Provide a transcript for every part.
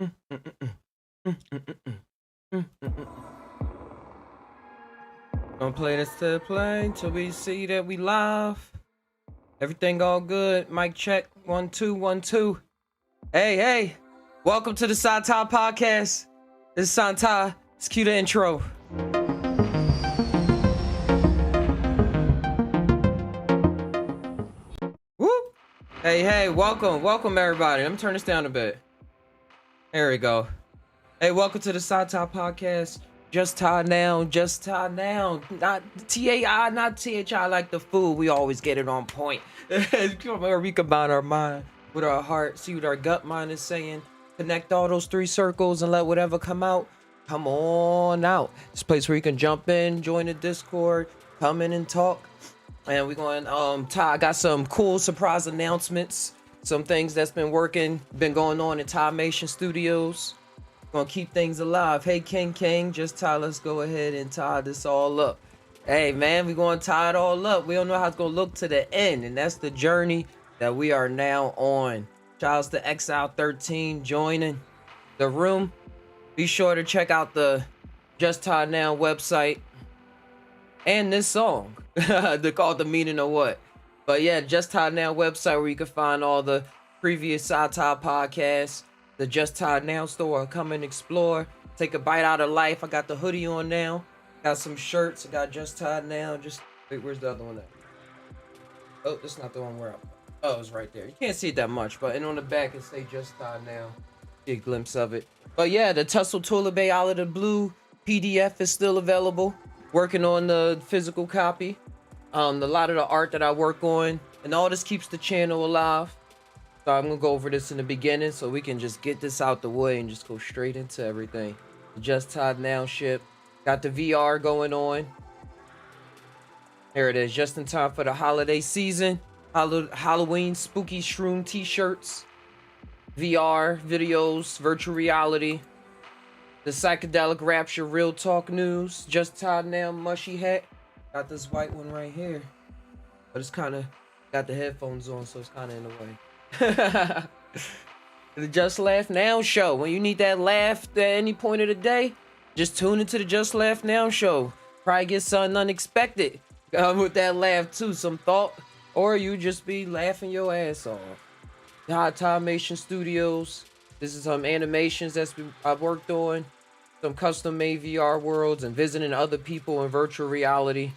Mm, mm, mm, mm. Mm, mm, mm, mm. Mm, mm, mm. Gonna play this to play till we see that we live. Everything all good. Mic check. 1 2 1 2. Hey, hey. Welcome to the Psy Tai podcast. This is Psy Tai. Let's cue the intro. Woo! Hey, hey, welcome everybody. Let me turn this down a bit. There we go. Hey, welcome to the Psy Tai podcast. Just tainow, just tainow. Not TAI, not THI like the fool. We always get it on point. Where we combine our mind with our heart, see what our gut mind is saying, connect all those three circles and let whatever come out, come on out. This place where you can jump in, join the Discord, come in and talk. And we're going, Ty, I got some cool surprise announcements, some things that's been going on in Taimation Studios. Gonna keep things alive. Hey, King, just Ty, let's go ahead and tie this all up. Hey, man, we're gonna tie it all up. We don't know how it's gonna look to the end, and that's the journey that we are now on. Shouts to Exile 13 joining the room. Be sure to check out the Just Tie Now website and this song. They're called The Meaning of What. But yeah, Just Tie Now website where you can find all the previous Psy Tai podcasts. The Just Tie Now store. Come and explore. Take a bite out of life. I got the hoodie on now. Got some shirts. I got Just Tie Now. Just wait, where's the other one at? Oh, this is not the one where oh, it's right there. You can't see it that much, but and on the back it say Just Tie Now. See a glimpse of it. But yeah, the Tussle Toilet Bay Out of the Blue PDF is still available. Working on the physical copy. A lot of the art that I work on, and all this keeps the channel alive. So I'm gonna go over this in the beginning so we can just get this out the way and just go straight into everything. The Just Tied Now ship. Got the VR going on. Here it is, just in time for the holiday season. Halloween spooky shroom t-shirts. VR, videos, virtual reality. The psychedelic rapture real talk news. Just Tied Now mushy hat. Got this white one right here. But it's kind of got the headphones on, so it's kind of in the way. The Just Laugh Now show. When you need that laugh at any point of the day, just tune into the Just Laugh Now show. Probably get something unexpected with that laugh too, some thought, or you just be laughing your ass off. The Hot Taimation Studios. This is some animations I've worked on, some custom made VR worlds, and visiting other people in virtual reality.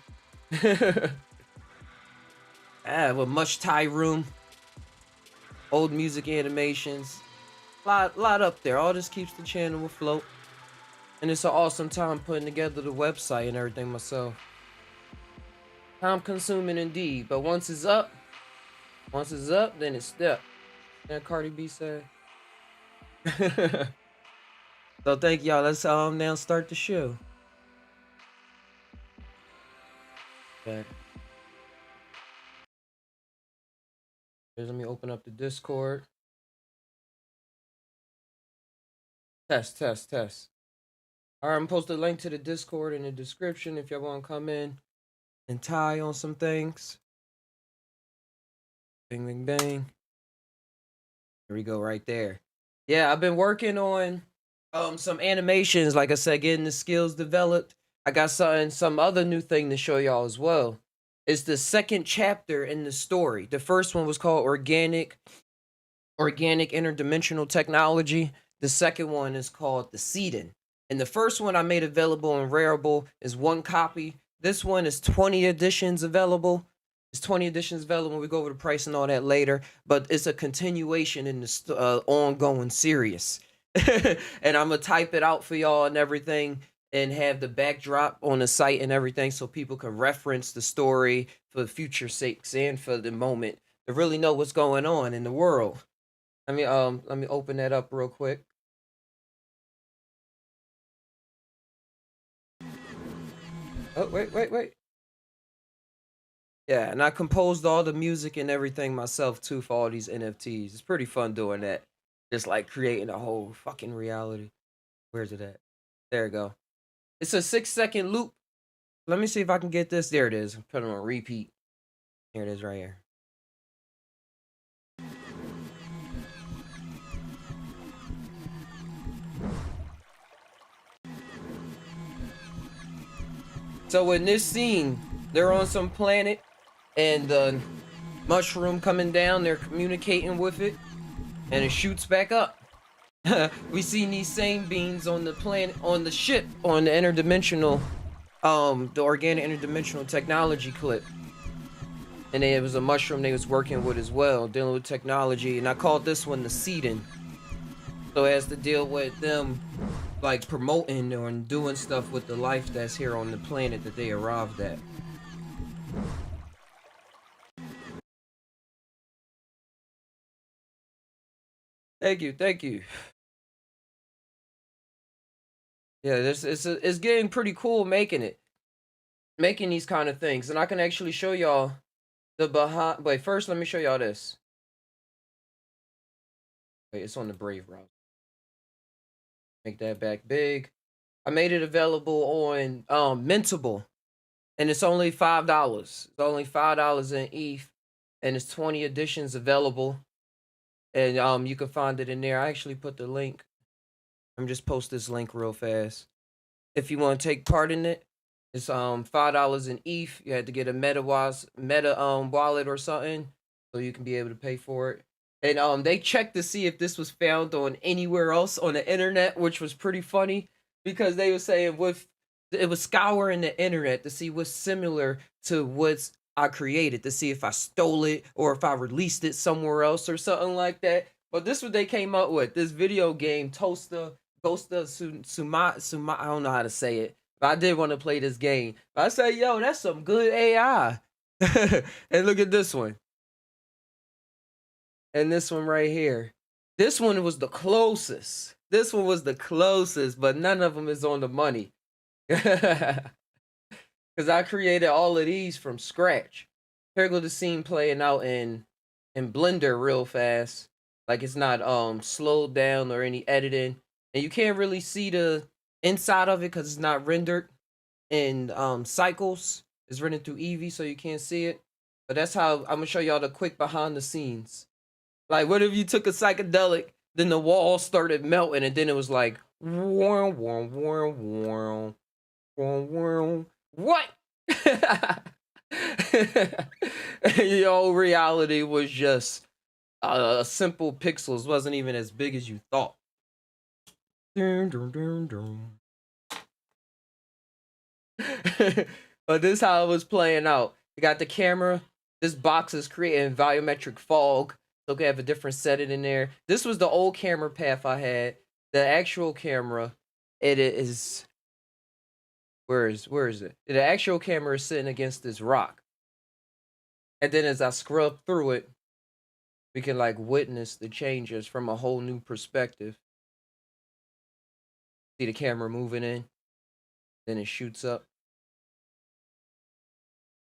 I have a much Thai room, old music animations, lot up there. All this keeps the channel afloat, and it's an awesome time putting together the website and everything myself. Time consuming indeed, but once it's up, then it's stuck. And Cardi B said. So thank y'all. Let's now start the show. Okay. Let me open up the Discord. Test. All right, I'm gonna post a link to the Discord in the description if y'all want to come in and tie on some things. Bing, bing, bang. Here we go, right there. Yeah, I've been working on some animations. Like I said, getting the skills developed. I got some other new thing to show y'all as well. It's the second chapter in the story. The first one was called Organic Interdimensional Technology. The second one is called The Seeding. And the first one I made available in Rareable is one copy. This one is 20 editions available. It's 20 editions available. We go over the price and all that later. But it's a continuation in the ongoing series. And I'm going to type it out for y'all and everything and have the backdrop on the site and everything so people can reference the story for future sakes and for the moment to really know what's going on in the world. Let me open that up real quick. Oh, wait. Yeah, and I composed all the music and everything myself too for all these NFTs. It's pretty fun doing that. Just like creating a whole fucking reality. Where's it at? There we go. It's a 6-second loop. Let me see if I can get this. There it is. Put it on repeat. Here it is right here. So in this scene, they're on some planet, and the mushroom coming down, they're communicating with it, and it shoots back up. We seen these same beings on the planet, on the ship, on the interdimensional, the organic interdimensional technology clip. And it was a mushroom they was working with as well, dealing with technology. And I called this one the seeding. So it has to deal with them like promoting or doing stuff with the life that's here on the planet that they arrived at. Thank you, thank you. Yeah, this it's getting pretty cool making these kind of things, and I can actually show y'all the behind. Wait, first let me show y'all this. Wait, it's on the Brave route. Make that back big. I made it available on Mintable, and it's only $5. It's only $5 in ETH, and it's 20 editions available. And you can find it in there. I actually put the link. I'm just post this link real fast. If you want to take part in it, it's $5 in ETH. You had to get a meta wallet or something, so you can be able to pay for it. And they checked to see if this was found on anywhere else on the internet, which was pretty funny because they were saying it was scouring the internet to see what's similar to what's I created, to see if I stole it or if I released it somewhere else or something like that. But this is what they came up with. This video game, Ghost of Suma, I don't know how to say it, but I did want to play this game. But I said, yo, that's some good AI. And look at this one. And this one right here. This one was the closest. This one was the closest, but none of them is on the money. Because I created all of these from scratch. Here go the scene playing out in Blender real fast. Like it's not slowed down or any editing. And you can't really see the inside of it because it's not rendered in cycles. It's rendered through Eevee, so you can't see it. But that's how I'm gonna show y'all the quick behind the scenes. Like, what if you took a psychedelic, then the wall started melting, and then it was like, warm, warm, warm, warm, warm, warm. What? Your reality was just simple pixels, wasn't even as big as you thought. But this is how it was playing out. You got the camera. This box is creating volumetric fog. So we have a different setting in there. This was the old camera path I had. The actual camera, it is. Where is it? The actual camera is sitting against this rock. And then as I scrub through it, we can like witness the changes from a whole new perspective. See the camera moving in, then it shoots up.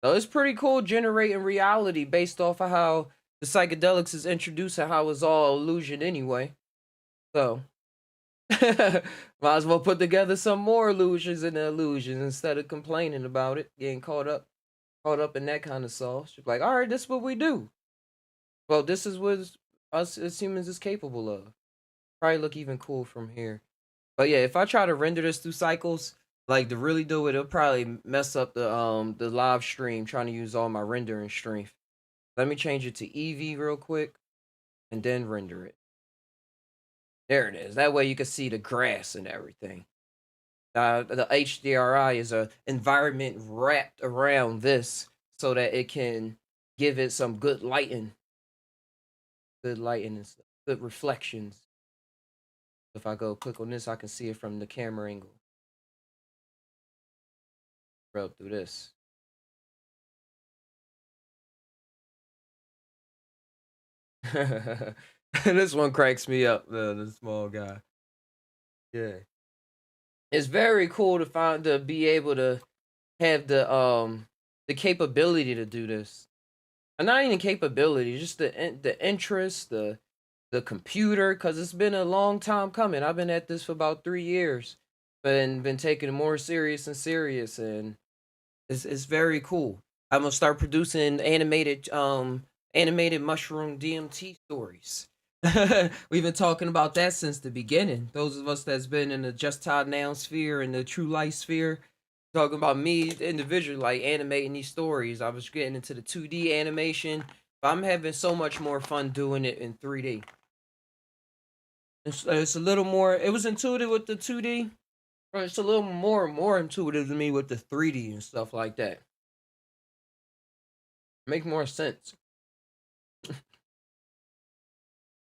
So it's pretty cool generating reality based off of how the psychedelics is introduced and how it's all illusion anyway. So might as well put together some more illusions and illusions instead of complaining about it, getting caught up in that kind of sauce. You're like, all right, this is what we do. Well, this is what us as humans is capable of. Probably look even cool from here. But yeah, if I try to render this through cycles, like to really do it, it'll probably mess up the live stream trying to use all my rendering strength. Let me change it to Eevee real quick and then render it. There it is. That way you can see the grass and everything. The HDRI is a environment wrapped around this so that it can give it some good lighting. Good lighting and stuff. Good reflections. If I go click on this, I can see it from the camera angle. Rub through this. This one cracks me up, the small guy. Yeah. It's very cool to be able to have the capability to do this. And not even capability, just the interest, the computer, because it's been a long time coming. I've been at this for about 3 years, but been taking it more serious and serious, and it's very cool. I'm gonna start producing animated mushroom DMT stories. We've been talking about that since the beginning. Those of us that's been in the Just Todd Now sphere and the True Light sphere. talking about me individually, like animating these stories. I was getting into the 2D animation, but I'm having so much more fun doing it in 3D. It's a little more. It was intuitive with the 2D, but it's a little more intuitive to me with the 3D and stuff like that. Make more sense.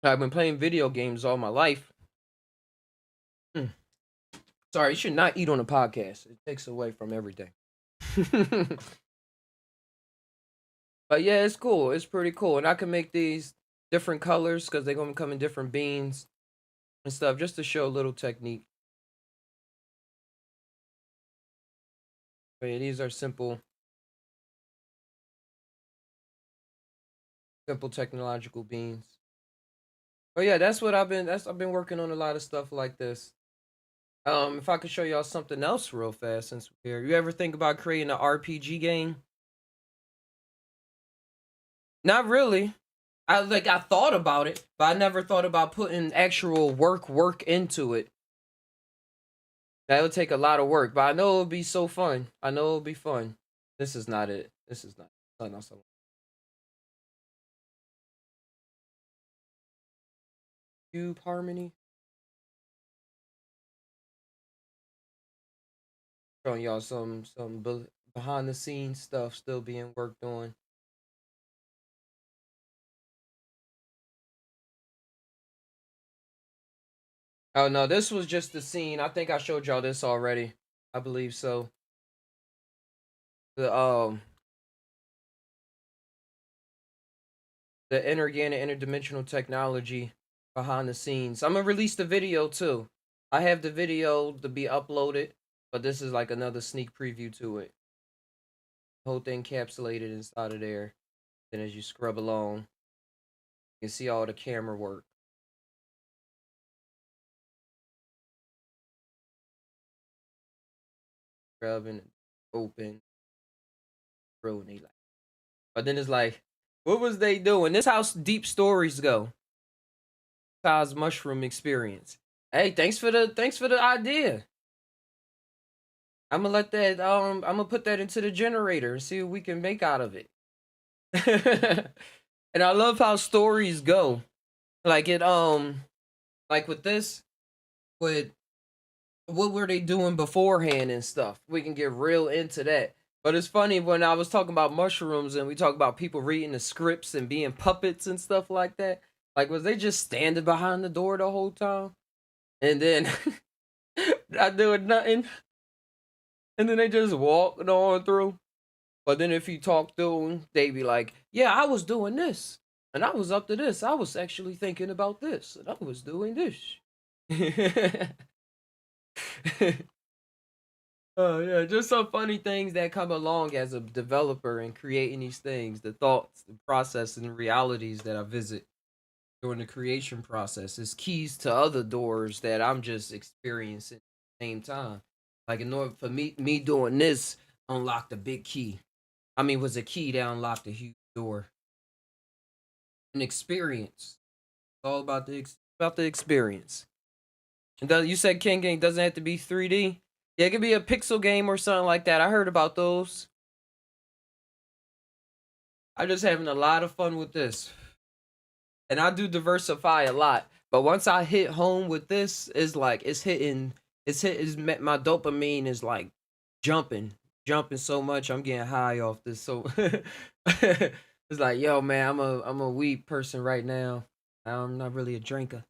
I've been playing video games all my life. Mm. Sorry, you should not eat on a podcast. It takes away from everything. But yeah, it's cool. It's pretty cool, and I can make these different colors because they're gonna come in different beans and stuff, just to show a little technique. But yeah, these are simple technological beans. But yeah, that's what I've been. I've been working on a lot of stuff like this. If I could show y'all something else real fast since we're here. You ever think about creating an RPG game? Not really. I thought about it, but I never thought about putting actual work into it. That would take a lot of work, but I know it'll be so fun. I know it'll be fun. This is not it. This is not. Oh, no, so Cube Harmony. Showing y'all some behind the scenes stuff still being worked on. Oh no, this was just the scene. I think I showed y'all this already. I believe so. The the inorganic interdimensional technology behind the scenes. I'm gonna release the video too. I have the video to be uploaded, but this is like another sneak preview to it. Whole thing encapsulated inside of there. Then as you scrub along, you can see all the camera work. Scrubbing, open, rolling. Like, but then it's like, what was they doing? This how deep stories go. Size mushroom experience. Hey, thanks for the idea. I'm gonna let that I'm gonna put that into the generator and see what we can make out of it. And I love how stories go. Like it like with this, with what were they doing beforehand and stuff. We can get real into that. But it's funny when I was talking about mushrooms and we talk about people reading the scripts and being puppets and stuff like that. Like was they just standing behind the door the whole time? And then not doing nothing. And then they just walked on through. But then if you talk to them, they be like, yeah, I was doing this. And I was up to this. I was actually thinking about this. And I was doing this. Oh yeah, just some funny things that come along as a developer and creating these things, the thoughts, the process, and the realities that I visit during the creation process is keys to other doors that I'm just experiencing at the same time. Like in order for me doing this unlocked a big key. I mean, was a key that unlocked a huge door. An experience. It's all about the experience. And you said King Game doesn't have to be 3D. Yeah, it could be a pixel game or something like that. I heard about those. I'm just having a lot of fun with this. And I do diversify a lot. But once I hit home with this, it's like my dopamine is like jumping, jumping so much. I'm getting high off this. So it's like, yo, man, I'm a weed person right now. I'm not really a drinker.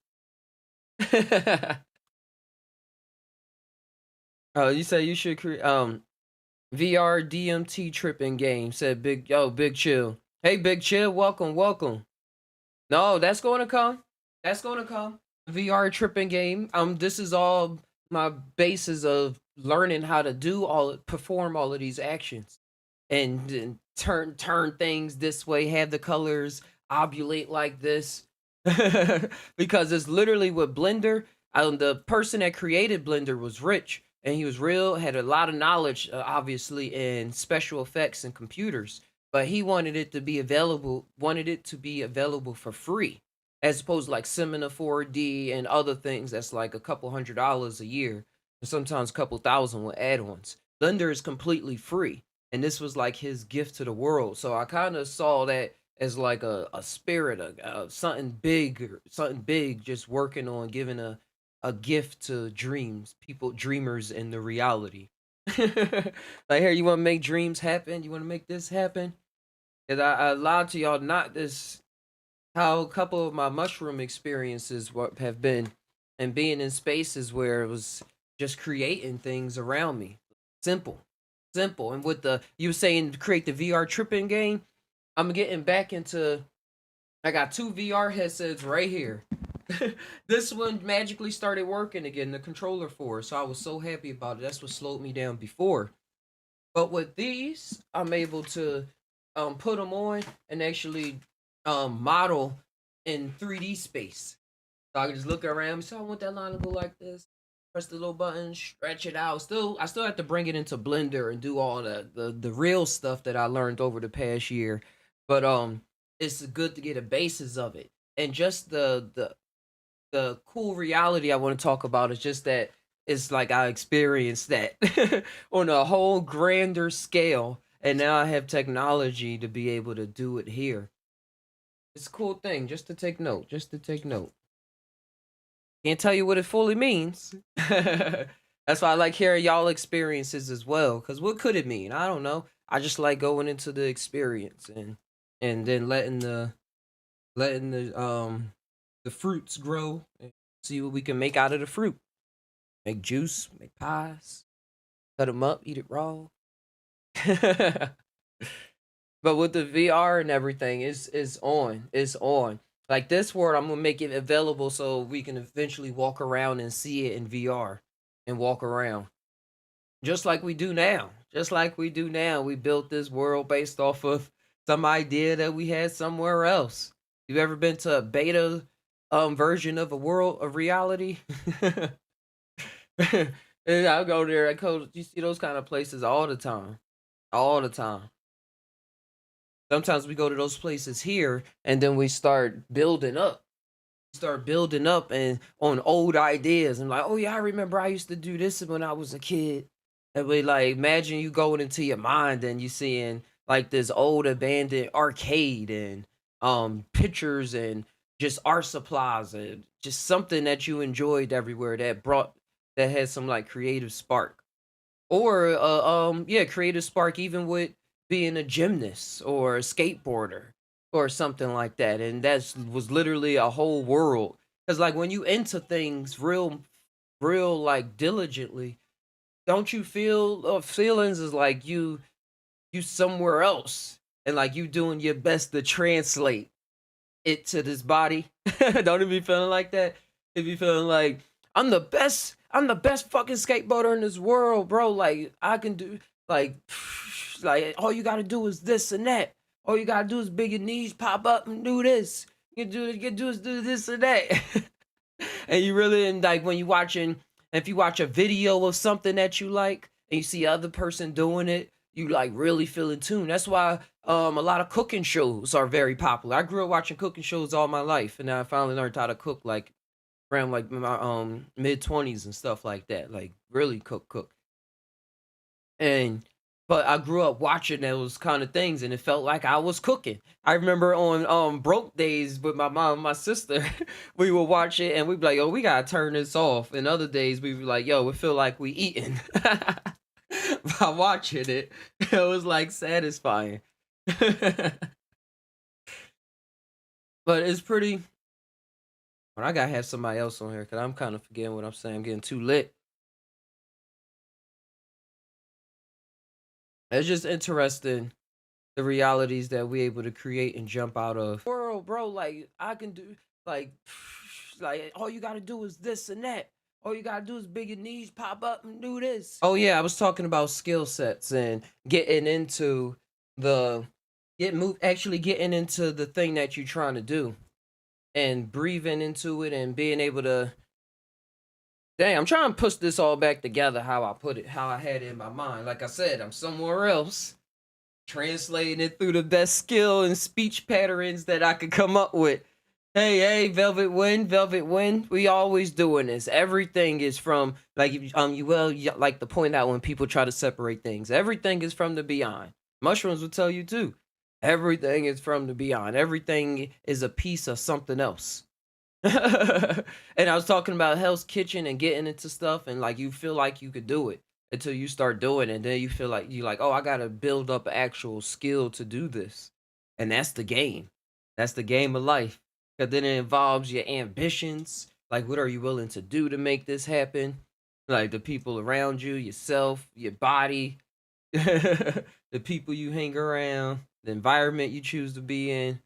Oh, you say you should create VR DMT tripping game. Said Big Chill. Hey, Big Chill, welcome. No, that's going to come. That's going to come. VR tripping game. This is all my basis of learning how to perform all of these actions, and turn things this way, have the colors ovulate like this, because it's literally with Blender. The person that created Blender was rich, and he was real, had a lot of knowledge, obviously, in special effects and computers. But he wanted it to be available for free, as opposed to like Cinema 4D and other things that's like a couple $100s a year, and sometimes a couple thousand with add-ons. Blender is completely free, and this was like his gift to the world. So I kind of saw that as like a spirit, something big, something big, just working on giving a gift to dreams, people, dreamers in the reality. Like, here, you want to make dreams happen? You want to make this happen? And I lied to y'all, not this, how a couple of my mushroom experiences what have been, and being in spaces where it was just creating things around me. Simple. Simple. And with the, you were saying create the VR tripping game, I'm getting back into, I got two VR headsets right here. This one magically started working again, the controller for it. So I was so happy about it. That's what slowed me down before. But with these, I'm able to put them on and actually model in 3D space. So I can just look around. So I want that line to go like this. Press the little button, stretch it out. I still have to bring it into Blender and do all the real stuff that I learned over the past year. But it's good to get a basis of it. And just the cool reality I want to talk about is just that it's like I experienced that on a whole grander scale, and now I have technology to be able to do it here. It's a cool thing, just to take note, just to take note. Can't tell you what it fully means. That's why I like hearing y'all experiences as well. Cause what could it mean? I don't know. I just like going into the experience and then letting the fruits grow and see what we can make out of the fruit. Make juice, make pies, cut them up, eat it raw. But with the VR and everything, it's on. It's on. Like this word, I'm gonna make it available so we can eventually walk around and see it in VR and walk around. Just like we do now. Just like we do now. We built this world based off of some idea that we had somewhere else. You ever been to a beta version of a world of reality? And I'll go there. I go. You see those kind of places all the time, all the time. Sometimes we go to those places here, and then we start building up, and on old ideas, and like, oh yeah, I remember I used to do this when I was a kid. And we like imagine you going into your mind and you seeing like this old abandoned arcade and pictures and just art supplies and just something that you enjoyed everywhere that had some like creative spark, or yeah, creative spark, even with being a gymnast or a skateboarder or something like that. And that's was literally a whole world, because like when you into things real like diligently, don't you feel feelings is like you somewhere else, and like you doing your best to translate it to this body. Don't it be feeling like that? It be feeling like I'm the best fucking skateboarder in this world, bro. Like I can do like like all you gotta do is this and that. All you gotta do is big your knees, pop up and do this. You do is do this and that. And you really, and like when you watching, if you watch a video of something that you like and you see other person doing it, you like really feel in tune. That's why a lot of cooking shows are very popular. I grew up watching cooking shows all my life, and now I finally learned how to cook like around like my mid 20s and stuff like that. Like really cook. And but I grew up watching those kind of things, and it felt like I was cooking. I remember on broke days with my mom and my sister, we would watch it and we'd be like, "Oh, we gotta turn this off." And other days we'd be like, "Yo, we feel like we eating." By watching it, it was like satisfying. But it's pretty. When I gotta have somebody else on here because I'm kind of forgetting what I'm saying. I'm getting too lit. It's just interesting the realities that we able to create and jump out of. World, bro, like I can do like like all you gotta do is this and that. All you gotta do is big your knees, pop up and do this. Oh yeah, I was talking about skill sets and getting into the actually getting into the thing that you're trying to do and breathing into it and being able to, dang, I'm trying to push this all back together how I put it, how I had it in my mind. Like I said, I'm somewhere else translating it through the best skill and speech patterns that I could come up with. Hey, Velvet Wind, Velvet Wind. We always doing this. Everything is from like like to point out when people try to separate things. Everything is from the beyond. Mushrooms will tell you too. Everything is from the beyond. Everything is a piece of something else. And I was talking about Hell's Kitchen and getting into stuff, and like you feel like you could do it until you start doing it, and then you feel like you like, oh, I gotta build up actual skill to do this, and that's the game. That's the game of life. Because then it involves your ambitions. Like, what are you willing to do to make this happen? Like the people around you, yourself, your body, the people you hang around, the environment you choose to be in.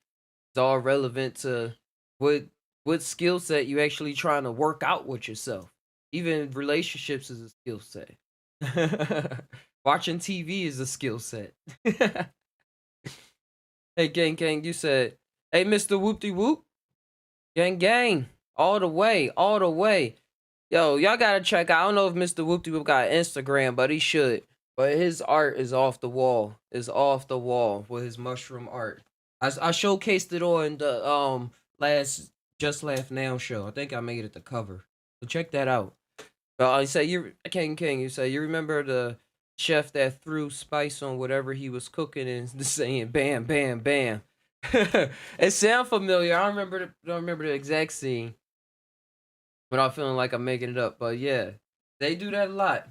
It's all relevant to what what skill set you actually trying to work out with yourself. Even relationships is a skill set. Watching TV is a skill set. Hey, gang, you said, hey, Mr. Whoopty Whoop, gang, all the way, all the way. Yo, y'all gotta check out. I don't know if Mr. Whoopty Whoop got Instagram, but he should. But his art is off the wall. Is off the wall with his mushroom art. I showcased it on the last Just Laugh Now show. I think I made it the cover. So check that out. I say you King. You say you remember the chef that threw spice on whatever he was cooking and saying bam, bam, bam. It sound familiar. Don't remember the exact scene without feeling like I'm making it up. But yeah, they do that a lot.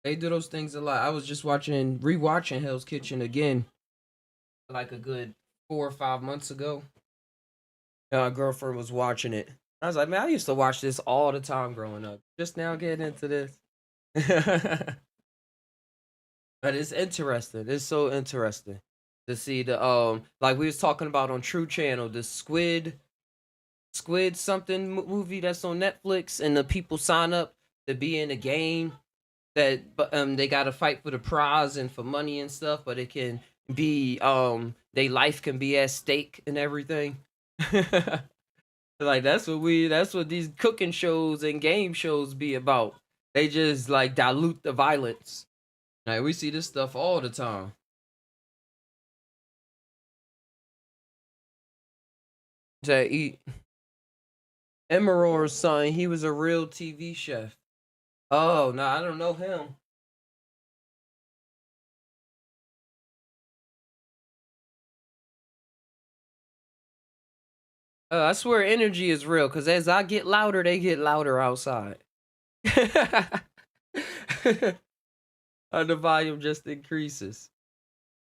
They do those things a lot. I was just rewatching Hell's Kitchen again, like a good 4 or 5 months ago. My girlfriend was watching it. I was like, man, I used to watch this all the time growing up. Just now getting into this. But it's interesting. It's so interesting to see the like we was talking about on True Channel, the Squid something movie that's on Netflix, and the people sign up to be in a game that they got to fight for the prize and for money and stuff, but it can be their life can be at stake and everything. Like that's what these cooking shows and game shows be about. They just like dilute the violence. Like we see this stuff all the time. Say eat Emerald's son, he was a real TV chef. Oh no, I don't know him. I swear energy is real because as I get louder, they get louder outside. The volume just increases.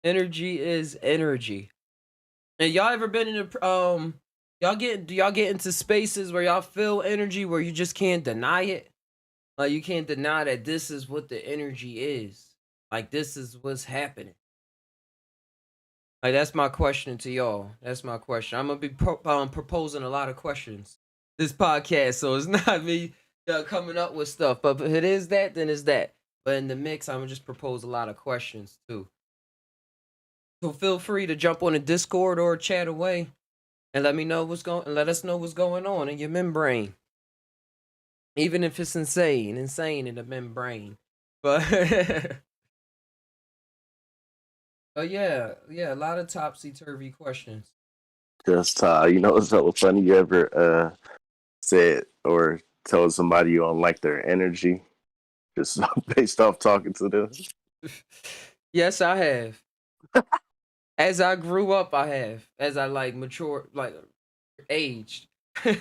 Energy is energy. And y'all ever been in a do y'all get into spaces where y'all feel energy where you just can't deny it? Like you can't deny that this is what the energy is. Like this is what's happening. Like that's my question to y'all. That's my question. I'm gonna be proposing a lot of questions this podcast, so it's not me coming up with stuff. But if it is that, then it's that. But in the mix, I'm gonna just propose a lot of questions too. So feel free to jump on a Discord or chat away and let us know what's going on in your membrane. Even if it's insane in the membrane. But but yeah, a lot of topsy turvy questions. Just you know, it's so funny. You ever said or told somebody you don't like their energy just based off talking to them? Yes, I have. As I grew up, I have. As I like mature, like aged. You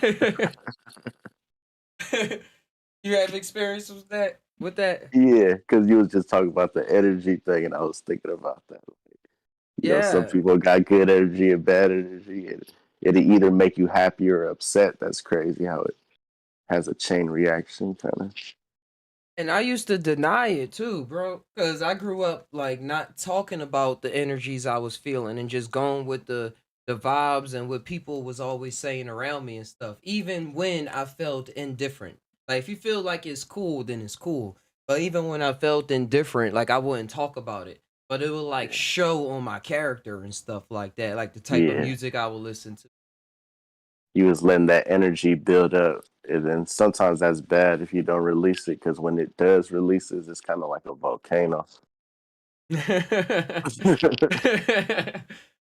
have experience with that? With that? Yeah, because you was just talking about the energy thing, and I was thinking about that. You know, some Yeah. people got good energy and bad energy, and it'll either make you happy or upset. That's crazy how it has a chain reaction, kind of. And I used to deny it too, bro, because I grew up like not talking about the energies I was feeling and just going with the vibes and what people was always saying around me and stuff. Even when I felt indifferent, like if you feel like it's cool, then it's cool. But even when I felt indifferent, like I wouldn't talk about it, but it would like show on my character and stuff like that, like the type of Yeah, music I would listen to. you was letting that energy build up, and then sometimes that's bad if you don't release it, because when it does releases, it's kind of like a volcano.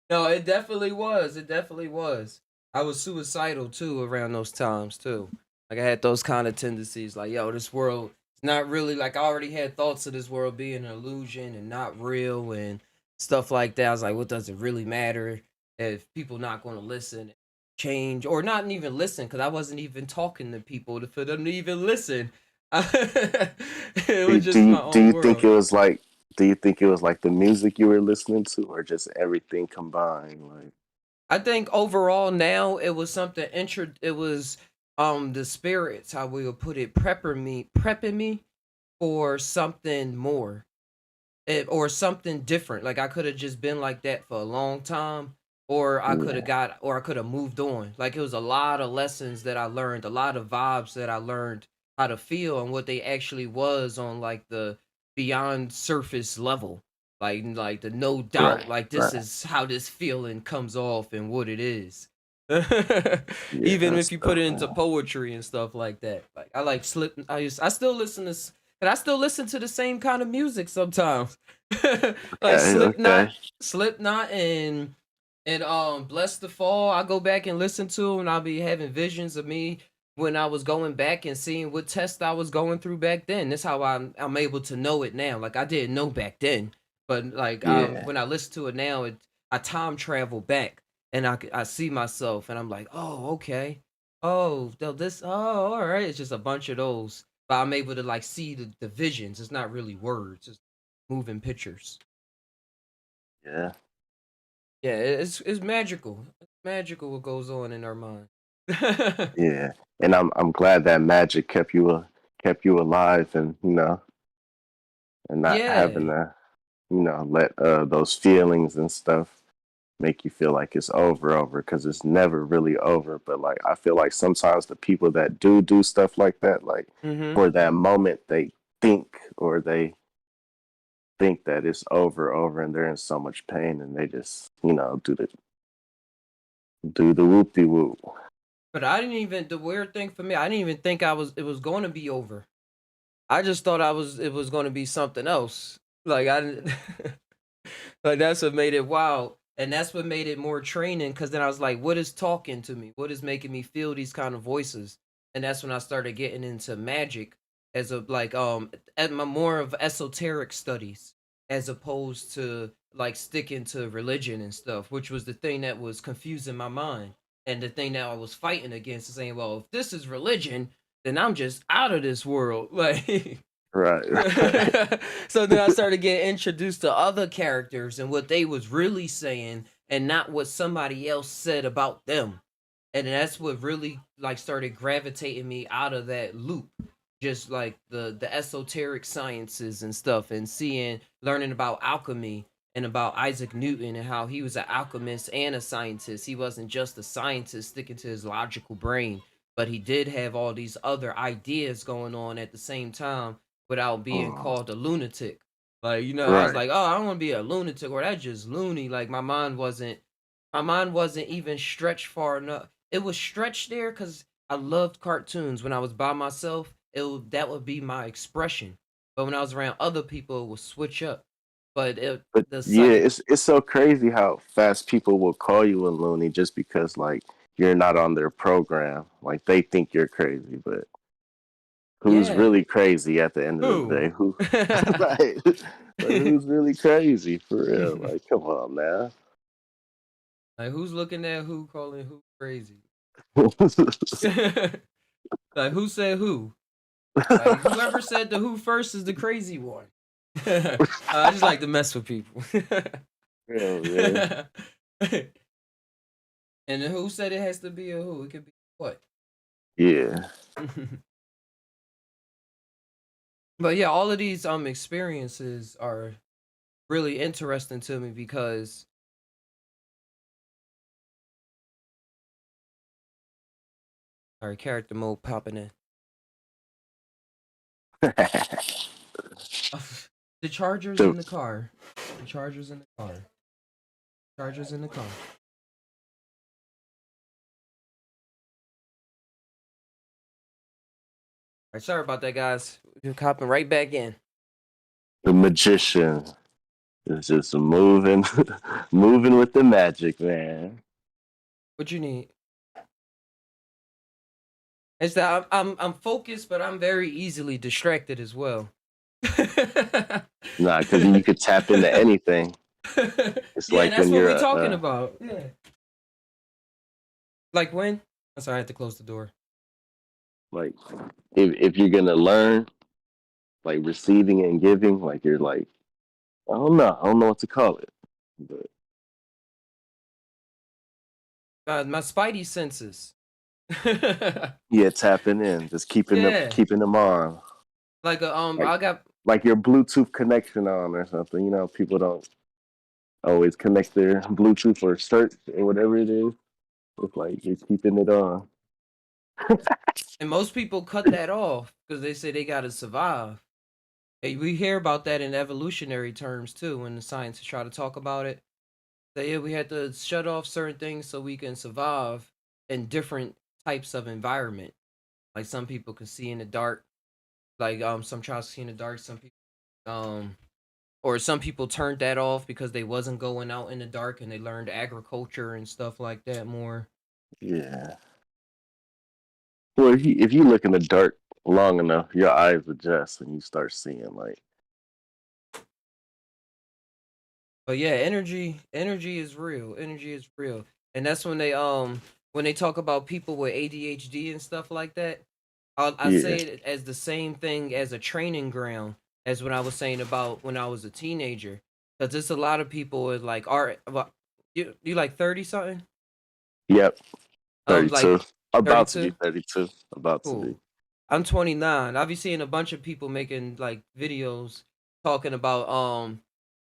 No, it definitely was. It definitely was. I was suicidal too around those times too. Like I had those kind of tendencies. Like, yo, this world is not really like I already had thoughts of this world being an illusion and not real and stuff like that. I was like, what does it really matter if people not going to listen, change, or not even listen? Because I wasn't even talking to people for them to even listen. It Do, was do just you my do own you think world. it was like the music you were listening to, or just everything combined? Like, I think overall now it was something it was the spirits, how we would put it, prepping me for something more. Or something different. Like I could have just been like that for a long time, or yeah, I could have moved on. Like it was a lot of lessons that I learned, a lot of vibes that I learned how to feel and what they actually was on like the beyond surface level. Like the no doubt, right, like this right. is how this feeling comes off and what it is. Yeah, Even that's if you put it dope, into man. poetry and stuff like that. Like I like slip I still listen to and I still listen to the same kind of music sometimes. Like Okay, okay. Slipknot and Bless the Fall. I go back and listen to them and I'll be having visions of me when I was going back and seeing what test I was going through back then. That's how I'm able to know it now. Like I didn't know back then, but like Yeah, when I listen to it now, I time travel back and I see myself and I'm like, oh okay, oh this, oh all right. It's just a bunch of those, but I'm able to like see the visions. It's not really words, it's moving pictures. yeah, Yeah, it's magical. It's magical what goes on in our mind. yeah. And I'm glad that magic kept you alive, and and not having Yeah. to let those feelings and stuff make you feel like it's over because it's never really over. But like I feel like sometimes the people that do stuff like that, like Mhm. for that moment they think or they think that it's over and they're in so much pain and they just do the whoop de whoop. But I didn't even the weird thing for me, I didn't even think it was going to be over. I just thought it was going to be something else. Like I didn't like that's what made it wild. And that's what made it more training because then I was like, what is talking to me? What is making me feel these kind of voices? And that's when I started getting into magic as a like at my more of esoteric studies as opposed to like sticking to religion and stuff, which was the thing that was confusing my mind. And the thing that I was fighting against is saying, well, if this is religion, then I'm just out of this world. Like Right, right. so then I started getting introduced to other characters and what they was really saying and not what somebody else said about them. And that's what really like started gravitating me out of that loop. Just like the esoteric sciences and stuff and learning about alchemy and about Isaac Newton and how he was an alchemist and a scientist. He wasn't just a scientist sticking to his logical brain, but he did have all these other ideas going on at the same time without being Mm, called a lunatic. Like, I was right. like, oh, I don't want to be a lunatic or that's just loony. Like my mind wasn't even stretched far enough. It was stretched there because I loved cartoons. When I was by myself, that would be my expression. But when I was around other people, it would switch up. But But the yeah, psych, it's so crazy how fast people will call you a loony just because like you're not on their program. Like they think you're crazy, but who's yeah. really crazy at the end of the Who? day? Who like, like who's really crazy for real? Like, come on now. Like who's looking at who calling who crazy? Like who said who? Like whoever said the who first is the crazy one. I just like to mess with people. Real, man. And then who said it has to be a who? It could be what? Yeah. But yeah, all of these experiences are really interesting to me because our character mode popping in. The charger's So, in the car. The charger's in the car. Charger's in the car. All right, sorry about that, guys. We're hopping right back in. the magician is just moving, moving with the magic, man. What you need? It's that I'm focused, but I'm very easily distracted as well. Nah, because you could tap into anything. It's Yeah, and like that's when what you're we talking about. Yeah. Like when? I'm sorry, I had to close the door. like if you're gonna learn like receiving and giving, like you're like I don't know what to call it, but My spidey senses. yeah, tapping in, just Yeah. keeping them on, Like like I got like your Bluetooth connection on or something. You know, people don't always connect their Bluetooth or search or whatever it is. It's like you're keeping it on. and most people cut that off because they say they gotta survive. Hey, we hear about that in evolutionary terms too when the scientists try to talk about it. That yeah, we had to shut off certain things so we can survive in different types of environment. Like some people can see in the dark, like some tribes see in the dark, some people or some people turned that off because they wasn't going out in the dark and they learned agriculture and stuff like that more. Yeah. Well, if you look in the dark long enough, your eyes adjust and you start seeing like But yeah, energy is real. Energy is real. And that's when they talk about people with ADHD and stuff like that. I yeah, say it as the same thing as a training ground as what I was saying about when I was a teenager. Cuz there's a lot of people with like are you like 30 something? yep, Like 32, about to be 32? 32, about to be. Cool. I'm 29. I've been seeing a bunch of people making like videos talking about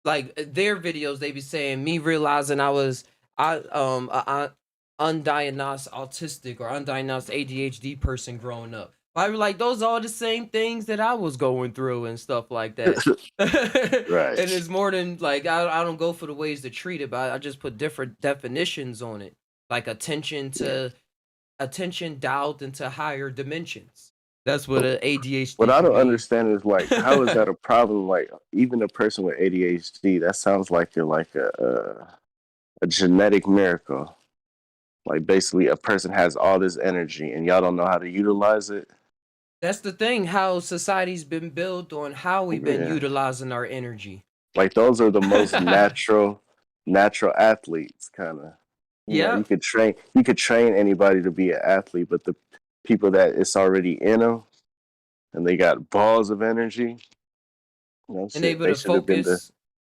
their videos. They be saying me realizing I undiagnosed autistic or undiagnosed ADHD person growing up. I be like, those are the same things that I was going through and stuff like that. And Right. it's more than like I don't go for the ways to treat it, but I just put different definitions on it, like Yeah. attention dialed into higher dimensions. That's what a What ADHD I could don't be. understand is like, how is that a problem? Like, even a person with ADHD, that sounds like you're like a genetic miracle. Like, basically, a person has all this energy and y'all don't know how to utilize it. That's the thing. How society's been built on how we've been Yeah. utilizing our energy. Like, those are the most natural athletes, kind of. You know, Yep, you could train anybody to be an athlete, but the people that it's already in them and they got balls of energy, you know, and shit, able they to should have been focus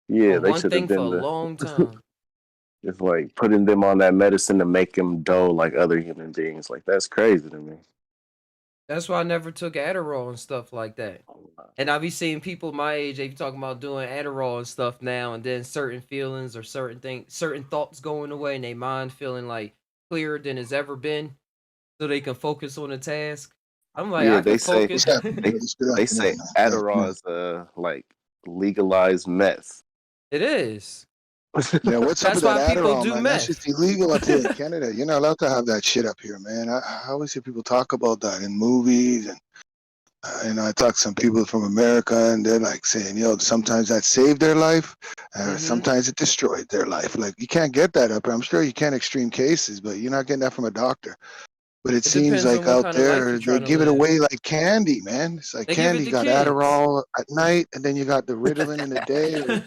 yeah, on they one should have thing for a been the, long time. it's like putting them on that medicine to make them dull like other human beings. Like, that's crazy to me. That's why I never took Adderall and stuff like that. And I be seeing people my age, they be talking about doing Adderall and stuff now, and then certain feelings or certain thoughts going away, and they mind feeling like clearer than it's ever been, so they can focus on the task. I'm like, Yeah, I they can say What's focus. happening, they brothers? Good they afternoon, say man. Good Adderall afternoon. is like legalized meth. It is. Yeah, what's up That's with that why people Adderall, do man? That shit's meth. illegal up here in Canada. You're not allowed to have that shit up here, man. I always hear people talk about that in movies, and I talk to some people from America, and they're like saying, sometimes that saved their life, Hmm. sometimes it destroyed their life. Like you can't get that up here. I'm sure you can extreme cases, but you're not getting that from a doctor. But it It seems depends like on what out kind of life there you're they trying to give it live. away like candy, man. It's like They give it candy. You to got kids. Adderall at night, and then you got the Ritalin in the day.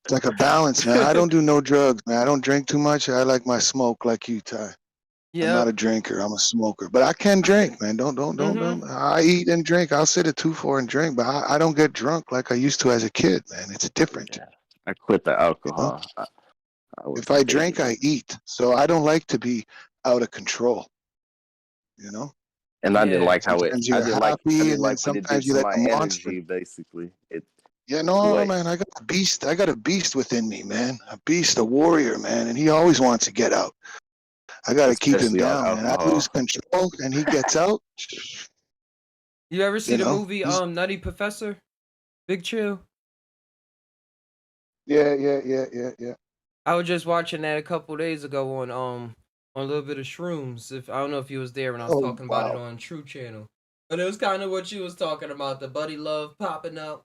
It's like a balance, man. I don't do no drugs, man. I don't drink too much. I like my smoke like you, Ty. I'm not Yep. a drinker. I'm a smoker, but I can drink, man. Don't. Hmm. I eat and drink. I'll sit at 2-4 and drink, but I don't get drunk like I used to as a kid, man. It's different, Yeah, I quit the you know. alcohol. I was If I big drink, I in, eat. So I don't like to be out of control, you know. and Yeah. Sometimes I you're didn't happy, and then like what it did sometimes you're to like my a monster. energy. Basically, it Yeah, no, like man. I got a beast. I got a beast within me, man. A beast, a warrior, man, and he always wants to get out. I got to keep him especially on down, man. I lose alcohol. control and he gets out. You ever see You the know, movie he's Nutty Professor? Big Chill? yeah. I was just watching that a couple days ago on a little bit of shrooms. If I don't know if you was there when I was Oh talking about it wow. on True Channel. But it was kind of what you was talking about, the buddy love popping up,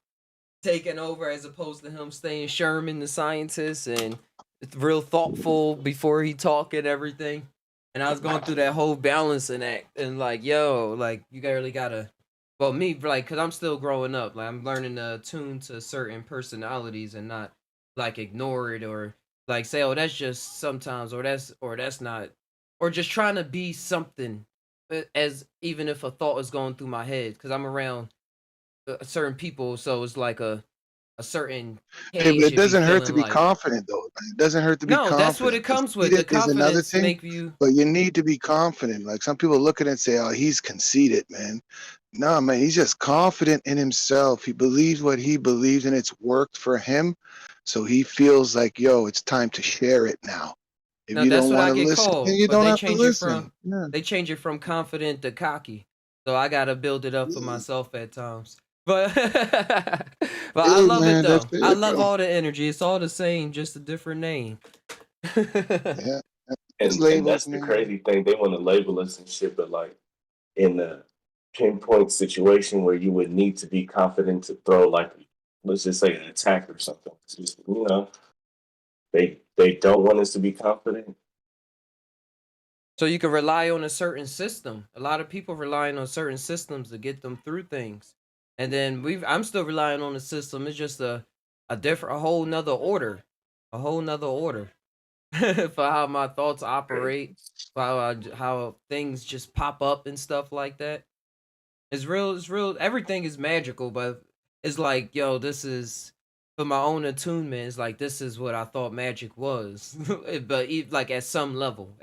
taking over as opposed to him staying Sherman the scientist and it's real thoughtful before he talk and everything. And I was going through that whole balancing act, and like, yo, like you really gotta. Well, me, like, cause I'm still growing up. Like, I'm learning to attune to certain personalities and not like ignore it or like say, oh, that's just sometimes, or that's not, or just trying to be something, as even if a thought is going through my head, cause I'm around certain people, so it's like a certain Hey, but cage it if you doesn't hurt to feeling be like confident, though. It doesn't hurt to be no, that's what confident. it comes with. The Conceited is another confidence thing, make you but you need to be confident. Like some people look at it and say, "Oh, he's conceited, man." No, man, he's just confident in himself. He believes what he believes, and it's worked for him. So he feels like, yo, it's time to share it now. If no, you that's don't what want I to get listen, then called, you but don't have to listen. Yeah. they change it from confident to cocky. So I gotta build it up for myself at times. But but I Hey, love it man, that's though. I it, love bro. all the energy. It's all the same, just a different name. Yeah. Just And labels, that's the man. crazy thing. They want to label us and shit, but like in a pinpoint situation where you would need to be confident to throw like, let's just say, an attack or something. It's just, they don't want us to be confident. So you can rely on a certain system. A lot of people relying on certain systems to get them through things. And then I'm still relying on the system. It's just a whole nother order. A whole nother order. For how my thoughts operate, for how things just pop up and stuff like that. It's real. It's real. Everything is magical, but it's like, yo, this is for my own attunement. It's like this is what I thought magic was, but like at some level,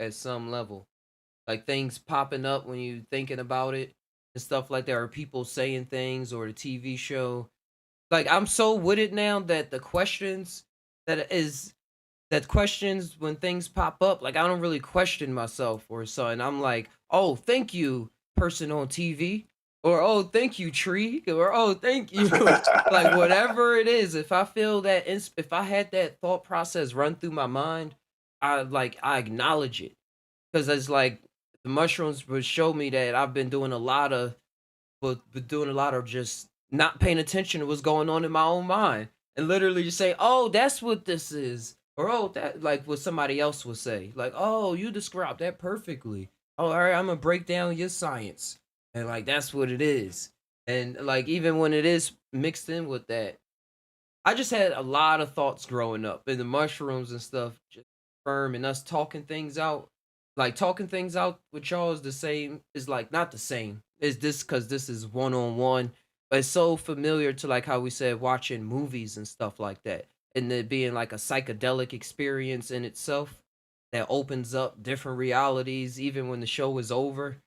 like things popping up when you thinking about it and stuff like that, or people saying things, or the TV show. Like I'm so with it now that the questions that is that questions when things pop up, like I don't really question myself or something. I'm like, oh, thank you, person on TV, or oh, thank you, tree, or oh, thank you, like whatever it is. If I feel that, if I had that thought process run through my mind, I acknowledge it because it's like the mushrooms would show me that I've been doing a lot of but doing a lot of just not paying attention to what's going on in my own mind and literally just say, "Oh, that's what this is," or "Oh, that," like what somebody else would say, like, "Oh, you described that perfectly." Oh, all right, I'm gonna break down your science, and like that's what it is. And like even when it is mixed in with that, I just had a lot of thoughts growing up, and the mushrooms and stuff just firm and us talking things out. Like talking things out with y'all is the same, is like not the same. Is this because this is one on one, but it's so familiar to like how we said watching movies and stuff like that, and it being like a psychedelic experience in itself that opens up different realities even when the show is over.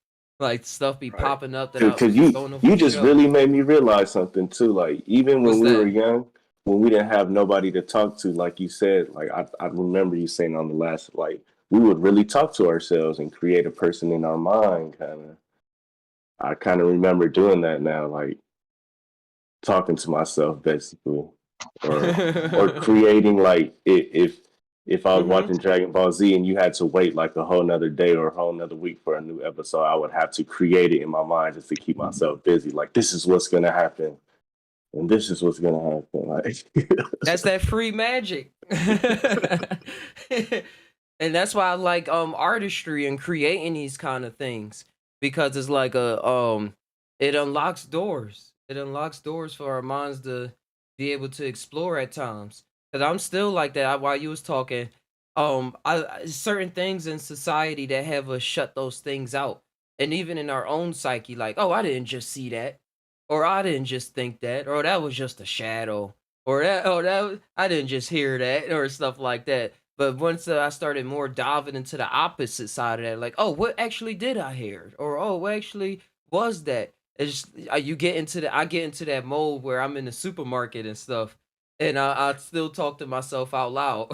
Like stuff be Right. popping up that I Because you don't know for you just sure. really made me realize something too. Like even when What's we were that? young, when we didn't have nobody to talk to, like you said, like I remember you saying on the last, like we would really talk to ourselves and create a person in our mind. I kind of remember doing that now, like talking to myself basically, or creating like if I was Hmm. watching Dragon Ball Z and you had to wait like a whole nother day or a whole nother week for a new episode, I would have to create it in my mind just to keep myself busy. Like this is what's gonna happen, and this is what's gonna happen. Like That's that free magic. And that's why I like artistry and creating these kind of things because it's like a it unlocks doors. It unlocks doors for our minds to be able to explore at times. Cuz I'm still like that while you was talking. Certain things in society that have us shut those things out. And even in our own psyche like, "Oh, I didn't just see that." Or I didn't just think that, or that was just a shadow, or I didn't just hear that, or stuff like that. But once I started more diving into the opposite side of that, like, oh, what actually did I hear, or oh, what actually was that? It's you get into I get into that mode where I'm in the supermarket and stuff, and I still talk to myself out loud,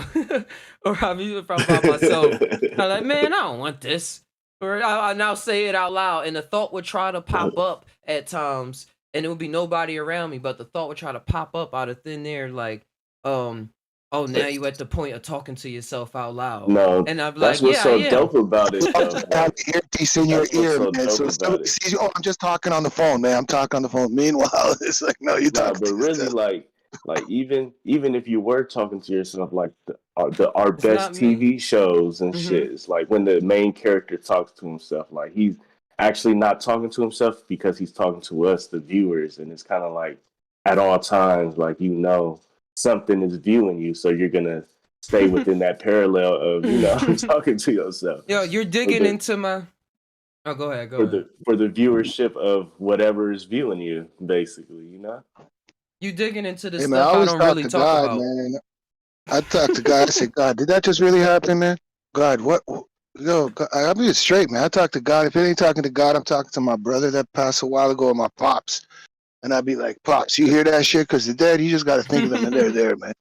or I mean, if I'm by myself, I'm like, man, I don't want this, or I now say it out loud, and the thought would try to pop up at times and it would be nobody around me, but the thought would try to pop up out of thin air, like, um, "Oh, now you at the point of talking to yourself out loud," no, and I'm that's like, what's "Yeah, I so am." dope about it though. Just have Like the earpiece in your that's what's ear, so man. dope So if about somebody it. sees you, oh, I'm just talking on the phone, man. I'm talking on the phone. Meanwhile, it's like, no, you're Nah, talking but to really, yourself. like even if you were talking to yourself, like our It's not best me. TV shows and Mm-hmm. shit. It's like when the main character talks to himself, like he's actually not talking to himself because he's talking to us, the viewers, and it's kind of like at all times, like something is viewing you, so you're gonna stay within that parallel of talking to yourself Yo, you're for digging the into my. Oh, go ahead. Go for ahead. the viewership of whatever is viewing you, basically, You digging into the Hey man, I stuff I always don't talk really to talk God, about. man. I talk to God. I say, God, did that just really happen, man? God, what? Yo, God, I'll be straight, man. I talk to God. If it ain't talking to God, I'm talking to my brother that passed a while ago, or my pops. And I'd be like, Pops, you hear that shit? Because the dead, you just got to think of them, and they're there, man.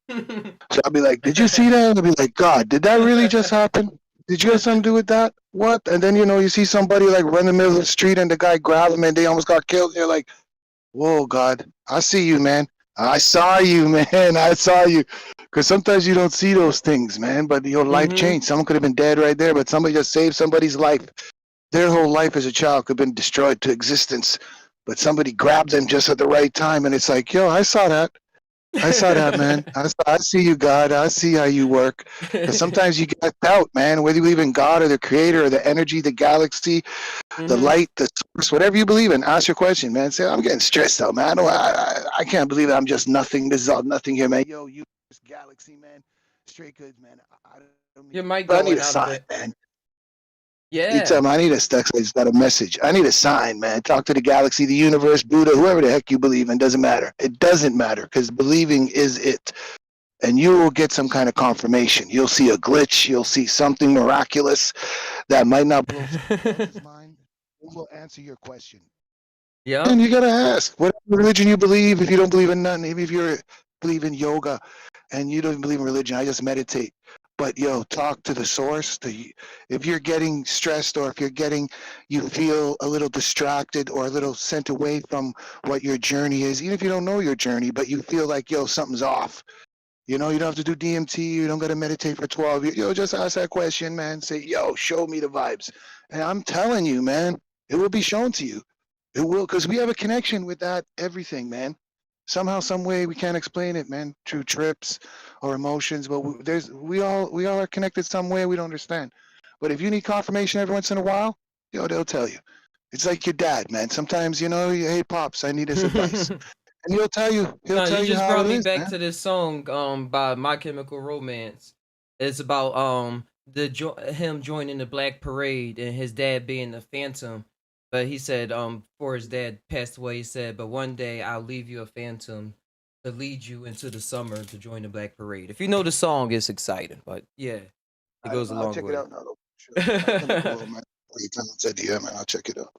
So I'll be like, did you see that? I'll be like, God, did that really just happen? Did you have something to do with that? What? And then, you see somebody like run in the middle of the street and the guy grabbed them and they almost got killed. And you're like, whoa, God, I see you, man. I saw you, man. I saw you. Because sometimes you don't see those things, man. But your life Mm-hmm. changed. Someone could have been dead right there, but somebody just saved somebody's life. Their whole life as a child could have been destroyed to existence. But somebody grabbed them just at the right time. And it's like, yo, I saw that. I saw that, man. I see you, God. I see how you work. Because sometimes you get doubt, man, whether you believe in God or the creator or the energy, the galaxy, the Mm-hmm. light, the source, whatever you believe in. Ask your question, man. Say, I'm getting stressed out, man. I can't believe that I'm just nothing. This is all nothing here, man. Yo, you, this galaxy, man. Straight goods, man. Your mic I need going a out a sign, bit. man. Yeah. Anytime I need a text, I just got a message. I need a sign, man. Talk to the galaxy, the universe, Buddha, whoever the heck you believe in. Doesn't matter. It doesn't matter because believing is it. And you will get some kind of confirmation. You'll see a glitch. You'll see something miraculous that might not blow somebody else's mind. It will answer your question. And Yep. you gotta ask what religion you believe. If you don't believe in nothing, even if you believe in yoga and you don't believe in religion, I just meditate. But yo, talk to the source. If you're getting stressed or if you feel a little distracted or a little sent away from what your journey is, even if you don't know your journey, but you feel like yo something's off. You don't have to do DMT. You don't got to meditate for 12 years. Yo, just ask that question, man. Say, yo, show me the vibes. And I'm telling you, man, it will be shown to you. It will, because we have a connection with that everything, man. Somehow, some way, we can't explain it, man. Through trips or emotions, but we all are connected some way we don't understand. But if you need confirmation every once in a while, yo, they'll tell you. It's like your dad, man. Sometimes, hey, pops, I need this advice, and he'll tell you. He'll No, tell you you just how brought it me is, back man. to this song by My Chemical Romance. It's about him joining the Black Parade and his dad being the Phantom. But he said before his dad passed away, he said, "But one day I'll leave you a phantom to lead you into the summer to join the Black Parade." If you know the song, it's exciting. But yeah, it I don't goes know. I'll along check it with out now. Though. Sure. My chemical it. romance. Said, yeah, man. I'll check it out.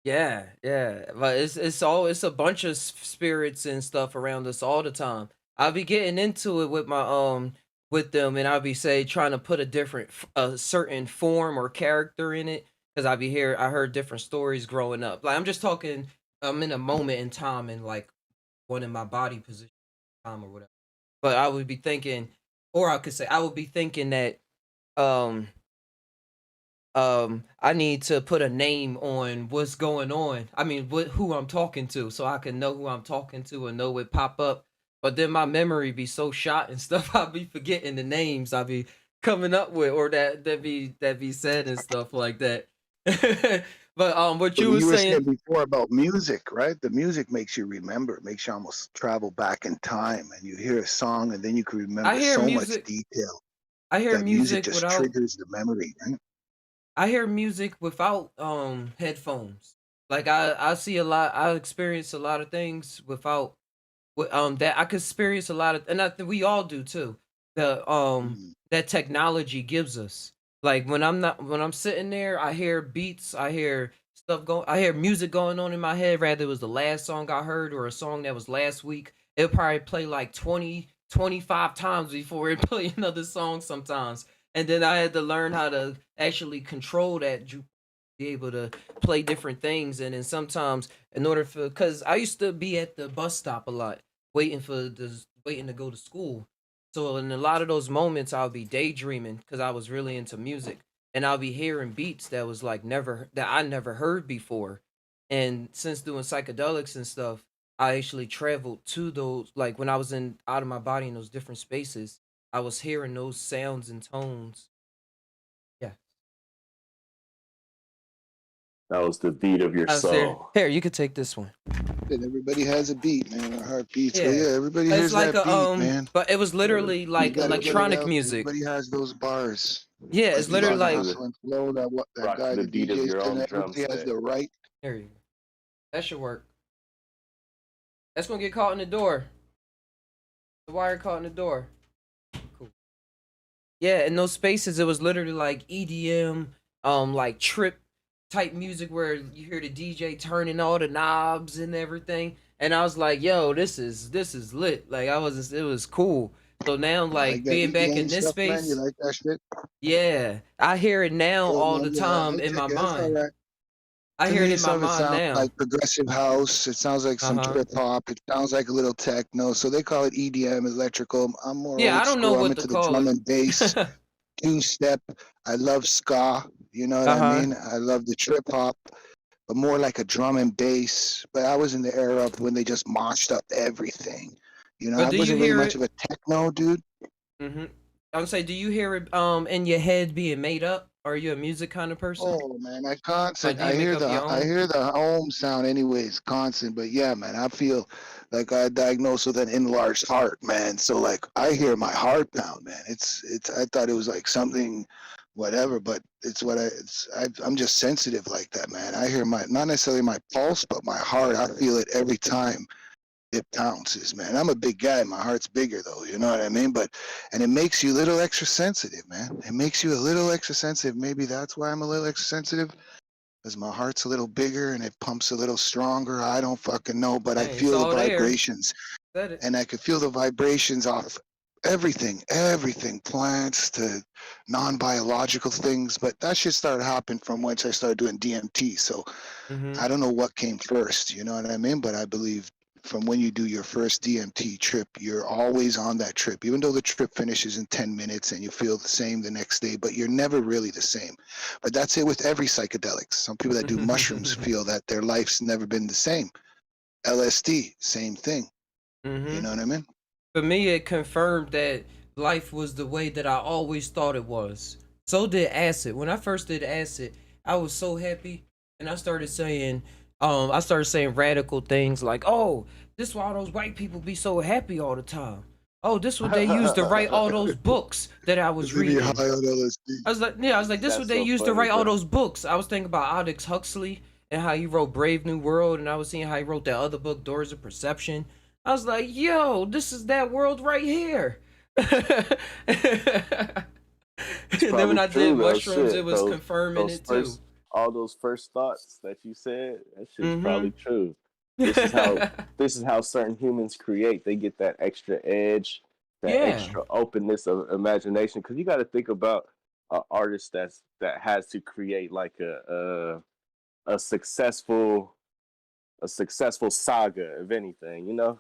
Yeah, yeah, but it's a bunch of spirits and stuff around us all the time. I'll be getting into it with my with them, and I'll be say trying to put a certain form or character in it because I heard different stories growing up. Like I'm just talking, I'm in a moment in time and like one in my body position time or whatever. But I would be thinking, or I could say I would be thinking that um I need to put a name on what's going on. I mean, who I'm talking to, so I can know who I'm talking to and know it pop up. But then my memory be so shot and stuff, I'll be forgetting the names I be coming up with, or that be said and stuff like that. But what But you when was you were saying, saying before about music, right? The music makes you remember. It makes you almost travel back in time, and you hear a song, and then you can I remember hear so much music. detail. I hear That music music just without. triggers the memory, right? I hear music without headphones. Like I see a lot. I experience a lot of things without that I could experience a lot of, and I think we all do too. The Mm. that technology gives us. Like when I'm sitting there, I hear beats, I hear I hear music going on in my head. Rather it was the last song I heard or a song that was last week. It'll probably play like 25 times before it play another song sometimes. And then I had to learn how to actually control that. Be able to play different things, and then sometimes in order for because I used to be at the bus stop a lot waiting to go to school. So in a lot of those moments, I'll be daydreaming because I was really into music, and I'll be hearing beats that was like never that I never heard before. And since doing psychedelics and stuff, I actually traveled to those like when I was in out of my body in those different spaces. I was hearing those sounds and tones. Yeah. That was the beat of your I was there. soul. Here, you could take this one. And everybody has a beat, man. Our heart beats. But Yeah. yeah, everybody It's hears like that beat, man. but it was literally like You gotta get it electronic out. music. Everybody has those bars. Yeah, Like it's you literally got like hustle and flow. That Rock to guy, the the beat of DJ your saying own that drum everybody has set. the right. there you go. That should work. That's gonna get caught in the door. The wire caught in the door. Cool. Yeah, in those spaces, it was literally like EDM, like trip type music where you hear the DJ turning all the knobs and everything. And I was like, yo, this is lit. Like it was cool. So now You like like that being back EDM in this stuff, man? You space, like that shit? yeah, I hear it now Yeah, all man. the Yeah, time I in check my it. That's all mind. right. I To hear it me, in my some of it mind sounds now. like progressive house. It sounds like some Uh-huh. trip hop. It sounds like a little techno. So they call it EDM, electrical. I'm more Yeah, I old don't know school. I'm what to into the call drum it. and bass, two-step. I love ska. You know what I Uh-huh. mean? I love the trip hop, but more like a drum and bass. But I was in the era of when they just moshed up everything. You know, But I do you wasn't really hear much it? of a techno dude. Mm-hmm. I would say, do you hear it in your head being made up? Are you a music kind of person? Oh man, I Like, constant. do you make up your I own? hear the home sound anyways, constant. But yeah, man, I feel like I diagnosed with an enlarged heart, man. So like I hear my heart now, man. It's. I thought it was like something, whatever, but it's what I'm just sensitive like that, man. I hear my not necessarily my pulse, but my heart. I feel it every time it bounces, man. I'm a big guy. My heart's bigger though, you know what I mean? And it makes you a little extra sensitive, man. It makes you a little extra sensitive. Maybe that's why I'm a little extra sensitive, because my heart's a little bigger and it pumps a little stronger. I don't fucking know, but I Hey, it's feel the all there. vibrations, Said it. and I can feel the vibrations off everything, plants to non-biological things. But that shit started happening from once I started doing DMT. So Mm-hmm. I don't know what came first, you know what I mean? But I believe from when you do your first DMT trip, you're always on that trip, even though the trip finishes in 10 minutes and you feel the same the next day, but you're never really the same. But that's it with every psychedelics. Some people that do mushrooms feel that their life's never been the same. LSD, same thing. You Mm-hmm. know what I mean? For me, it confirmed that life was the way that I always thought it was. So did acid. When I first did acid, I was so happy, and I started saying radical things like, "Oh, this why all those white people be so happy all the time. Oh, this what they used to write all those books that I was Because you're high reading." on LSD. I was like, this what That's they so used to funny, write all bro. those books. I was thinking about Aldous Huxley and how he wrote Brave New World, and I was seeing how he wrote that other book, Doors of Perception. I was like, yo, this is that world right here. And It's then when probably I true did though. mushrooms, it Shit, was confirming those it too. first, all those first thoughts that you said, that shit's Mm-hmm. probably true. This is how this is how certain humans create. They get that extra edge, that Yeah. extra openness of imagination. Because you got to think about an artist that has to create like a successful saga of anything. You know,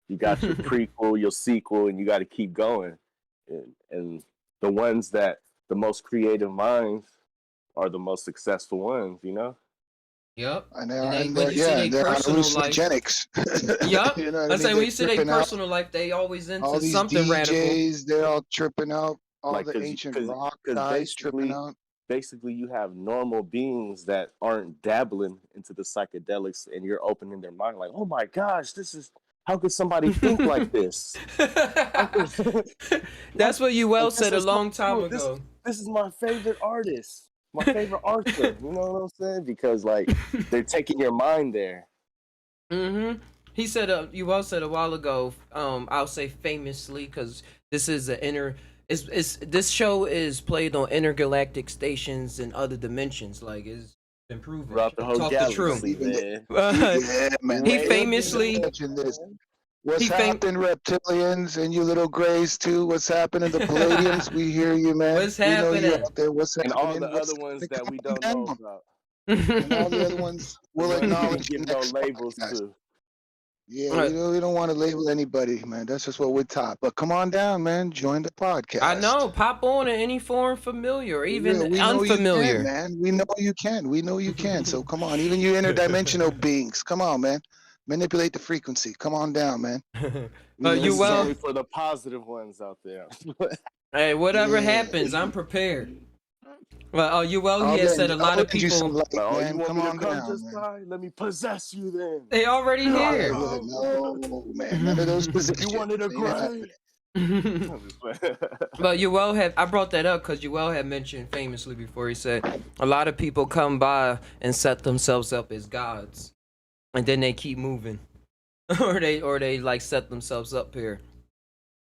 you got your prequel, your sequel, and you got to keep going. And the ones that the most creative minds are the most successful ones. You know. Yep. And And they when they're, you see yeah, their they're on personal life, hallucinogenics. yep. You know what I I mean? say when They're you see their tripping out. personal life, they always All into these something radical. DJs, they're all tripping out. All Like the ancient rock because guys tripping out. basically you have normal beings that aren't dabbling into the psychedelics and you're opening their mind like, oh my gosh, this is how could somebody think like this. That's what you well Like, this said a is my, long time oh, ago. this is my favorite artist, my favorite author, you know what I'm saying, because like they're taking your mind there. Mm-hmm. He said, you well said a while ago, I'll say famously, because this is an this show is played on intergalactic stations and other dimensions. Like, it's been proven. Throughout the whole Talk the Yeah, truth. galaxy, even the, man. yeah, man. He Way up Aliens in famously, imagine this. What's he fam- happened, reptilians and you little grays too? What's happening, the Palladiums? We hear you, man. what's We know you happening? out there. What's and all the happening? other What's ones happening? that we Come don't on know down. about. And all the other ones The we'll ones we acknowledge didn't give no next labels podcast. to. Yeah, we don't want to label anybody, man. That's just what we're taught. But come on down, man. Join the I podcast. know, pop on in any form familiar or Yeah, even we know you can, unfamiliar. man. We know you can. We know you can. So come on, even you interdimensional beings. Come on, man. Manipulate the frequency. Come on down, man. But you This is well, only for the positive ones out there. hey, whatever Yeah. happens, I'm prepared. Well, you well, he I'll has lend said you, a I'll lot of lend you some people light, Like, oh, you man. want Come me to on come down, just man. die? Let me possess you then. they already Yeah, here. yeah. No, man. None of those You positions. wanted a Ain't grave? happening. I'm just playing. But Yoel had I brought that up because Yoel had mentioned famously before he said a lot of people come by and set themselves up as gods, and then they keep moving, or they like set themselves up here.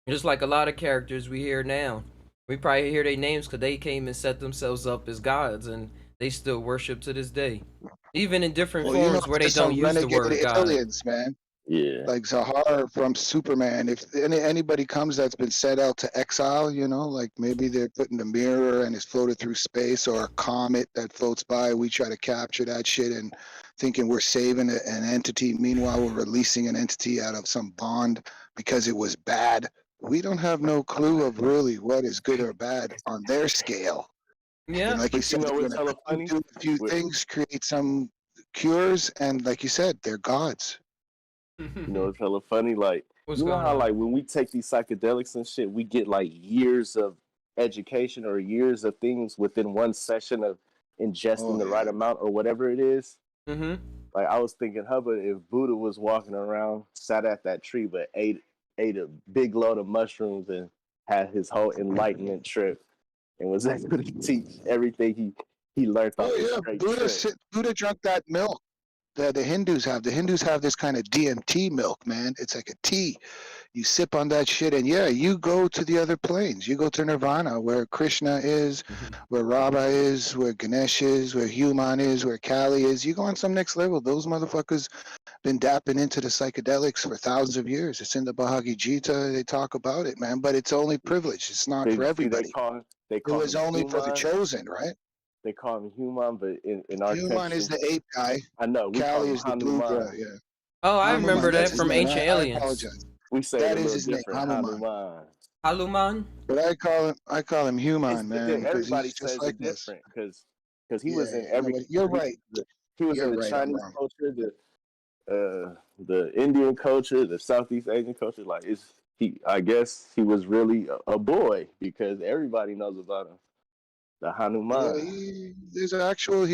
Just like a lot of characters we hear now, we probably hear their names because they came and set themselves up as gods, and they still worship to this day, even in different Well, you know, forms where they there's don't some use the renegade word God. aliens, man. Yeah. Like Zahar from Superman. If anybody comes that's been set out to exile, you know, like maybe they're put in a mirror and is floated through space, or a comet that floats by. We try to capture that shit and thinking we're saving an entity. Meanwhile, we're releasing an entity out of some bond because it was bad. We don't have no clue of really what is good or bad on their scale. And Yeah. like you But you said, know they're what's gonna hella come funny? do a few With, things, create some cures, and like you said, they're gods. you know what's hella funny? Like, What's you know going how, on? like, when we take these psychedelics and shit, we get, like, years of education or years of things within one session of ingesting Oh the right yeah. amount or whatever it is. Mm-hmm. Like, I was thinking, Hubbard, if Buddha was walking around, sat at that tree, but ate a big load of mushrooms and had his whole enlightenment trip and was able to teach everything he learned Oh off a yeah. straight trip. Buddha drank that milk. The Hindus have. The Hindus have this kind of DMT milk, man. It's like a tea. You sip on that shit, and yeah, you go to the other planes. You go to Nirvana, where Krishna is, where Rama is, where Ganesh is, where Human is, where Kali is. You go on some next level. Those motherfuckers been dapping into the psychedelics for thousands of years. It's in the Bhagavad Gita. They talk about it, man. But it's only privilege. It's not for See, everybody. they It call was him only for the human. chosen, right? They call him human, but in our Human is culture, the ape guy. I know we call Kali him is the blue guy. Hanuman. Yeah. Oh, I Hanuman, remember that's that his from name. Ancient I Aliens. apologize. We say it That a is little his name, different, Hanuman. Hanuman. Haluman. But I call him Human, man, because Everybody he's just says like it us. different because he was Yeah, in no, every but you're culture. right. He was in You're the right. I'm Chinese wrong. culture, the Indian culture, the Southeast Asian culture. Like it's he. I guess he was really a boy because everybody knows about him. The Yeah, Hanuman. there's actual.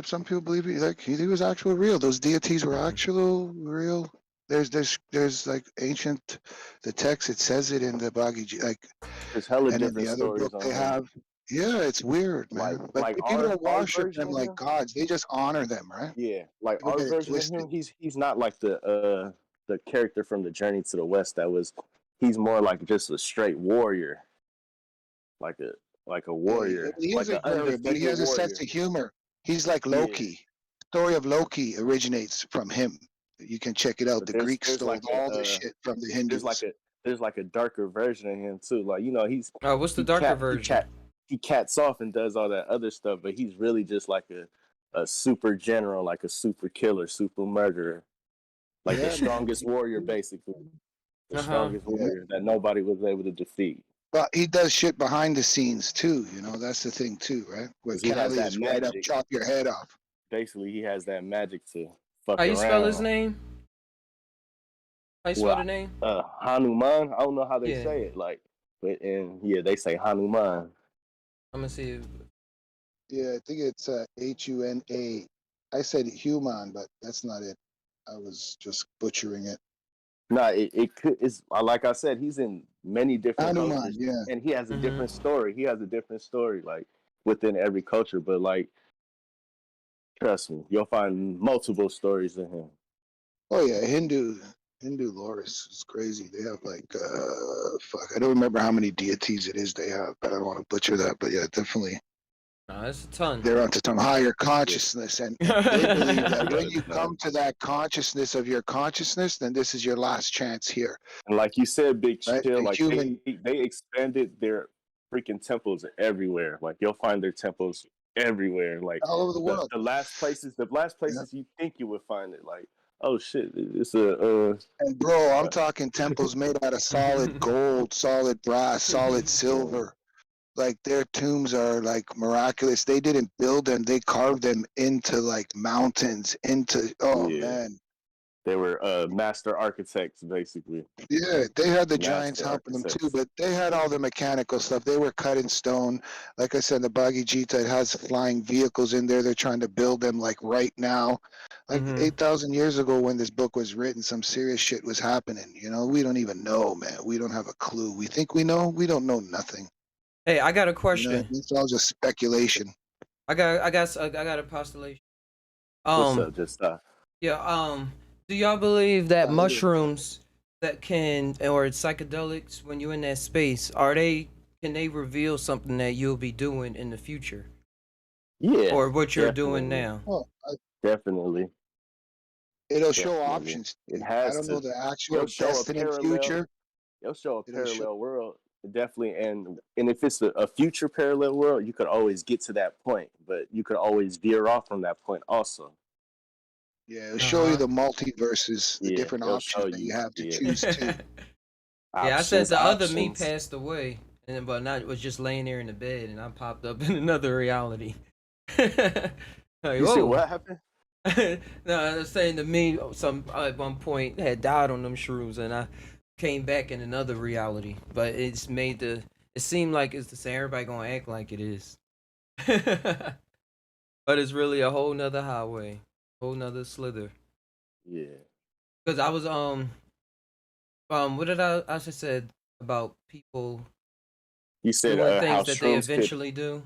Some people believe he was actual real. Those deities were actual real. There's like ancient, the text. It says it in the Bhagavad Gita, like, There's hella and in different the other stories book they on him. have. Yeah, it's weird, man. But Like people don't our worship version them of like him. gods. They just honor them, right? Yeah, like People our get it version of twisted. him. He's not like the character from the Journey to the West. He's more like just a straight warrior, like a Yeah, warrior, he is like a an warrior, but he undefeated has a sense warrior. of humor. He's like Yeah, Loki. Story of Loki originates from him. You can check it out. but The Greeks there's stole like all the shit from the there's like Hindus. a there's like a darker version of him too. Like What's the darker version? he cats off and does all that other stuff, but he's really just like a super general, like a super killer, super murderer, like the Yeah, man. strongest warrior, basically the Uh huh. strongest Yeah. warrior that nobody was able to defeat. But he does shit behind the scenes too. You know, that's the thing too, right? Where Because he has Cali that is right up, magic. chop your head off. Basically, he has that magic to How fuck you spell his around. name? How you spell Well, the name? Hanuman. I don't know how they Yeah. say it. Like, but and yeah, they say Hanuman. I'm gonna see. Yeah, I think it's Huna. I said human, but that's not it. I was just butchering it. No, it could. It's like I said, he's in many different Hanuman, cultures, yeah. and he has a Mm-hmm. different story. He has a different story, like within every culture. But like, trust me, you'll find multiple stories in him. Oh yeah, Hindu lore is crazy. They have like fuck. I don't remember how many deities it is they have, but I don't want to butcher that. But yeah, definitely No, it's a ton. they're onto some higher Yeah, consciousness, and they believe that they got when a you ton. come to that consciousness of your consciousness, then this is your last chance here, And like you said, Big right? Chill, The like human they expanded their freaking temples everywhere. Like you'll find their temples everywhere. Like all over the world. the last Yeah. places you think you would find it. Like, oh shit, it's a And bro, I'm talking temples made out of solid gold, solid brass, solid silver. Like their tombs are like miraculous. They didn't build them; they carved them into like mountains. Into oh yeah. man, They were master architects, basically. Yeah, they had the giants Master helping them too, architects. but they had all the mechanical stuff. They were cut in stone. Like I said, the Bhagavad Gita, it has flying vehicles in there. They're trying to build them like right now. Like Mm-hmm. 8,000 years ago when this book was written, some serious shit was happening. You know, we don't even know, man. We don't have a clue. We think we know. We don't know nothing. Hey, I got a You know, question. it's all just speculation. I got a postulation. What's Um, up? Just yeah. Do y'all believe that Yeah, yeah. mushrooms that can or psychedelics when you're in that space can they reveal something that you'll be doing in the future yeah, or what you're doing definitely, now? Oh, definitely, it'll show definitely. options to It you. I has don't know to. the It'll actual show a destined parallel. future. It'll show a It'll show. parallel world, definitely. And if it's a future parallel world, you could always get to that point, but you could always veer off from that point also. Yeah, it'll Uh show you huh. the multiverses, the Yeah, different it'll show options that you you. have to Yeah, choose to. Yeah, I said options, the other me options. passed away, and but not was just laying there in the bed, and I popped up in another reality. Like, You said whoa. what happened? No, I was saying to me, some at one point had died on them shrooms, and I came back in another reality. But it's made the it seemed like it's the same. Everybody gonna act like it is, but it's really a whole nother highway, whole nother slither. Yeah. Because I was what did I just said about people You said doing how things that they shrooms could. eventually do?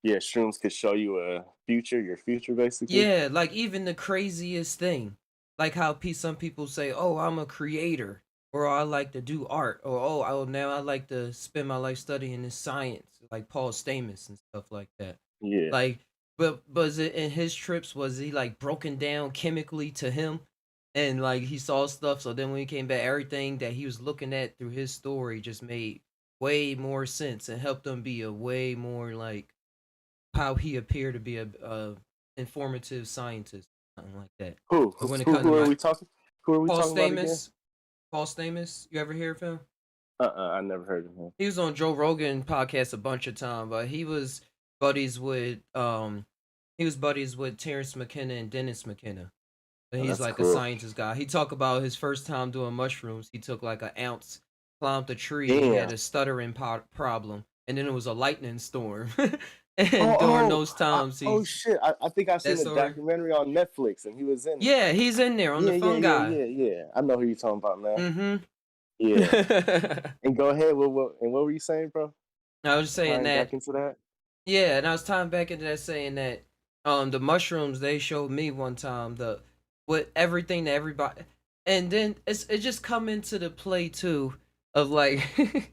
Yeah, shrooms could show you a future, your future, basically. Yeah, like even the craziest thing, like how some people say, "Oh, I'm a creator," or "I like to do art," or now I like to spend my life studying this science," like Paul Stamets and stuff like that. Yeah. Like, but was it in his trips? Was he like broken down chemically to him, and like he saw stuff? So then when he came back, everything that he was looking at through his story just made way more sense and helped him be a way more like how he appeared to be a informative scientist, something like that. Who? But when it Who? comes to Who are my we talking? Who are we Paul talking about again? Stamets, Paul Stamets, you ever hear of him? I never heard of him. He was on Joe Rogan podcast a bunch of time, but buddies with he was buddies with Terrence McKenna and Dennis McKenna. And Oh, he's that's like a cool. scientist guy. He talked about his first time doing mushrooms. He took like an ounce, climbed a tree. He had Damn. a stuttering problem, and then it was a lightning storm. Oh, And during oh, those times, oh shit! I think I that seen a story. documentary on Netflix, and he was in it. Yeah, he's in there on the Yeah, yeah, yeah, fungi. yeah, yeah. I know who you're talking about now. Mm-hmm. Yeah. And go ahead. What were you saying, bro? I was saying Tying back that, into that. yeah, and I was tying back into that saying that the mushrooms they showed me one time the with everything that everybody and then it just come into the play too of like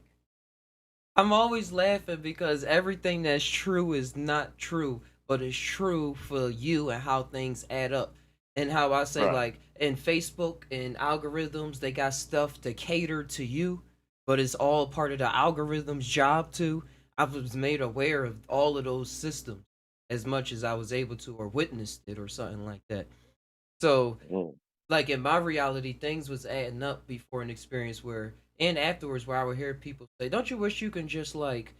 I'm always laughing because everything that's true is not true, but it's true for you and how things add up. And how I say, Right. like, in Facebook and algorithms, they got stuff to cater to you, but it's all part of the algorithm's job too. I was made aware of all of those systems as much as I was able to, or witnessed it, or something like that. So, Mm. like in my reality, things was adding up before an experience where and afterwards where I would hear people say, "Don't you wish you can just like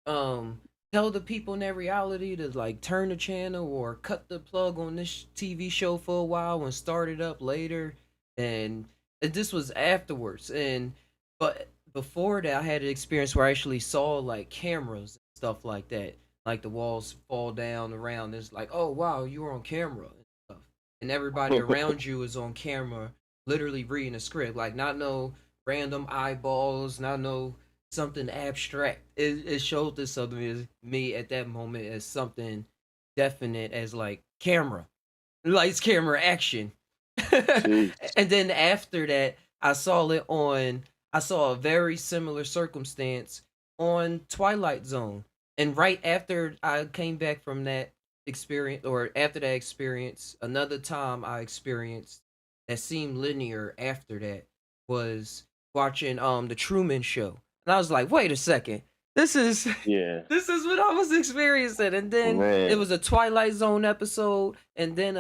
um tell the people in that reality to like turn the channel or cut the plug on this TV show for a while and start it up later?" And this was afterwards, and but before that, I had an experience where I actually saw like cameras and stuff like that, like the walls fall down around. It's like, oh wow, you were on camera and stuff, and everybody around you is on camera, literally reading a script, like not no random eyeballs, not no something abstract. It showed this of me at that moment as something definite as like camera, lights, camera, action. Jeez. And then after that, I saw a very similar circumstance on Twilight Zone. And right after I came back from that experience, or after that experience, another time I experienced that seemed linear after that was watching the Truman Show. And I was like, wait a second. This is Yeah. this is what I was experiencing. And then it Man. was a Twilight Zone episode, and then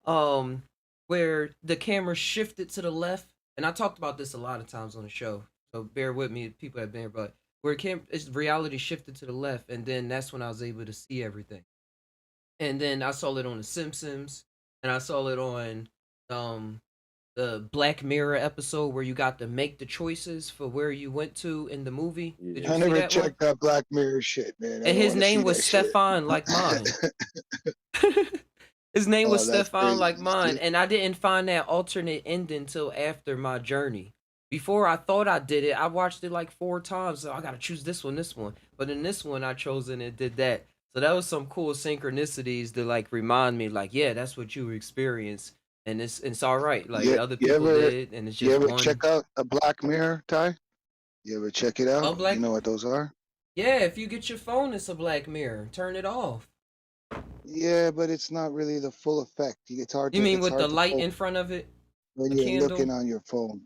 um where the camera shifted to the left. And I talked about this a lot of times on the show, so bear with me, people have been. But where its reality shifted to the left, and then that's when I was able to see everything. And then I saw it on The Simpsons, and I saw it on the Black Mirror episode where you got to make the choices for where you went to in the movie? Did you Yeah. I see never that one? checked that Black Mirror shit, man. I And don't his want to see name was that shit. Stefan like mine. His name was Oh, that's Stefan crazy. like mine, and I didn't find that alternate ending till after my journey. Before I thought I did it, I watched it like 4 times. So I gotta choose this one. But in this one, I chose and it did that. So that was some cool synchronicities to like remind me, like, yeah, that's what you experienced, and it's all right. Like You, other you people ever did, and it's you just ever one. check out a Black Mirror, Ty? You ever check it Oh, out? You black. know what those are? Yeah, if you get your phone, it's a Black Mirror. Turn it off. Yeah, but it's not really the full effect. You mean It's with the hard to light in focus front of it, when a you're looking candle? on your phone.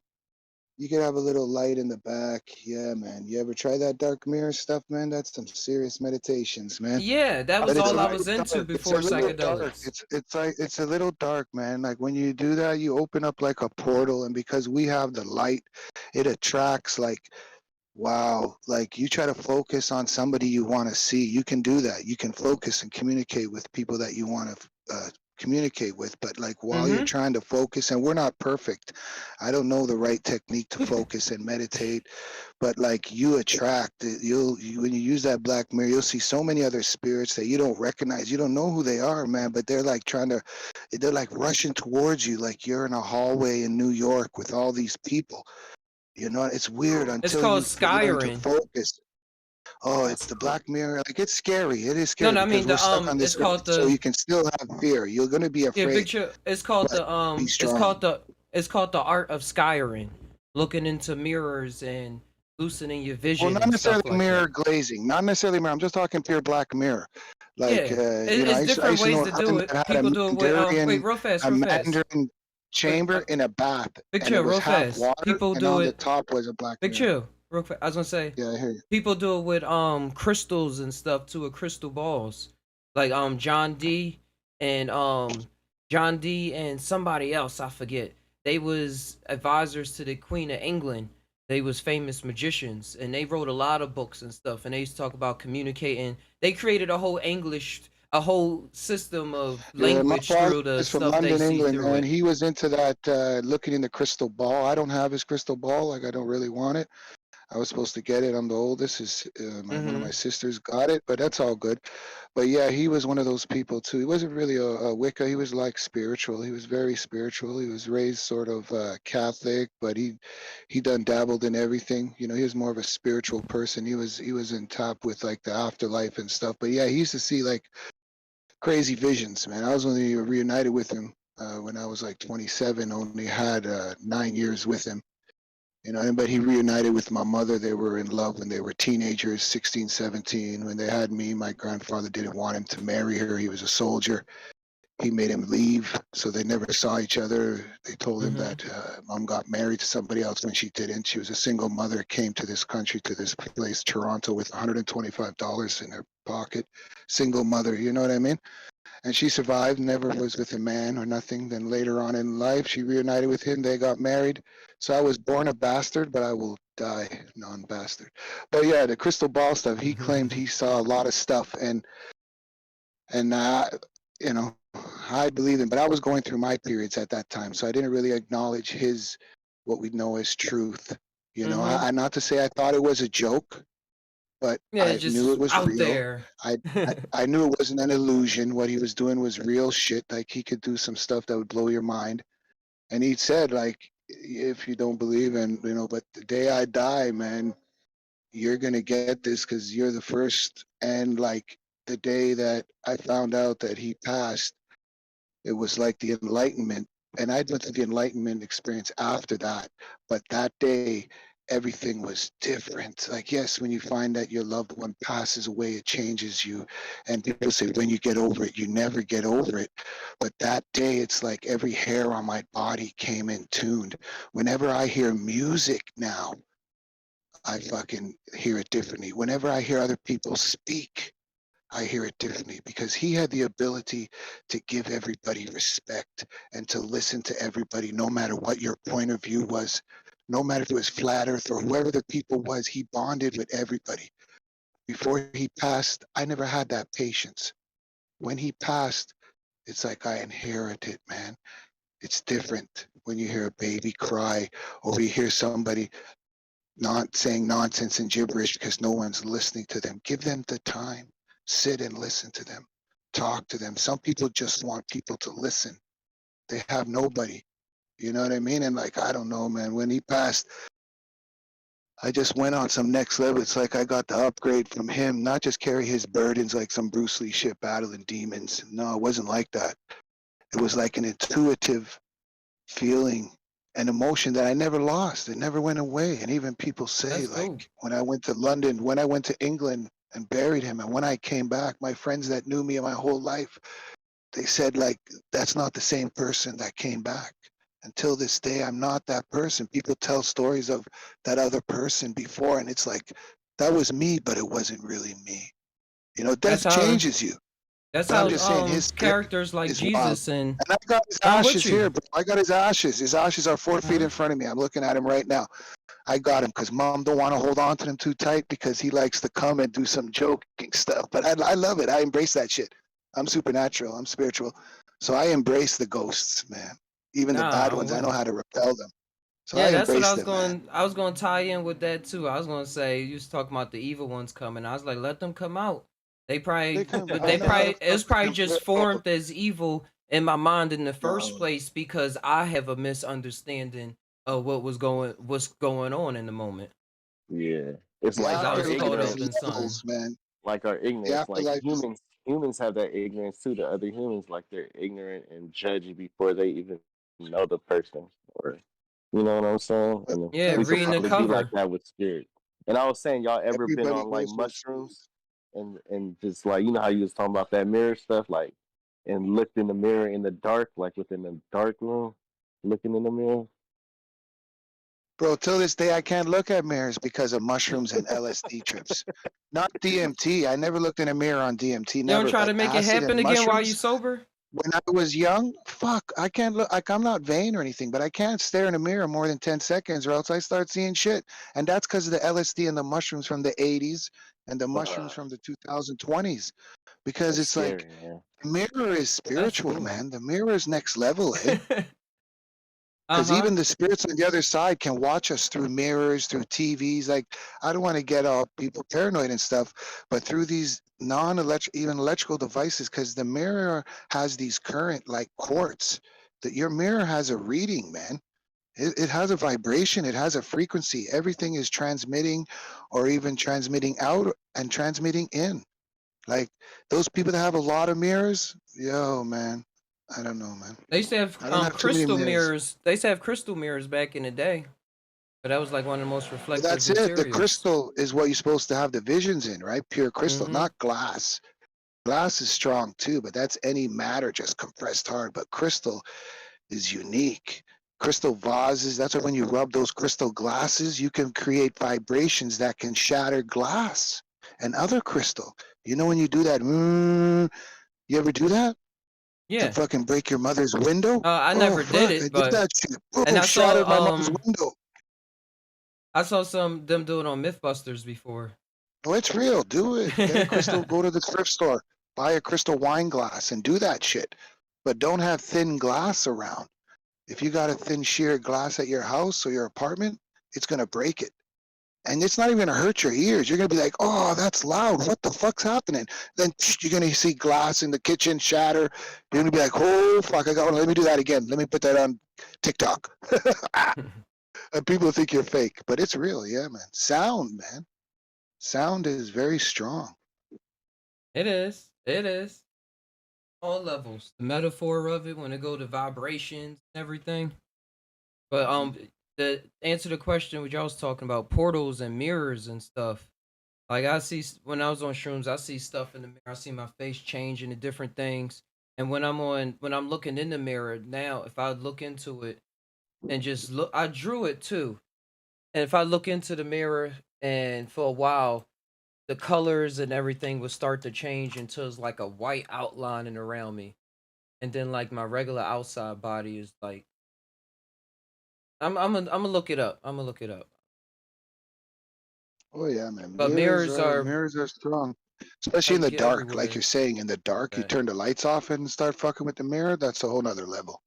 You could have a little light in the back. Yeah, man. You ever try that dark mirror stuff, man? That's some serious meditations, man. Yeah, that But was it's a all I little was into dark. It's a before little dark. psychedelics. It's like it's a little dark, man. Like when you do that, you open up like a portal, and because we have the light, it attracts like wow. Like you try to focus on somebody you want to see, you can do that. You can focus and communicate with people that you want to communicate with. But like while you're Mm-hmm. trying to focus, and we're not perfect, I don't know the right technique to focus and meditate, but like you attract, when you use that black mirror, you'll see so many other spirits that you don't recognize. You don't know who they are, man, but they're like rushing towards you, like you're in a hallway in New York with all these people. You know, it's weird It's until called you learn to Skyrim. focus. Oh, it's the Black Mirror. Like it's scary. It is No, scary no, I because mean we're stuck on it's this earth, called so the you can still have fear. You're gonna be yeah, afraid, picture. It's called but be strong. it's called the art of Skyrim. Looking into mirrors and loosening your Well, vision not and necessarily stuff like mirror that. glazing. Not necessarily mirror. I'm just talking pure Black Mirror. Like Yeah, you know, it's I different used to ways know to a friend do it. that had People do it with wait, A real fast. Mandarin Wait, chamber in a bath, big and it chill, was real half fast. water, People and do on the it. top was a Black Big Mirror. chill, real fast. I was gonna say Yeah, I hear you. people do it with crystals and stuff too, with crystal balls. Like and John D and somebody else, I forget. They was advisors to the Queen of England. They was famous magicians and they wrote a lot of books and stuff, and they used to talk about communicating. They created a whole system of Yeah, my language father through the is from stuff they London, see England, through and it. he was into that looking in the crystal ball. I don't have his crystal ball, like I don't really want it. I was supposed to get it. I'm the oldest. One of my Mm-hmm. sisters got it, but that's all good. But yeah, he was one of those people too. He wasn't really a Wicca. He was like spiritual. He was very spiritual. He was raised sort of Catholic, but he done dabbled in everything. You know, he was more of a spiritual person. He was in top with like the afterlife and stuff. But yeah, he used to see like crazy visions, man. I was only reunited with him when I was like 27. Only had 9 years with him, you know. But he reunited with my mother. They were in love when they were teenagers, 16, 17. When they had me, my grandfather didn't want him to marry her. He was a soldier. He made him leave, so they never saw each other. They told him Mm-hmm. that mom got married to somebody else when she didn't. She was a single mother, came to this country, to this place, Toronto, with $125 in her pocket. Single mother, you know what I mean? And she survived, never was with a man or nothing. Then later on in life, she reunited with him. They got married. So I was born a bastard, but I will die non-bastard. But yeah, the crystal ball stuff. He claimed he saw a lot of stuff, and you know, I believed him. But I was going through my periods at that time, so I didn't really acknowledge his what we know as truth. You know, Mm-hmm. I not to say I thought it was a joke, but Yeah, I it's knew just it was out real. there. I knew it wasn't an illusion. What he was doing was real shit. Like he could do some stuff that would blow your mind. And he said, like, if you don't believe in, you know, but the day I die, man, you're gonna get this because you're the first. And like the day that I found out that he passed, it was like the enlightenment. And I'd went through the enlightenment experience after that. But that day, everything was different. Like, yes, when you find that your loved one passes away, it changes you. And people say, when you get over it, you never get over it. But that day, it's like every hair on my body came in tuned. Whenever I hear music now, I fucking hear it differently. Whenever I hear other people speak, I hear it differently because he had the ability to give everybody respect and to listen to everybody, no matter what your point of view was, no matter if it was flat earth or whoever the people was, he bonded with everybody. Before he passed, I never had that patience. When he passed, it's like I inherited, man. It's different. when you hear a baby cry, or you hear somebody not saying nonsense and gibberish because no one's listening to them. Give them the time. Sit and listen to them. Talk to them. Some people just want people to listen. They have nobody. You know what I mean? And like, I don't know, man. When he passed, I just went on some next level. It's like I got the upgrade from him, not just carry his burdens like some Bruce Lee shit battling demons. No, it wasn't like that. It was like an intuitive feeling and emotion that I never lost. It never went away. And even people say, That's dope. like, when I went to London, when I went to England and buried him, and when I came back, my friends that knew me my whole life, they said, like, that's not the same person that came back. Until this day, I'm not that person. People tell stories of that other person before, and it's like, that was me, but it wasn't really me. You know, That's death how changes you. that's But I'm how just saying his spirit characters like is wild. Jesus and And I got his I'm with ashes you. here, bro. I got his ashes. His ashes are 4 feet Uh-huh. in front of me. I'm looking at him right now. I got him because mom don't want to hold on to him too tight because he likes to come and do some joking stuff. But I love it. I embrace that shit. I'm supernatural. I'm spiritual. So I embrace the ghosts, man. Even the bad Nah, I'm ones, I with know it. how to repel them. So Yeah, I that's what embrace them, man. I was going to tie in with that too. I was going to say you was talking about the evil ones coming. I was like, let them come out. They They probably, come. but I they know how to probably it fuck was with probably them, just bro. formed as evil in my mind in the first No, place because I have a misunderstanding of what's going on in the moment Yeah, it's the because like I our was afterlife caught is up ignorance. in something. levels, man. Like our The ignorance, like afterlife is humans have that ignorance too. The other humans, like they're ignorant and judgy before they even know the person, or you know what I'm saying. And Yeah, we could reading the probably be like cover. that with spirit. And I was saying, y'all ever been everybody on like goes through experience. mushrooms, and just like you know how you was talking about that mirror stuff, like and looked in the mirror in the dark, like within the dark room, looking in the mirror. Bro, till this day, I can't look at mirrors because of mushrooms and LSD trips. Not DMT. I never looked in a mirror on DMT, You don't never. try to But make it acid and happen again while you mushrooms, sober. when I was young, fuck, I can't look. Like, I'm not vain or anything, but I can't stare in a mirror more than 10 seconds or else I start seeing shit. And that's because of the LSD and the mushrooms from the 80s and the mushrooms Uh, from the 2020s. Because that's it's like, scary, man. the mirror is That's spiritual, cool. man. The mirror is next level, eh? Because Uh-huh. even the spirits on the other side can watch us through mirrors, through TVs. Like, I don't want to get all people paranoid and stuff, but through these non-electric, even electrical devices, because the mirror has these current like quartz. That your mirror has a reading, man. It has a vibration. It has a frequency. Everything is transmitting, or even transmitting out and transmitting in. Like those people that have a lot of mirrors, yo, man. I don't know, man. They used to have I don't have too many crystal mirrors. mirrors. They used to have crystal mirrors back in the day. But that was like one of the most Well, reflective that's it. The materials. crystal is what you're supposed to have the visions in, right? Pure crystal, Mm-hmm. not glass. Glass is strong too, but that's any matter just compressed hard. But crystal is unique. Crystal vases, that's why when you rub those crystal glasses, you can create vibrations that can shatter glass and other crystal. You know when you do that, you ever do that? To Yeah. fucking break your mother's window? I Oh, never did fuck, I it, did but that shit. and Boom, shattered my mother's window. I saw some them do it on Mythbusters before. Oh, it's real. Do it. Get a crystal. Go to the thrift store. Buy a crystal wine glass and do that shit. But don't have thin glass around. If you got a thin sheer glass at your house or your apartment, it's gonna break it. And it's not even gonna hurt your ears. You're gonna be like, "Oh, that's loud. What the fuck's happening?" Then you're gonna see glass in the kitchen shatter. You're gonna be like, "Oh fuck! I got one. Let me do that again. Let me put that on TikTok." And people think you're fake, but it's real. Yeah, man. Sound, man. Sound is very strong. It is. It is. All levels. The metaphor of it when it go to vibrations and everything. But the answer to the question what y'all was talking about portals and mirrors and stuff. Like I see when I was on shrooms, I see stuff in the mirror. I see my face change into different things. And when I'm looking in the mirror now, if I look into it and just look, I drew it too. And if I look into the mirror and for a while, the colors and everything would start to change until it's like a white outlining around me. And then like my regular outside body is like I'm gonna look it up. I'm gonna look it up. Oh yeah, man. But mirrors are Mirrors are strong, especially in the like dark. Like everywhere. you're saying, in the dark, you That turn the lights off and start fucking with the mirror. That's a whole nother level.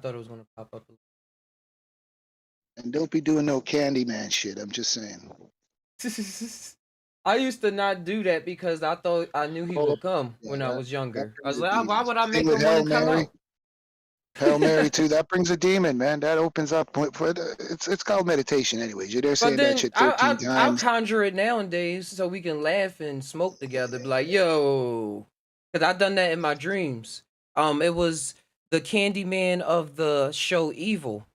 thought it was gonna pop up. And don't be doing no Candyman shit. I'm just saying. I used to not do that because I thought I knew he Oh, would come yeah, when I that was that younger. I brings was a like, "Ah, why demon. would I Same make with him want to Hail come Mary. out?" Hail Mary too. That brings a demon, man. That opens up. It's called meditation, anyways. You're there But saying that then shit 13 I'll times. conjure it nowadays so we can laugh and smoke together. Be like, yo, because I done that in my dreams. It was the Candyman of the show Evil,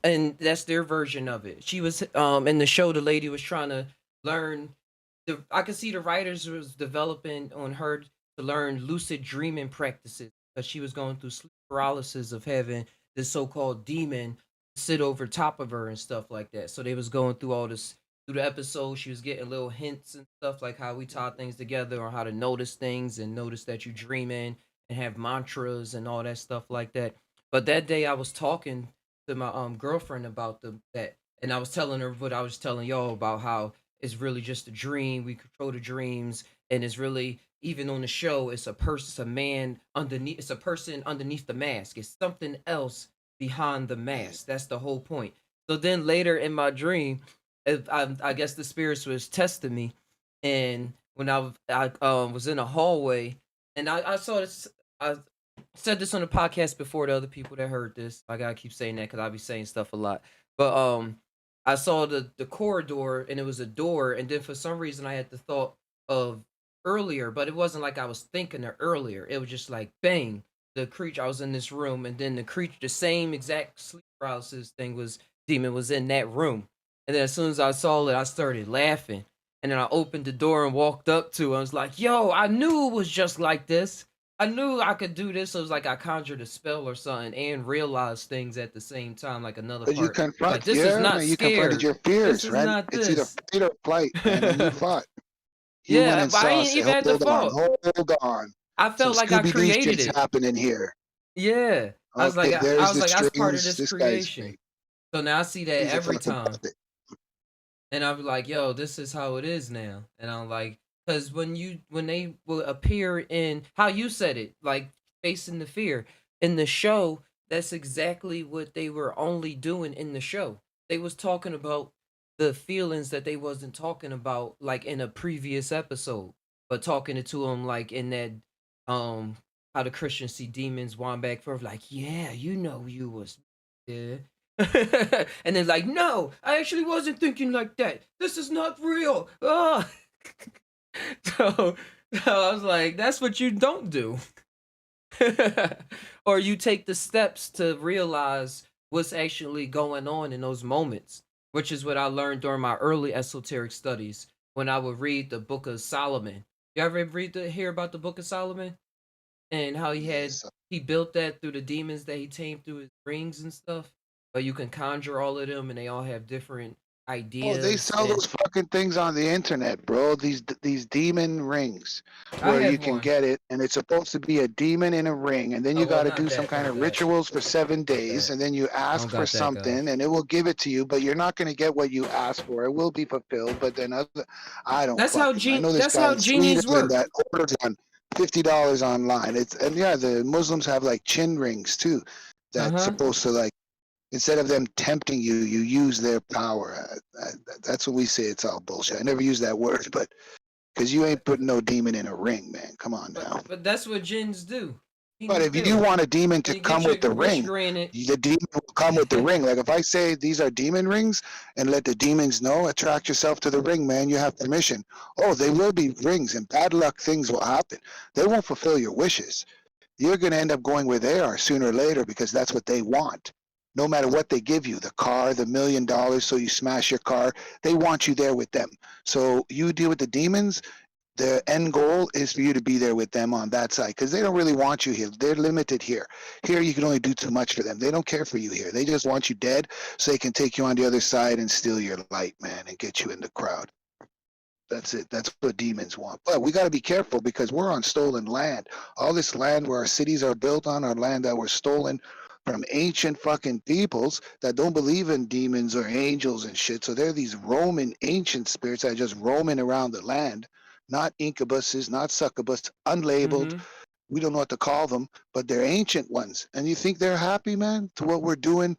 and that's their version of it. She was in the show. The lady was trying to learn. I could see the writers was developing on her to learn lucid dreaming practices because she was going through sleep paralysis of having this so-called demon sit over top of her and stuff like that. So they was going through all this through the episode. She was getting little hints and stuff like how we tie things together or how to notice things and notice that you dreaming and have mantras and all that stuff like that. But that day I was talking to my girlfriend about that, and I was telling her what I was telling y'all about how it's really just a dream. We control the dreams, and it's really even on the show. It's a person, it's a man underneath. It's a person underneath the mask. It's something else behind the mask. That's the whole point. So then later in my dream, I guess the spirits was testing me, and when I was in a hallway, and I saw this. I said this on the podcast before to other people that heard this. I gotta keep saying that because I be saying stuff a lot. But I saw the corridor and it was a door, and then for some reason I had the thought of earlier, but it wasn't like I was thinking of earlier. It was just like bang, the creature. I was in this room, and then the creature, the same exact sleep paralysis thing was demon was in that room, and then as soon as I saw it, I started laughing, and then I opened the door and walked up to it. I was like, "Yo, I knew it was just like this." I knew I could do this. So it was like I conjured a spell or something and realized things at the same time, like another Because you part. Like confront, this is yeah, not man, you confronted scared. your This fears, is right? not It's either this. fight or flight, man, and you fought. You went Yeah, and but I saw, ain't say, even at the hold on, fault. hold on. I Some felt like I Scooby Doo created shit's it. happening here. Yeah. Okay, I there's was the like, that's part of strings. this This guy's creation. great. So now I see that He's a every fucking time. puppet. And I'm like, yo, this is how it is now. And I'm like, because when they will appear in how you said it, like facing the fear in the show, that's exactly what they were only doing in the show. They was talking about the feelings that they wasn't talking about like in a previous episode, but talking it to them like in that how the Christians see demons wind back forth, like, yeah, you know you was yeah. And then like, no, I actually wasn't thinking like that. This is not real. Oh. so, so I was like, that's what you don't do. Or you take the steps to realize what's actually going on in those moments, which is what I learned during my early esoteric studies when I would read the Book of Solomon. You ever hear about the Book of Solomon and how Yes. he built that through the demons that he tamed through his rings and stuff? But you can conjure all of them, and they all have different Oh, they ideas. sell And those fucking things on the internet, bro. These demon rings, I where you have can one. get it, and it's supposed to be a demon in a ring, and then Oh you well, got to not do some that, kind not of that, rituals for 7 days, that. and then you I don't ask for got that, guys. something, and it will give it to you, but you're not going to get what you asked for. It will be fulfilled, but then I don't fucking know. I know this That's guy how in Sweden genies work. that orders on $50 online. It's and yeah, the Muslims have like chin rings too, Uh that's huh. supposed to like instead of them tempting you, you use their power. That's what we say. It's all bullshit. I never use that word, but because you ain't putting no demon in a ring, man. Come on now. But that's what jinns do. But Genies if you do. want a demon to You come get with your the wish ring, granted. the demon will come with the ring. Like if I say these are demon rings and let the demons know, attract yourself to the ring, man. You have permission. Oh, they will be rings and bad luck things will happen. They won't fulfill your wishes. You're going to end up going where they are sooner or later because that's what they want. No matter what they give you, the car, the $1,000,000, so you smash your car, they want you there with them. So you deal with the demons. The end goal is for you to be there with them on that side because they don't really want you here. They're limited here. Here, you can only do too much for them. They don't care for you here. They just want you dead so they can take you on the other side and steal your light, man, and get you in the crowd. That's it. That's what demons want. But we got to be careful because we're on stolen land. All this land where our cities are built on are land that were stolen from ancient fucking peoples that don't believe in demons or angels and shit. So they're these Roman ancient spirits that are just roaming around the land, not incubuses, not succubus, unlabeled, Mm-hmm. we don't know what to call them, but they're ancient ones. And you think they're happy, man, to what we're doing,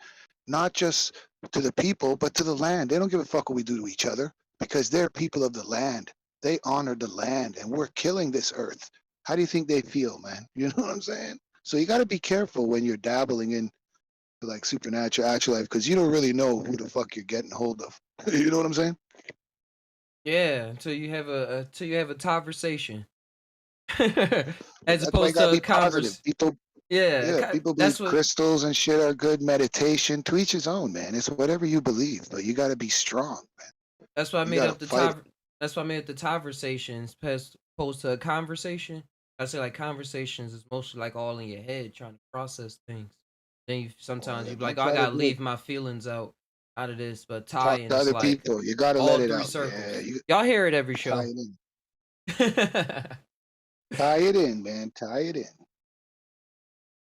not just to the people, but to the land. They don't give a fuck what we do to each other because they're people of the land. They honor the land, and we're killing this earth. How do you think they feel, man? You know what I'm saying? So you got to be careful when you're dabbling in like supernatural actual life because you don't really know who the fuck you're getting hold of. You know what I'm saying? Yeah, until you have a conversation, as That's why you opposed gotta to a be positive. converse. People, Yeah, yeah, people that's believe what. crystals and shit are good. Meditation, to each his own, man. It's whatever you believe, but you gotta be strong, man. That's why I You made gotta up the fight it. top. That's why I made up the conversations as opposed to a conversation. I say like conversations is mostly like all in your head trying to process things. Then you Oh, sometimes yeah, you be like, don't oh, I try to gotta do it. leave my feelings out of this, but Talk tying to is other like people. You gotta let all it three out. Yeah, circles. you Y'all hear it every tie show. it in. But Tie it in, man. Tie it in.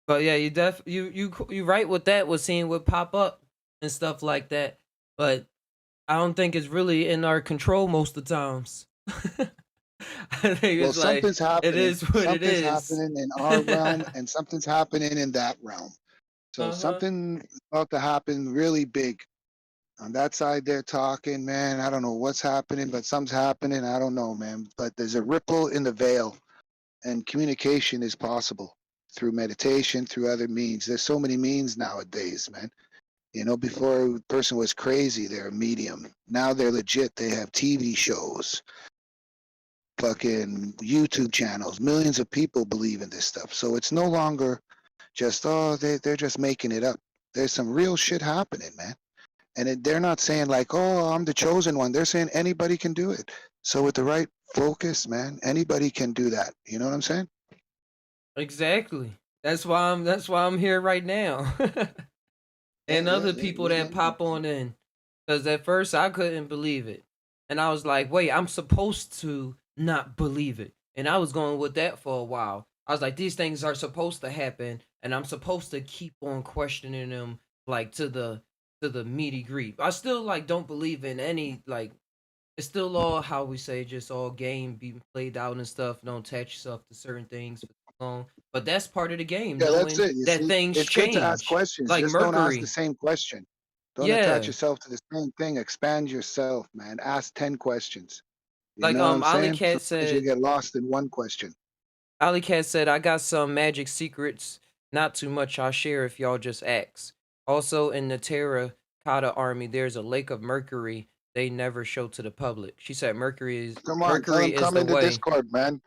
yeah, you right with that with seeing what pop up and stuff like that. But I don't think it's really in our control most of the times. I think Well, it's like something's it happening. is what it Something's is. happening in our realm, and something's happening in that realm. So Uh-huh. something about to happen really big. On that side, they're talking, man. I don't know what's happening, but something's happening. I don't know, man. But there's a ripple in the veil, and communication is possible through meditation, through other means. There's so many means nowadays, man. You know, before a person was crazy, they're a medium. Now they're legit. They have TV shows, fucking YouTube channels. Millions of people believe in this stuff. So it's no longer just, oh, they're just making it up. There's some real shit happening, man. And they're not saying like, oh, I'm the chosen one. They're saying anybody can do it. So with the right focus, man, anybody can do that. You know what I'm saying? Exactly. That's why I'm here right now. Yeah, And yeah, other yeah. people that pop on in. Cause at first I couldn't believe it. And I was like, wait, I'm supposed to not believe it. And I was going with that for a while. I was like, these things are supposed to happen, and I'm supposed to keep on questioning them like to the meaty grief. I still like don't believe in any like it's still all how we say just all game being played out and stuff. Don't attach yourself to certain things for too long. But that's part of the game, Yeah, that's knowing it. You that see, things it's good to ask change. questions. Like Just don't ask the Mercury. same question. Don't attach Yeah. yourself to the same thing. Expand yourself, man. Ask 10 questions. You Like know what I'm Ali saying? Cat Sometimes you said get lost in one question. Ali Cat said, I got some magic secrets. Not too much I'll share if y'all just ask. Also in the Terracotta army, there's a lake of mercury they never show to the public. She said Come on, tell Mercury them is come the into way. Discord, man.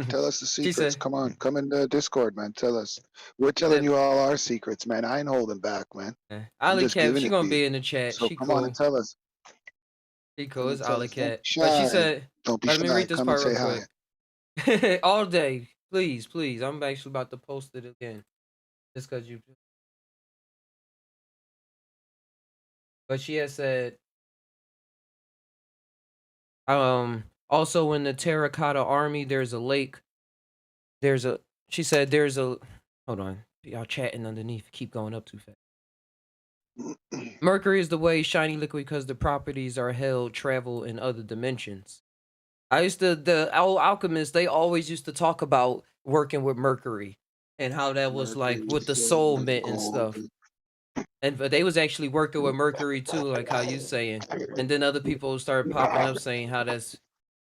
Tell us the She secrets. said Come on, come into Discord, man. Tell us. We're telling that you all our secrets, man. I ain't holding back, man. I'm Ali just Cat, giving she it to gonna you. be in the chat. So She come on and cool. tell us. She cool. Come It's and tell Ali us. Don't Cat. be But she shy. said, Don't be let me shy. read this Come and part real say hi. quick. All day. Please, please. I'm actually about to post it again. Just cause you but she has said also in the Terracotta Army, there's a lake. There's a. She said there's a. Hold on, y'all chatting underneath. Keep going up too fast. Mercury is the way shiny liquid because the properties are held travel in other dimensions. I used to the old alchemists. They always used to talk about working with Mercury and how that was like Mercury, with the soul silver, mint and gold. stuff. And but they was actually working with Mercury too, like how you saying. And then other people started popping up saying how that's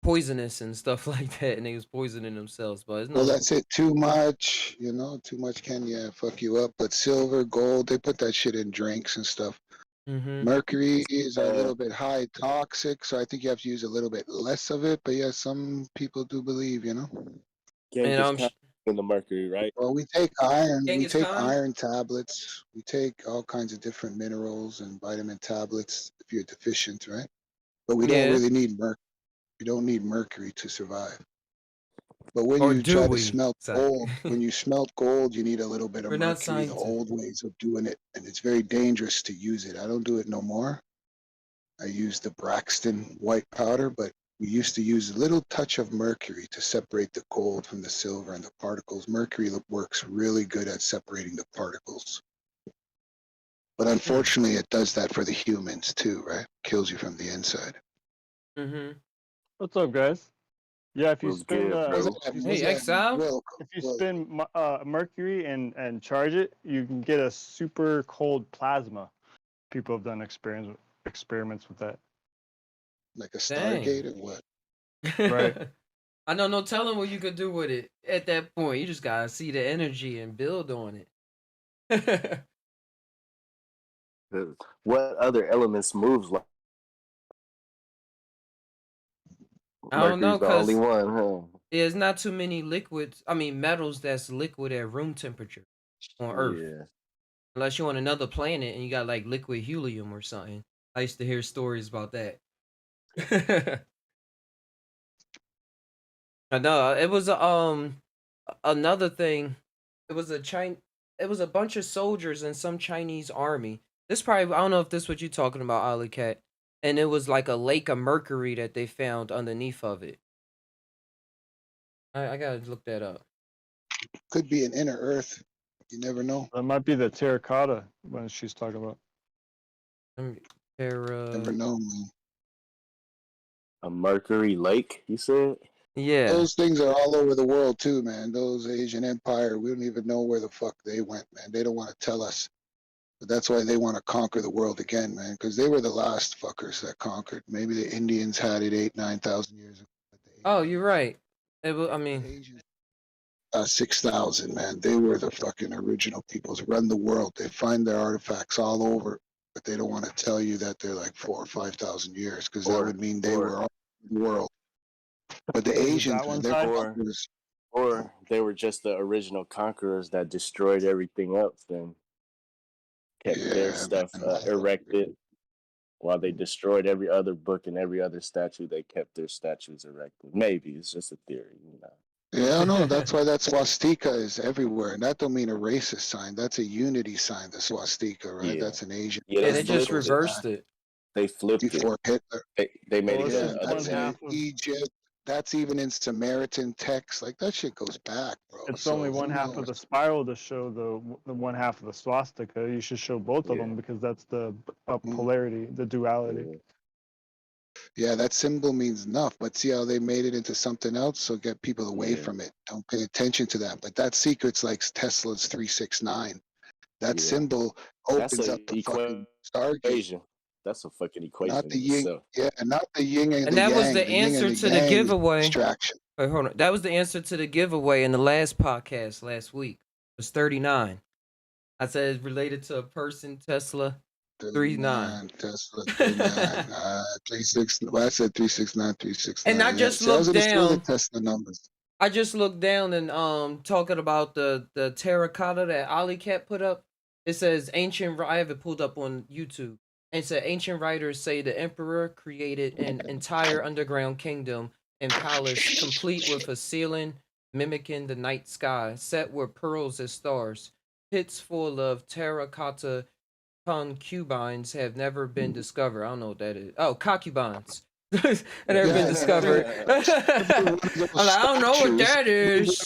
poisonous and stuff like that, and they was poisoning themselves. But it's Well, no. that's it. Too much, too much can fuck you up. But silver, gold, they put that shit in drinks and stuff. Mm-hmm. Mercury is a little bit high toxic, so I think you have to use a little bit less of it. But yeah, some people do believe. Genghis And Khan in the mercury, right? Well, we take iron. We Genghis take Khan. iron tablets. We take all kinds of different minerals and vitamin tablets if you're deficient, right? But we don't Yeah. really need mercury. You don't need mercury to survive. But when Or you do try to we? smelt Sorry. gold, when you smelt gold, you need a little bit of We're not mercury, the scientists. old ways of doing it. And it's very dangerous to use it. I don't do it no more. I use the Braxton white powder, but we used to use a little touch of mercury to separate the gold from the silver and the particles. Mercury works really good at separating the particles. But unfortunately, it does that for the humans too, right? Kills you from the inside. Mm-hmm. What's up, guys? Yeah, if you Was spin good, bro. Hey, Exile. mercury and charge it, you can get a super cold plasma. People have done experiments with that. Like a Dang. Stargate or what? Right. I know no telling what you could do with it at that point. You just gotta see the energy and build on it. What other elements moves like I don't know, Mercury's the only cause one, huh? there's not too many liquids. I mean, metals that's liquid at room temperature on Earth. Yeah. Unless you're on another planet and you got like liquid helium or something. I used to hear stories about that. I know it was another thing. It was It was a bunch of soldiers in some Chinese army. This probably I don't know if this what you talking about, Ali Cat. And it was like a lake of mercury that they found underneath of it. I gotta look that up. Could be an inner Earth. You never know. That might be the terracotta when she's talking about. Never know, man. A Mercury Lake, you said? Yeah. Those things are all over the world too, man. Those Asian Empire, we don't even know where the fuck they went, man. They don't want to tell us. But that's why they want to conquer the world again, man. Because they were the last fuckers that conquered. Maybe the Indians had it 9,000 years ago. But the Oh, Asians, you're right. I the mean, Asians 6,000, man. They were the fucking original peoples. Run the world. They find their artifacts all over, but they don't want to tell you that they're like 4,000 or 5,000 years, because that would mean they were all over the world. But the Asians, man, they're conquerors. Or they were just the original conquerors that destroyed everything else and kept their stuff erected. While they destroyed every other book and every other statue, they kept their statues erected. Maybe it's just a theory, you know. Yeah, no, that's why that swastika is everywhere, and that don't mean a racist sign. That's a unity sign. The swastika, right? Yeah. That's an Asian. Yeah, they just reversed it. They flipped before it. Hitler. They made it. Yeah, that's in Egypt. That's even in Samaritan texts. Like that shit goes back, bro. It's only one half of the spiral to show the one half of the swastika. You should show both of them because that's the polarity, the duality. Yeah, that symbol means enough, but see how they made it into something else, so get people away from it. Don't pay attention to that. But that secret's like Tesla's 369. That symbol opens up the fucking Stargate. That's a fucking equation. Not the yin, not the yin and the yang. And that was the answer to the giveaway. Distraction. Wait, hold on. That was the answer to the giveaway in the last podcast last week. It was 39. I said it's related to a person, Tesla. 39. Tesla 39. 36. Well, I said 369, 369. And I just looked down. The Tesla numbers. I just looked down and talking about the terracotta that Ali Cat put up. It says ancient. I have it pulled up on YouTube. And it said ancient writers say the emperor created an entire underground kingdom and palace complete with a ceiling mimicking the night sky, set with pearls as stars. Pits full of terracotta concubines have never been discovered. I don't know what that is. Oh, concubines. Have never been discovered. I'm like, I don't know what that is.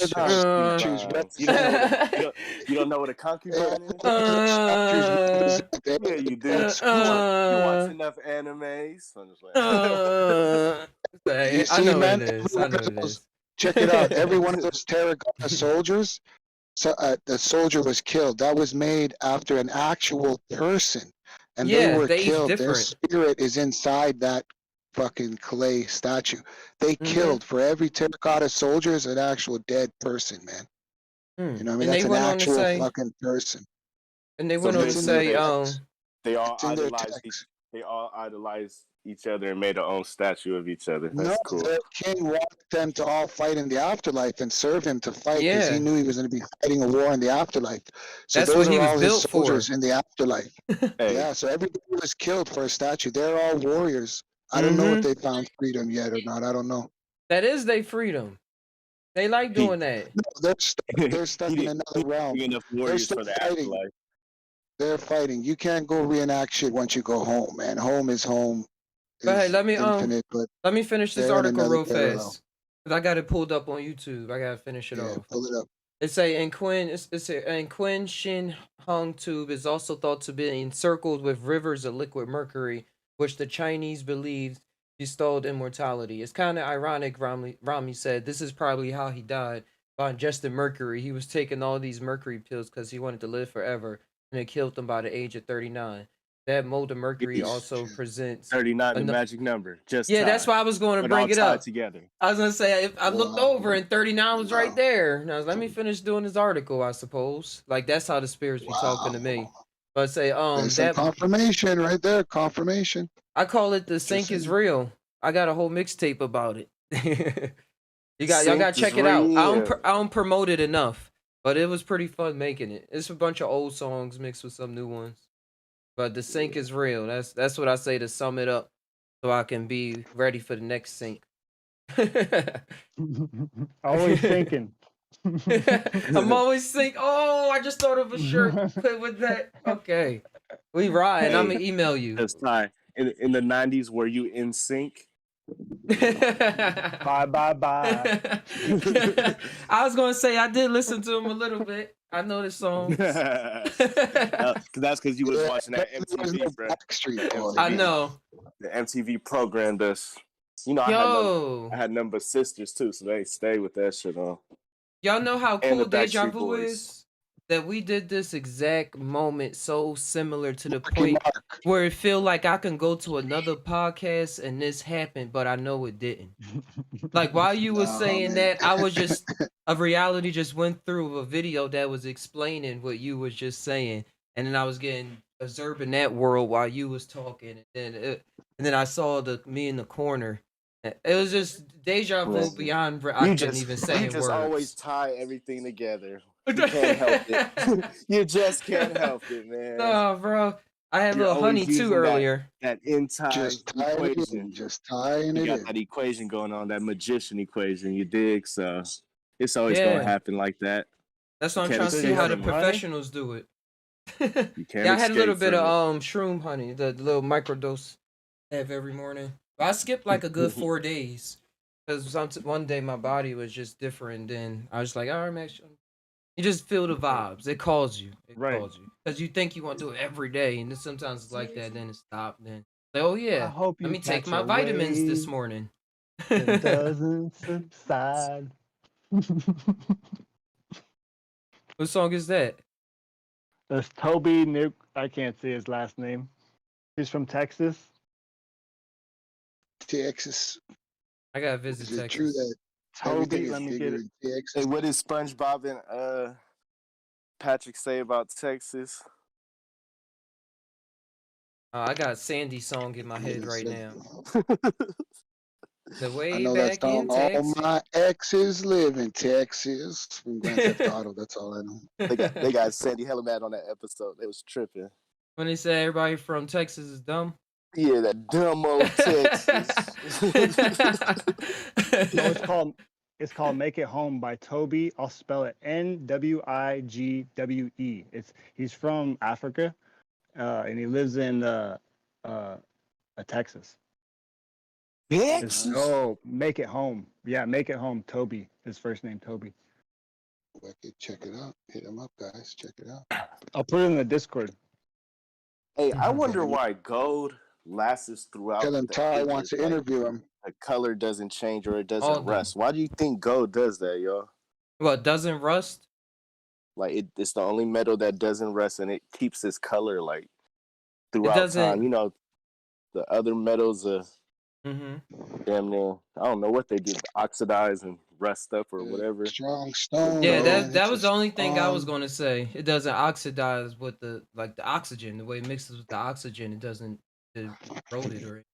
You don't know what a concubine is? Yeah, you do. You watch enough animes. I know what it is. I know what it is. Check it out. Every one of those terracotta soldiers, the soldier was killed. That was made after an actual person, and they were killed. Their spirit is inside that fucking clay statue. They killed for every terracotta soldier is an actual dead person, man. You know what I mean? That's an actual fucking person. And they went on to say, they all idolized each other and made their own statue of each other. That's cool. The king wanted them to all fight in the afterlife and serve him to fight because he knew he was going to be fighting a war in the afterlife. So that's those what he are all was his built soldiers for in the afterlife. Yeah, so everybody was killed for a statue. They're all warriors. I don't know if they found freedom yet or not. I don't know. That is their freedom. They like doing that. No, they're stuck in another realm. They're still fighting. They're fighting. You can't go reenact shit once you go home, man. Home is home. But hey, let me infinite, let me finish this article real fast. Cause I got it pulled up on YouTube. I gotta finish it off. Pull it up. It say in Qin Shin Hung Tube is also thought to be encircled with rivers of liquid mercury, which the Chinese believed He stole immortality. It's kind of ironic. Rami said this is probably how he died by ingesting mercury. He was taking all these mercury pills because he wanted to live forever, and it killed him by the age of 39. That mold of mercury also presents 39, the magic number. Just yeah, tied. that's why I was going to But bring all it tied up. together. I was gonna say I looked over and 39 was right Wow. there. And I was let me finish doing this article. I suppose like that's how the spirits be talking to me. But say There's some that confirmation right there. Confirmation. I call it the Just sink is saying. real. I got a whole mixtape about it. y'all Sink gotta check is it out. real. I don't promote it enough, but it was pretty fun making it. It's a bunch of old songs mixed with some new ones. But the sink is real. That's what I say to sum it up, so I can be ready for the next sink. Always thinking. I'm always think. Oh, I just thought of a shirt put with that. Okay, we ride. I'm gonna email you. That's time. In the 90s, were you in sync? Bye, bye, bye. I was gonna say I did listen to him a little bit. I know the songs. That's because you was watching that MTV, bro. I know. The MTV program does. You know, I had number sisters too, so they stay with that shit on. Y'all know how And cool the Deja Backstreet Vu Boys. is? That we did this exact moment so similar to the point where it feel like I can go to another podcast and this happened, but I know it didn't. Like while you were saying that, I was just a reality just went through a video that was explaining what you was just saying, and then I was getting observing that world while you was talking, and then I saw me in the corner. It was just deja vu beyond. I couldn't even say You just words. always tie everything together. You can't help it. You just can't help it, man. No, bro. I had a little honey too earlier. That in-time equation. Just tying it You in. got that equation going on, that magician equation, you dig? So it's always going to happen like that. That's what I'm trying to see how the professionals do it. You can't I had a little bit of shroom honey, the little microdose I have every morning. But I skipped like a good 4 days because one day my body was just different. And I was like, all right, man. You just feel the vibes. It calls you. It calls you because you think you want to do it every day, and then sometimes it's like that. Then it stops. Then like, oh yeah, let me take my vitamins this morning. It doesn't subside. What song is that? That's Toby Nuke. I can't say his last name. He's from Texas. Texas. I gotta visit Texas. True that Toby, let me get it. Hey, what did SpongeBob and Patrick say about Texas? I got Sandy's song in my head right now. The way I know back that song, in Texas. all my exes live in Texas. From Grand Theft Auto, that's all I know. They got Sandy hella mad on that episode. They was tripping. When they say everybody from Texas is dumb. Yeah, that dumb old Texas. No, it's called "Make It Home" by Toby. I'll spell it Nwigwe. He's from Africa, and he lives in Texas. Oh, Make It Home. Yeah, Make It Home. Toby. His first name Toby. Check it out. Hit him up, guys. Check it out. I'll put it in the Discord. Hey, I wonder why gold lasts throughout. Tell him Ty wants to interview him. The color doesn't change or it doesn't rust. Why do you think gold does that, y'all? What, doesn't rust? Like it's the only metal that doesn't rust and it keeps its color like throughout time. You know, the other metals damn near, I don't know what they did, oxidize and rust up or whatever. Strong stone. Yeah, that was the only thing I was gonna say. It doesn't oxidize with the oxygen. The way it mixes with the oxygen, it doesn't erode it or.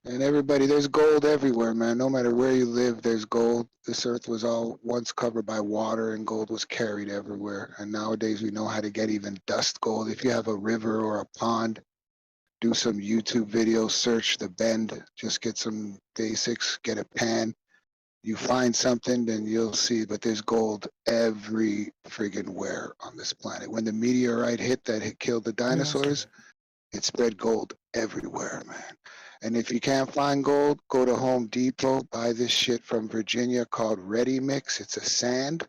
And everybody, there's gold everywhere, man. No matter where you live, there's gold. This earth was all once covered by water and gold was carried everywhere. And nowadays we know how to get even dust gold. If you have a river or a pond, do some YouTube videos, search the bend, just get some basics, get a pan. You find something, then you'll see, but there's gold every friggin' where on this planet. When the meteorite hit that killed the dinosaurs, it spread gold everywhere, man. And if you can't find gold, go to Home Depot, buy this shit from Virginia called Ready Mix. It's a sand.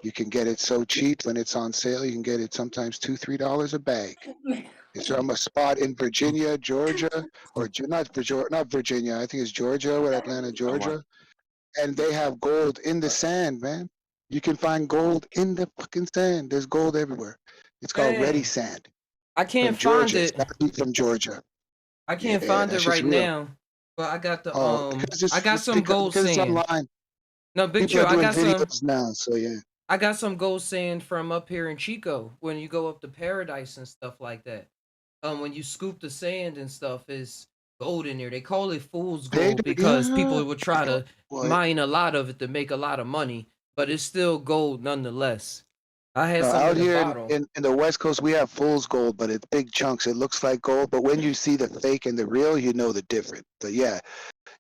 You can get it so cheap when it's on sale. You can get it sometimes $2-3 a bag. It's from a spot in Virginia, Georgia, or not Virginia. I think it's Georgia, or Atlanta, Georgia. And they have gold in the sand, man. You can find gold in the fucking sand. There's gold everywhere. It's called ready Dang. sand I can't from find Georgia. It's it. got to be from Georgia. I Yeah, can't find it that shit's right real. now. But I got the Oh, because I got some because gold because it's sand. online. No, Big People Chill, are doing videos now, so yeah. I got some gold sand from up here in Chico when you go up to Paradise and stuff like that. When you scoop the sand and stuff, is gold in there. They call it fool's gold because people Yeah. would try to Boy, mine a lot of it to make a lot of money, but it's still gold nonetheless. I had no, some out in a here bottle. in the West Coast, we have fool's gold, but it's big chunks. It looks like gold, but when you see the fake and the real, you know the difference. But yeah,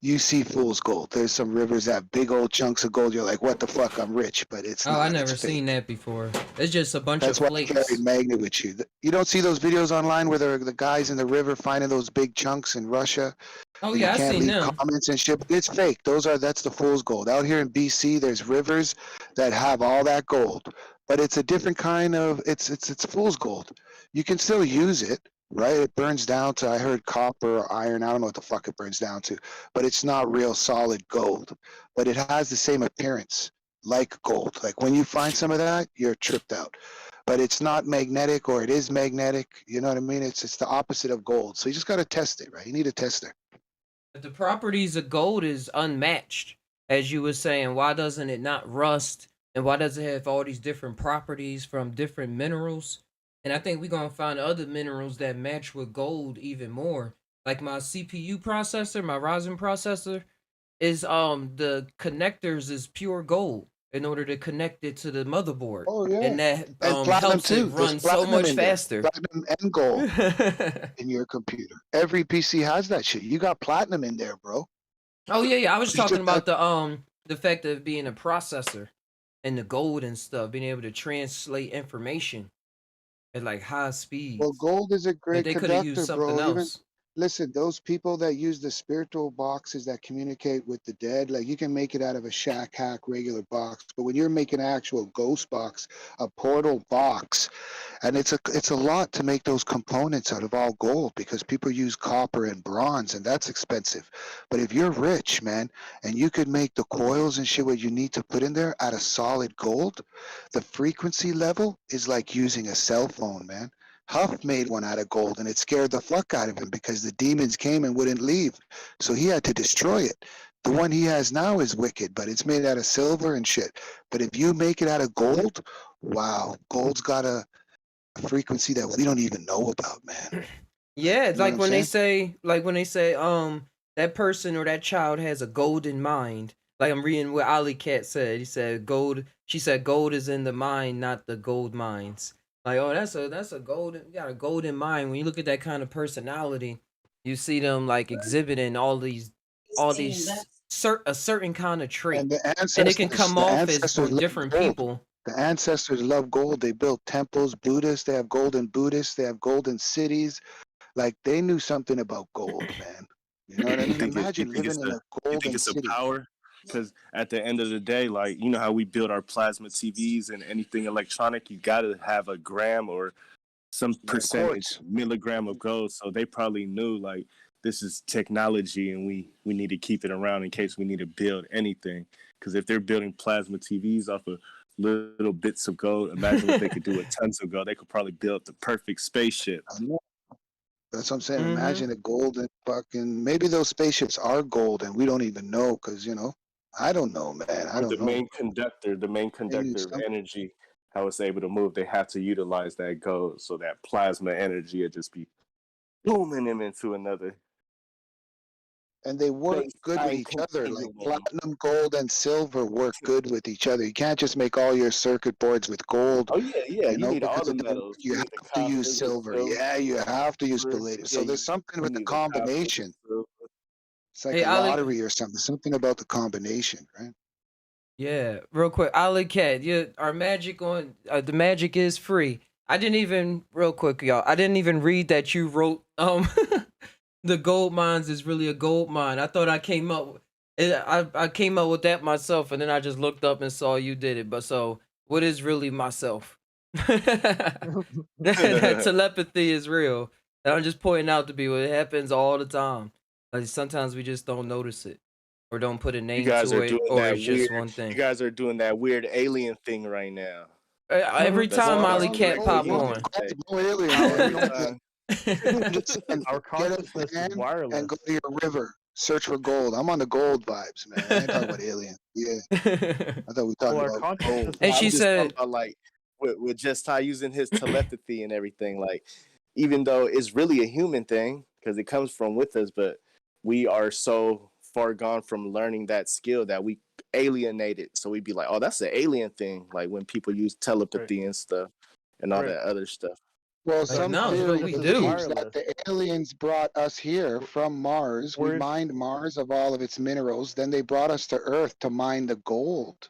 you see fool's gold. There's some rivers that have big old chunks of gold. You're like, what the fuck? I'm rich, but it's Oh, I not. It's never seen fake. that before. It's just a bunch of That's why I carry flakes. magnet with you. You don't see those videos online where the guys in the river finding those big chunks in Russia, Oh and you yeah, I can't seen leave them. comments and shit. But it's fake. That's the fool's gold. Out here in BC, there's rivers that have all that gold, but it's a different kind of it's fool's gold. You can still use it, right? It burns down to, I heard, copper or iron. I don't know what the fuck it burns down to, but it's not real solid gold. But it has the same appearance like gold. Like when you find some of that, you're tripped out. But it's not magnetic, or it is magnetic. You know what I mean? It's the opposite of gold. So you just got to test it, right? You need a tester. But the properties of gold is unmatched, as you were saying. Why doesn't it not rust? And why does it have all these different properties from different minerals? And I think we're gonna find other minerals that match with gold even more. Like my CPU processor, my Ryzen processor, is the connectors is pure gold in order to connect it to the motherboard. Oh yeah, And that and platinum helps it too. There's run so platinum much in there, faster. platinum and gold in your computer. Every PC has that shit. You got platinum in there, bro. Oh yeah, yeah. I was It's talking just that. about the fact of being a processor and the gold and stuff, being able to translate information at like high Well, speeds. gold is a That great they could have used conductor, something bro. Even else. listen, those people that use the spiritual boxes that communicate with the dead, like you can make it out of a shack hack regular box, but when you're making an actual ghost box, a portal box, and it's a lot to make those components out of all gold, because people use copper and bronze, and that's expensive. But if you're rich, man, and you could make the coils and shit what you need to put in there out of solid gold, the frequency level is like using a cell phone, man. Huff made one out of gold, and it scared the fuck out of him because the demons came and wouldn't leave. So he had to destroy it. The one he has now is wicked, but it's made out of silver and shit. But if you make it out of gold, wow, gold's got a frequency that we don't even know about, man. Yeah, it's You know what like I'm when they saying? say, that person or that child has a golden mind. Like I'm reading what Ali Cat said. He said gold. She said gold is in the mind, not the gold mines. Like, oh, that's a golden. You got a golden mind. When you look at that kind of personality, you see them like exhibiting all these a certain kind of trait, And and it can come the off as ancestors for love different gold. people. The ancestors love gold. They built temples, Buddhists. They have golden Buddhists. They have golden cities. Like they knew something about gold, man. You know what I mean? Imagine living in a You think golden it's a city. power? Because at the end of the day, like you know how we build our plasma TVs and anything electronic, you gotta have a gram or some That percentage quartz. milligram of gold. So they probably knew like this is technology and we need to keep it around in case we need to build anything. Because if they're building plasma TVs off of little bits of gold, imagine what they could do with tons of gold. They could probably build the perfect spaceship. I know. That's what I'm saying. Mm-hmm. Imagine a golden fucking. Maybe those spaceships are gold and we don't even know, because I don't know, man. I Or don't know. the main They knew conductor of something. energy, how it's able to move, they have to utilize that gold. So that plasma energy would just be booming them into another And they work good with space-time each other. Like continuum. platinum, gold, and silver work good with each other. You can't just make all your circuit boards with gold, Oh yeah, yeah. You need all because the it doesn't work. metals. You You need the have to use copper, the silver. Yeah, you have to use silver. palladium. Yeah, So there's something you with the need the copper, the combination. silver. It's like Hey, a Ali. lottery or something. Something about the combination, right? Yeah, real quick, Ali Cat, our magic on the magic is free. I didn't even real quick, y'all. I didn't even read that you wrote the gold mines is really a gold mine. I thought I came up I came up with that myself, and then I just looked up and saw you did it. But so what is really myself? That telepathy is real. And I'm just pointing out to people it happens all the time. Like sometimes we just don't notice it or don't put a You name guys to are it, doing or that it's just weird. one You thing. guys are doing that weird alien thing right now. Every That's time Well, Molly exactly Cat what pop no, aliens on. say. no alien, Our man. You Every don't get. time. I'm just saying, our get a consciousness is fan and wireless. go to your river. Search for gold. I'm on the gold vibes, man. I ain't talking about alien. Yeah, I thought we were talking Well, our about consciousness gold. And is I she was just talking said, about like with just Ty using his telepathy and everything. Like, even though it's really a human thing because it comes from with us, but we are so far gone from learning that skill that we alienate it. So we'd be like, oh, that's an alien thing. Like when people use right. telepathy and stuff and all Right. that other stuff. Well, Our like, some no, it's what theory we consciousness is do. believes that wireless. the aliens brought us here from Mars. We We're mined Mars of all of its minerals. Then they brought us to Earth to mine the gold.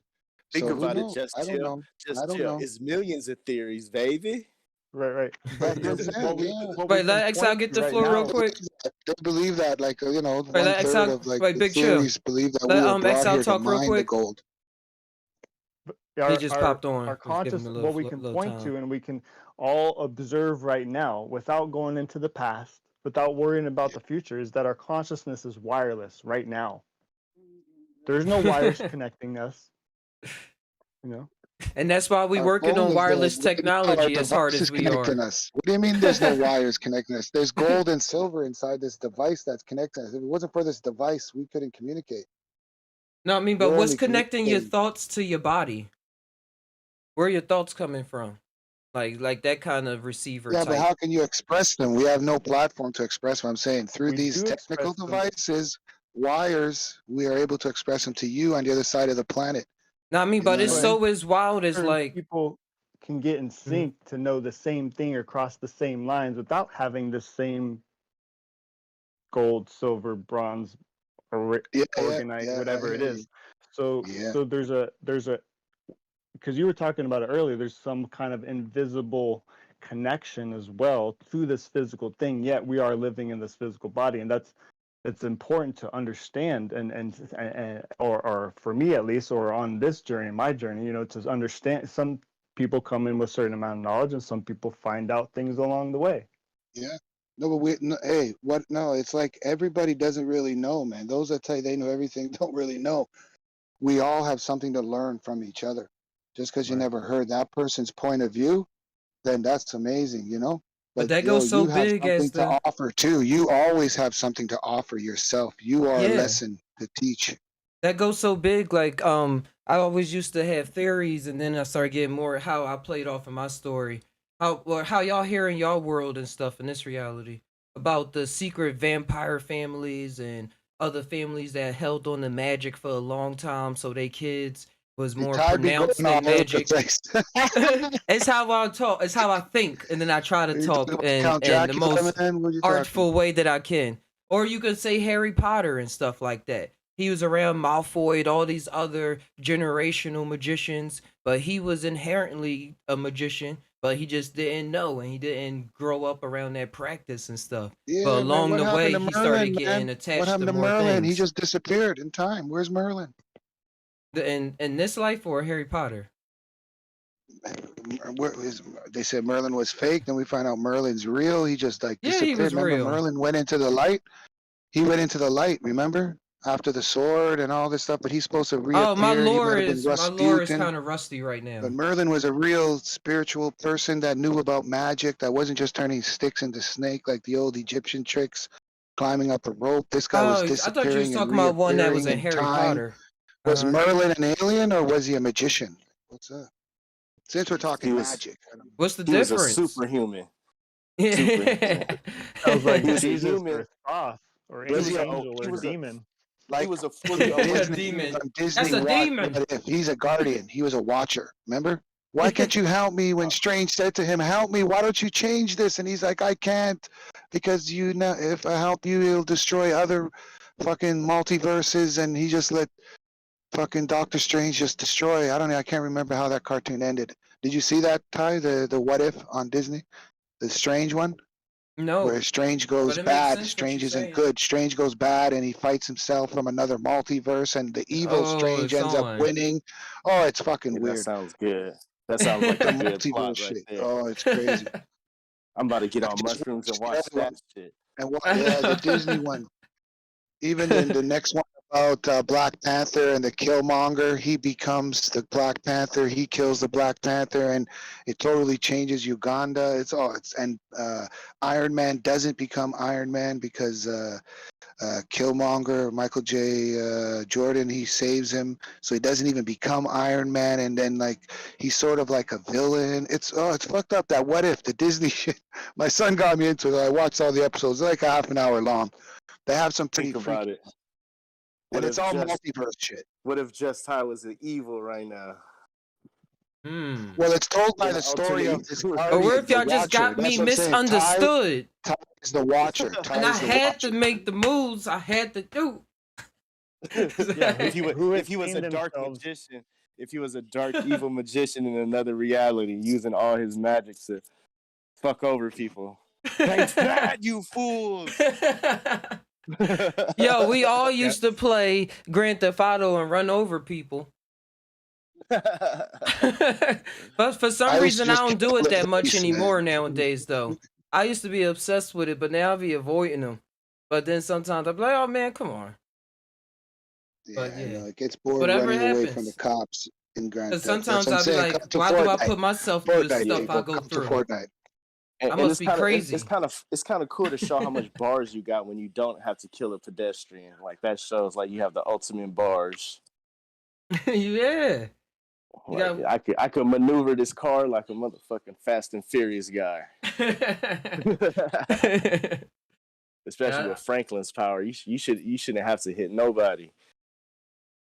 Think So who about it. knows? Just I don't chill. know. I Just don't chill. know. It's millions of theories, baby. right. But That's what I'm saying. Yeah. what we Wait, can let Exile point get to the right floor real They now. believe quick. that. They believe that, like, Wait, one let third Exile, of like wait, the Big Chill. theories believe that we Let were brought Exile here to talk real mine the quick. gold. He Our just our popped on. our Let's give him conscious, a what we can little point time. to and we can all observe right now without going into the past, without worrying about Yeah. the future, is that our consciousness is wireless right now. There's no wires connecting us, you know. And that's why we Our working phone on is dead. wireless Right now, our technology as hard device as is we are. connecting us. What do you mean there's no wires connecting us? There's gold and silver inside this device that's connecting us. If it wasn't for this device, we couldn't communicate. No, I mean, but We're what's only connecting your communicating. thoughts to your body? Where are your thoughts coming from? Like that kind of receiver Yeah, but type. how can you express them? We have no platform to express what I'm saying. Through We these do technical express them. devices, wires, we are able to express them to you on the other side of the planet. No, I mean, You know but what it's I But mean? so as wild as certain like, people can get in Mhm. sync to know the same thing or cross the same lines without having the same gold, silver, bronze, or organite, I whatever it hear you. is. So Yeah. there's a because you were talking about it earlier, there's some kind of invisible connection as well to this physical thing, yet we are living in this physical body, and that's it's important to understand and or for me at least, or on this journey, my journey, you know, to understand. Some people come in with a certain amount of knowledge and some people find out things along the way. Yeah. No, but no, hey, what? No, it's like everybody doesn't really know, man. Those that tell you they know everything don't really know. We all have something to learn from each other. Just because you Right. never heard that person's point of view, then that's amazing, you know? but But that yo, goes so you have big as something to the offer too. You always have something to offer yourself. You are a yeah. lesson to teach. That goes so big. Like, I always used to have theories, and then I started getting more how I played off of my story. How y'all hear in y'all world and stuff in this reality about the secret vampire families and other families that held on to magic for a long time, so they kids was The more tie be pronounced going all than over the magic. place. It's how I talk. It's how I think, and then I try to Are you talking talk about in Count the Dracula, most man? What are you talking artful about? way that I can. Or you could say Harry Potter and stuff like that. He was around Malfoy, all these other generational magicians, but he was inherently a magician, but he just didn't know and he didn't grow up around that practice and stuff. But Yeah, man. along What the happened way, to he started Merlin, getting man? What attached to happened to more Merlin? He things. just disappeared in time. Where's Merlin? In this life or Harry Potter? Where is, they said Merlin was fake. Then we find out Merlin's real. He just like Yeah, he disappeared. was Remember, real. Merlin went into the light. He went into the light. Remember, after the sword and all this stuff. But he's supposed to Oh, reappear. He might have been my lore is Rasputin. kind of rusty right But now. Merlin was a real spiritual person that knew about magic. That wasn't just turning sticks into snake like the old Egyptian tricks, climbing up a rope. This guy was Oh, I thought you was disappearing and talking about one that was reappearing in in Harry time. Potter. Was Uh-huh. Merlin an alien or was he a magician? What's up? Since we're He talking was magic, I don't know. What's the he was a difference? superhuman. Superhuman. Yeah. Sounds He like was a Jesus human. or Thoth or He Was any he was a, a angel he or was a demon. he like was a in fully A awakened Disney? human. demon. On That's Disney, a Watch demon. What If? He's a guardian. He was a watcher. Remember? Why can't you help me? When Strange said to him, "Help me! Why don't you change this?" And he's like, "I can't, because you know, if I help you, it'll destroy other fucking multiverses." And he just let fucking Doctor Strange just destroy. I don't know. I can't remember how that cartoon ended. Did you see that, Ty? The What If on Disney, the Strange one, where No, Strange but goes it makes bad, sense what you're Strange isn't saying. good. Strange goes bad, and he fights himself from another multiverse, and the evil Oh, Strange it's ends up on. winning. Oh, it's fucking Yeah, that weird. sounds good. That sounds like The a good plot multiverse right shit. there. Oh, it's crazy. I'm about to get I on just mushrooms and watched watch the other that one, shit. and yeah, the Disney one. Even the next one about Black Panther and the Killmonger, he becomes the Black Panther. He kills the Black Panther, and it totally changes Uganda. And Iron Man doesn't become Iron Man because Killmonger, Michael J. Jordan, he saves him, so he doesn't even become Iron Man. And then like he's sort of like a villain. It's fucked up. That what if the Disney shit. My son got me into it. I watched all the episodes. They're like a half an hour long. They have some pretty Think freaky, about it. and What it's if all just multiverse shit. what if Just Ty was an evil right now? Well, it's told by In the the story ultimate of this Or what guardian, if the y'all just Watcher. got me That's what I'm saying. misunderstood? Ty is the Watcher. And Ty I is the had to Watcher. make the moves I had to do. Yeah, who if he was a explained dark themselves. magician, if he was a dark evil magician in another reality, using all his magic to fuck over people. Take that, you fools! Yo, we all used to play Grand Theft Auto and run over people. But for some I used to reason, I just don't kill do it the that much policeman. anymore nowadays, though. I used to be obsessed with it, but now I be avoiding them. But then sometimes I'm like, oh man, come on. But Yeah, yeah, no, it gets bored whatever running away from the happens. cops in Grand Because Theft. That's sometimes what I'm I'll be saying. like, Come to why do I Fortnite. put myself through the Fortnite, stuff I people. go Come to through? Fortnite. I and must be crazy. it's kind of cool to show how much bars you got when you don't have to kill a pedestrian. Like that shows like you have the ultimate bars. Yeah. You Like got... I could maneuver this car like a motherfucking Fast and Furious guy. Especially Yeah, with Franklin's power, you shouldn't have to hit nobody.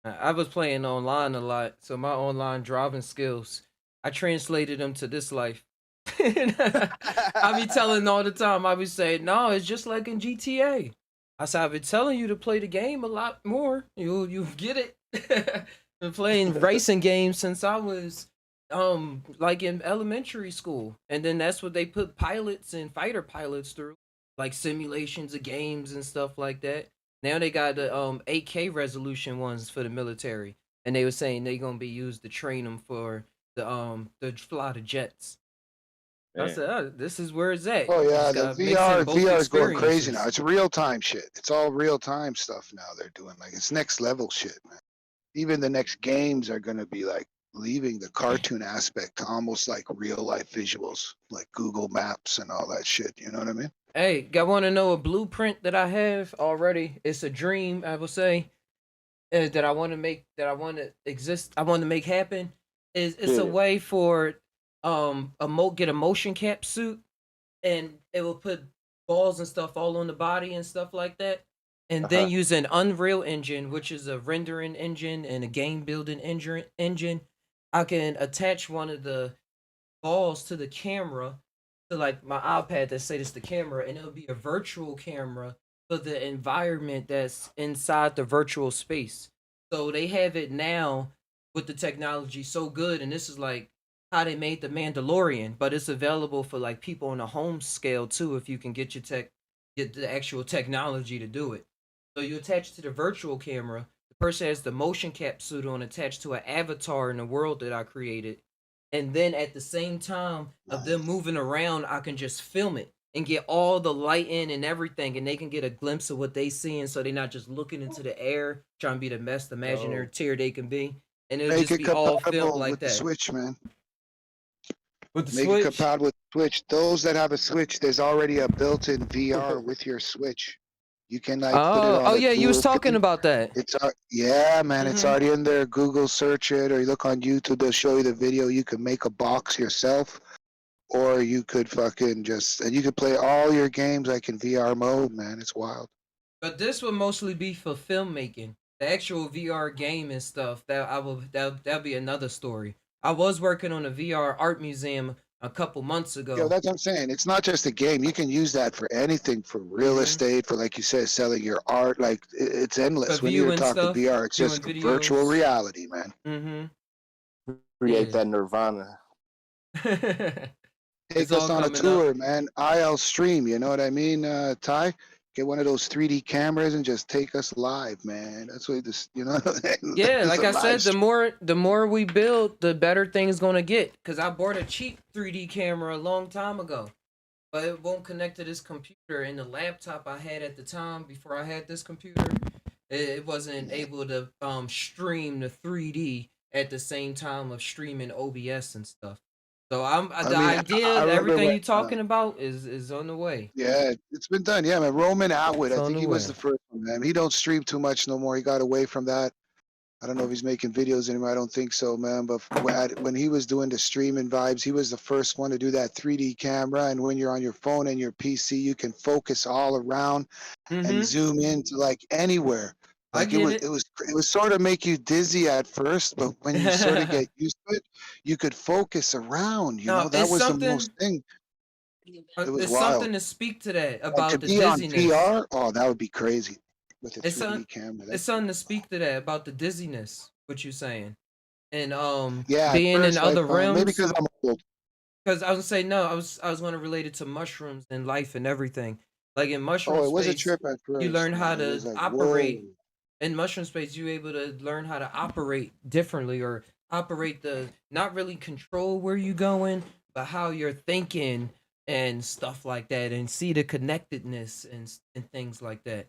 I was playing online a lot, so my online driving skills, I translated them to this life. I be telling all the time, I be saying, no, it's just like in GTA. I said, I've been telling you to play the game a lot more. You get it. Been playing racing games since I was like in elementary school. And then that's what they put pilots and fighter pilots through. Like simulations of games and stuff like that. Now they got the 8K resolution ones for the military. And they were saying they gonna be used to train them for the fly the jets. I Man. said, oh, this is where it's at. Oh You yeah, just the gotta mix in both VR is going crazy now. experiences. It's real time shit. It's all real time stuff now. They're doing like it's next level shit, man. Even the next games are gonna be like leaving the cartoon aspect to almost like real life visuals, like Google Maps and all that shit. You know what I mean? Hey, I want to know a blueprint that I have already. It's a dream, I will say, that I want to make, that I want to exist, I want to make happen. Is it's a Yeah. way for get a motion cap suit, and it will put balls and stuff all on the body and stuff like that. And then Uh-huh. use an Unreal Engine, which is a rendering engine and a game building engine. I can attach one of the balls to the camera, to like my iPad that say it's the camera, and it'll be a virtual camera for the environment that's inside the virtual space. So they have it now with the technology so good, and this is like how they made the Mandalorian, but it's available for like people on a home scale too if you can get the actual technology to do it. So you attach to the virtual camera. The person has the motion cap suit on attached to an avatar in the world that I created. And then at the same time of them moving around, I can just film it and get all the light in and everything, and they can get a glimpse of what they seeing, so they're not just looking into the air trying to be the best imaginary tier they can be, and it'll Make just it be all filmed compatible like with the that. Switch, man. With the Make it Switch. compatible with Switch. Those that have a Switch, there's already a built-in VR with your Switch. You can like put it on Oh a yeah, you was dual talking thing. about that. It's yeah, man. It's Mhm. already in there. Google search it, or you look on YouTube. They'll show you the video. You can make a box yourself, or you could fucking and you could play all your games like in VR mode, man. It's wild. But this would mostly be for filmmaking. The actual VR game and stuff, that'll be another story. I was working on a VR art museum a couple months Yeah, ago. that's what I'm saying. It's not just a game. You can use that for anything, for real Mhm. estate, for like you said, selling your art. Like it's For endless. When you're viewing talking stuff, VR, it's viewing just virtual videos. reality, man. Create Yeah. that nirvana. It's Take us all on a coming up. tour, man. IL stream, you know what I mean, Ty? Get one of those 3D cameras and just take us live, man. That's what this, you know, Yeah, it's like a I live said, the stream. more we build, the better things gonna get. Cause I bought a cheap 3D camera a long time ago. but it won't connect to this computer. And the laptop I had at the time before I had this computer, it wasn't Yeah. able to stream the 3D at the same time of streaming OBS and stuff. So I the mean, I idea, remember everything when. you're talking about is on the way. Yeah, it's been done. Yeah, man. Roman Atwood, It's I on think the he was way. the first one, man. He don't stream too much no more. He got away from that. I don't know if he's making videos anymore. I don't think so, man. But when he was doing the streaming vibes, he was the first one to do that 3D camera. And when you're on your phone and your PC, you can focus all around and Mm-hmm. zoom into like anywhere. I Like get it. it was sort of make you dizzy at first, but when you sort of get used to it, you could focus around. You No, know, that was the most thing. It was it's wild. something to speak to that And to about the be on dizziness. VR, oh, that would be crazy with a It's some 3D camera. it's That's something to speak to that about the dizziness. What you saying? And yeah. At being in first, like other maybe realms. because I'm old. Because I was gonna say no, I was gonna relate it to mushrooms and life and everything. Like in mushroom Oh, it was a space, trip at you first, learn how man. It to was like, whoa. operate. In mushroom space, you able to learn how to operate differently or operate the not really control where you going, but how you're thinking and stuff like that, and see the connectedness and things like that.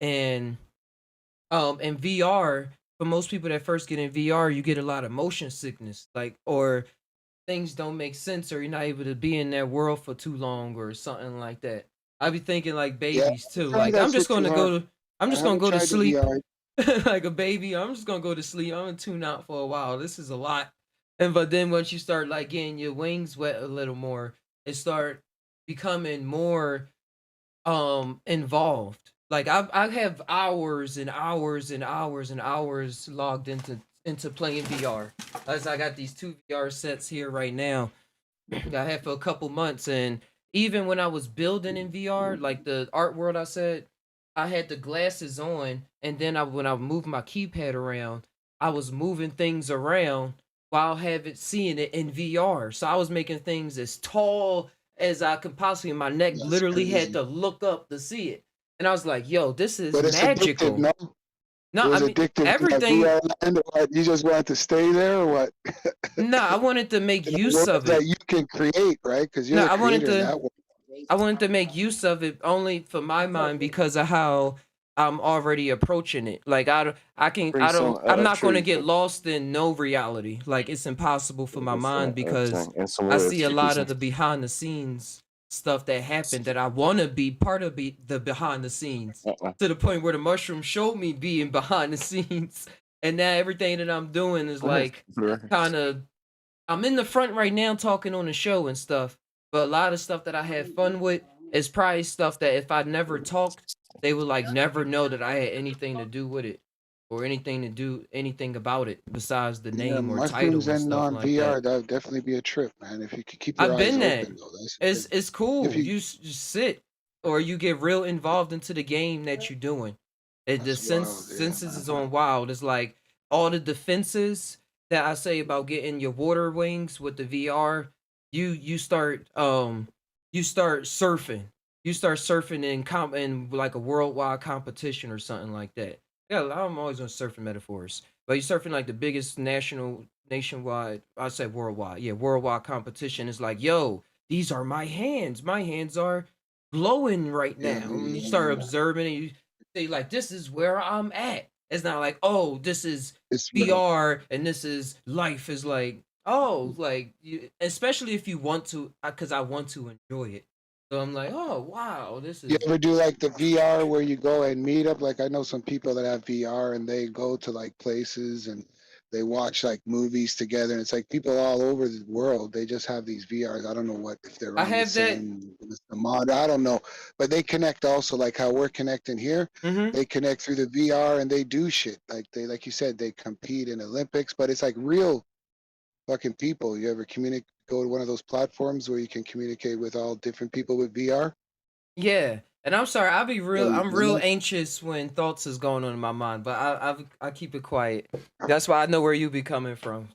And in VR, for most people that first get in VR, you get a lot of motion sickness, like or things don't make sense or you're not able to be in that world for too long or something like that. I be thinking like Yeah, I babies too. haven't tried Like that shit too hard. I'm I just gonna haven't go to tried the sleep VR. like a baby. I'm just gonna go to sleep. I'm gonna tune out for a while. This is a lot. And but then once you start like getting your wings wet a little more, it start becoming more involved. Like I have hours and hours and hours and hours logged into playing VR. As I got these two VR sets here right now that I had for a couple months, and even when I was building in VR, like the art world I said, I had the glasses on, and then when I moved my keypad around, I was moving things around while having seeing it in VR. So I was making things as tall as I could possibly. My neck That's literally had crazy. to look up to see it, and I was like, "Yo, this is But it's addictive, magical." no? No, It I was mean addictive to that everything. VR land, or what? You just wanted to stay there, or what? No, I wanted to make In the use world of that it. you can create, right? Because you're No, the creator in that world. I wanted to make use of it only for my mind because of how I'm already approaching it. Like Bring some I'm not going to trees get lost in no reality. Like it's impossible for my and mind because and some I wood. see a lot of the behind the scenes stuff that happened that I want to be part of the behind the scenes Uh-uh. to the point where the mushroom showed me being behind the scenes and now everything that I'm doing is like kind of I'm in the front right now talking on the show and stuff, but a lot of stuff that I had fun with is probably stuff that if I never talked, they would like never know that I had anything to do with it or anything to do anything about it besides the Yeah, name or mushrooms title and and stuff on like that. VR, that would definitely be a trip, man. If you could keep your I've eyes been there. open, though, that's the thing. It's If cool. you, Just sit or you get real involved into the game that you're doing. The that's wild, yeah, senses is man. on wild. It's like all the defenses that I say about getting your water wings with the VR. You start surfing. You start surfing in like a worldwide competition or something like that. Yeah, I'm always on surfing metaphors, but you're surfing like the biggest nationwide. I said worldwide. Yeah, worldwide competition is like, yo, these are my hands. My hands are glowing right Yeah, now. And you start yeah, observing and you say like, this is where I'm at. It's not like, oh, this is it's real. VR and this is life. Is like, oh, like you, especially if you want to, because I want to enjoy it. So I'm like, oh wow, this You is ever do like the VR where you go and meet up? Like I know some people that have VR and they go to like places and they watch like movies together. And it's like people all over the world. They just have these VRs. I don't know what if they're I on the have that. same the mod. I don't know, but they connect also like how we're connecting here. Mm-hmm. They connect through the VR and they do shit like they like you said they compete in Olympics, but it's like real fucking people. You ever communicate? Go to one of those platforms where you can communicate with all different people with VR. Yeah, and I'm sorry. I'll be Oh, real. you've I'm done real that? anxious when thoughts is going on in my mind, but I keep it quiet. That's why I know where you be coming from.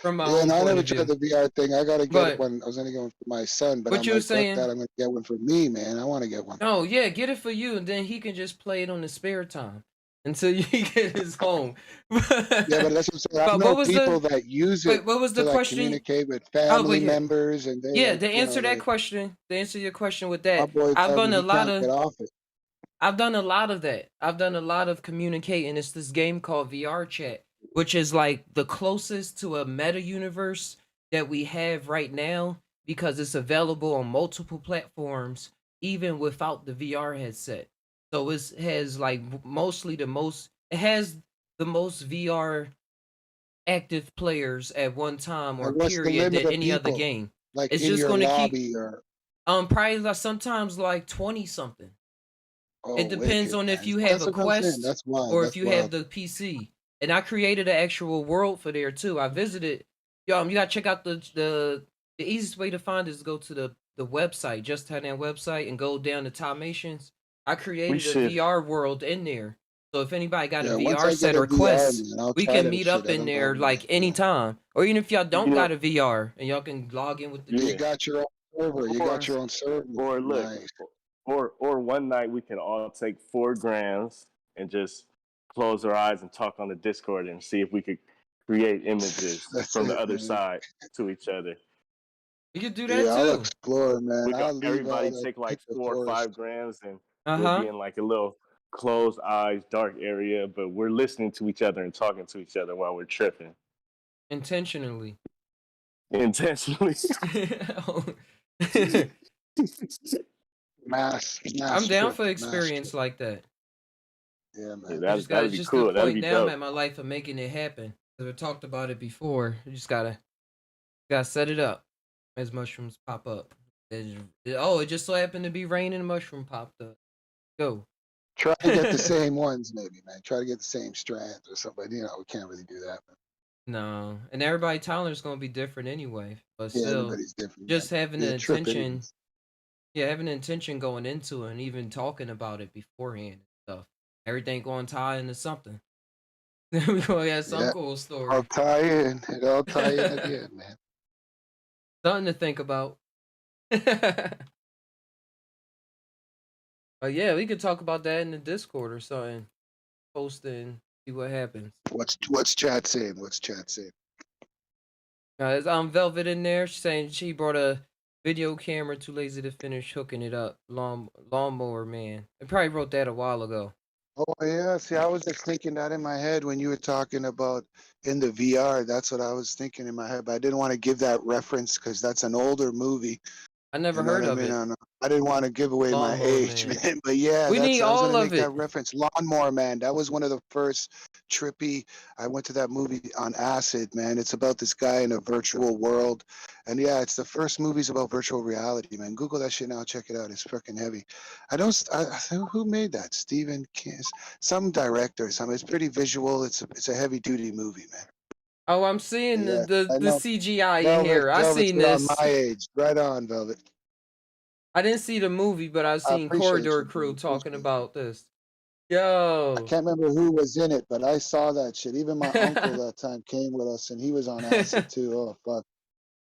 From my Yeah, own no, I point never of tried view. the VR thing. I gotta get But one. I was only going for my son, but what I'm you were like, fuck saying? that. I'm gonna get one for me, man. I want to get one. Oh yeah, get it for you, and then he can just play it on his spare time. until you get his home. Yeah, but that's what I'm saying. I But know what was people the that use it wait? What was to the like question? communicate with Oh, family wait, yeah, members, and they yeah. like, To answer that they question, to answer your question with my that, boy I've tell done me a he lot can't get of. off it. I've done a lot of that. I've done a lot of communicating. It's this game called VR Chat, which is like the closest to a meta universe that we have right now because it's available on multiple platforms, even without the VR headset. So it has like mostly the most. It has the most VR active players at one time or And what's the period limit than of any other people game. like It's in just your going to keep lobby or? probably like sometimes like 20 something. Oh, It depends wicked, on if man. you have That's a what I'm saying. Quest That's wild. or if That's you have wild. the PC. And I created an actual world for there too. I visited. Yo, you gotta check out the easiest way to find is go to the website, just type that website and go down to Tomations. I We created a should. VR world in there. So if anybody got a Yeah, once VR I get set a or VR, Quest, man, I'll we try can that meet shit. up I in don't know, there man. like Yeah. anytime. Or even if y'all You don't know, got a VR and y'all can log in with the You yeah. got your own server. You got Or your own server. or look, Nice. or one night we can all take 4 grams and just close our eyes and talk on the Discord and see if we could create images That's from the it, other man. side to each other. You could do that Yeah, I'll too. explore, man. We could I'll leave all everybody that take like pick the 4 or 5 forest. grams and we'll be Uh-huh. in like a little closed eyes, dark area, but we're listening to each other and talking to each other while we're tripping Intentionally. intentionally. Mass I'm down trip, for mass trip. experience like that. Yeah, Yeah, man. You just got that'd it's be just the cool. That'd point be now I'm dope. at my life of making it happen. 'Cause we talked about it before. You just gotta set it up as mushrooms pop up. It just so happened to be raining and mushroom popped up. Go. Try to get the same ones, maybe, man. Try to get the same strands or something. You know, we can't really do that, man. No. And everybody tolerance gonna be different anyway. But Yeah, still, everybody's different, man. just having Be the a trip intention, anyways. yeah, having the intention going into it and even talking about it beforehand and stuff. Everything going to tie into something. We gonna have some Yeah, cool I'll story. tie in. It all tie in at the end, man. Something to think about. But yeah, we could talk about that in the Discord or something. Post and see what happens. What's chat saying? What's chat saying? Is Velvet in there? She's saying she brought a video camera, too lazy to finish hooking it up. Lawnmower man. I probably wrote that a while ago. Oh yeah, see, I was just thinking that in my head when you were talking about in the VR. That's what I was thinking in my head, but I didn't want to give that reference because that's an older movie. I never You know what heard I of mean? it. I didn't want to give away my Lawnmower age, man. man. But yeah, We need I was all gonna of make that it. reference. Lawnmower Man. That was one of the first trippy. I went to that movie on acid, man. It's about this guy in a virtual world, and yeah, it's the first movies about virtual reality, man. Google that shit now. Check it out. It's freaking heavy. I don't. Who made that? Stephen King. Some director or something. It's pretty visual. It's a heavy duty movie, man. Oh, I'm seeing Yeah, I the know. CGI in here. I Velvet's seen around this. my age. Right on, Velvet. I didn't see the movie, but I've I seen appreciate Corridor you, bro. Crew talking Appreciate you. about this. I Yo. can't remember who was in it, but I saw that shit. Even my uncle that time came with us, and he was on acid too. Oh fuck,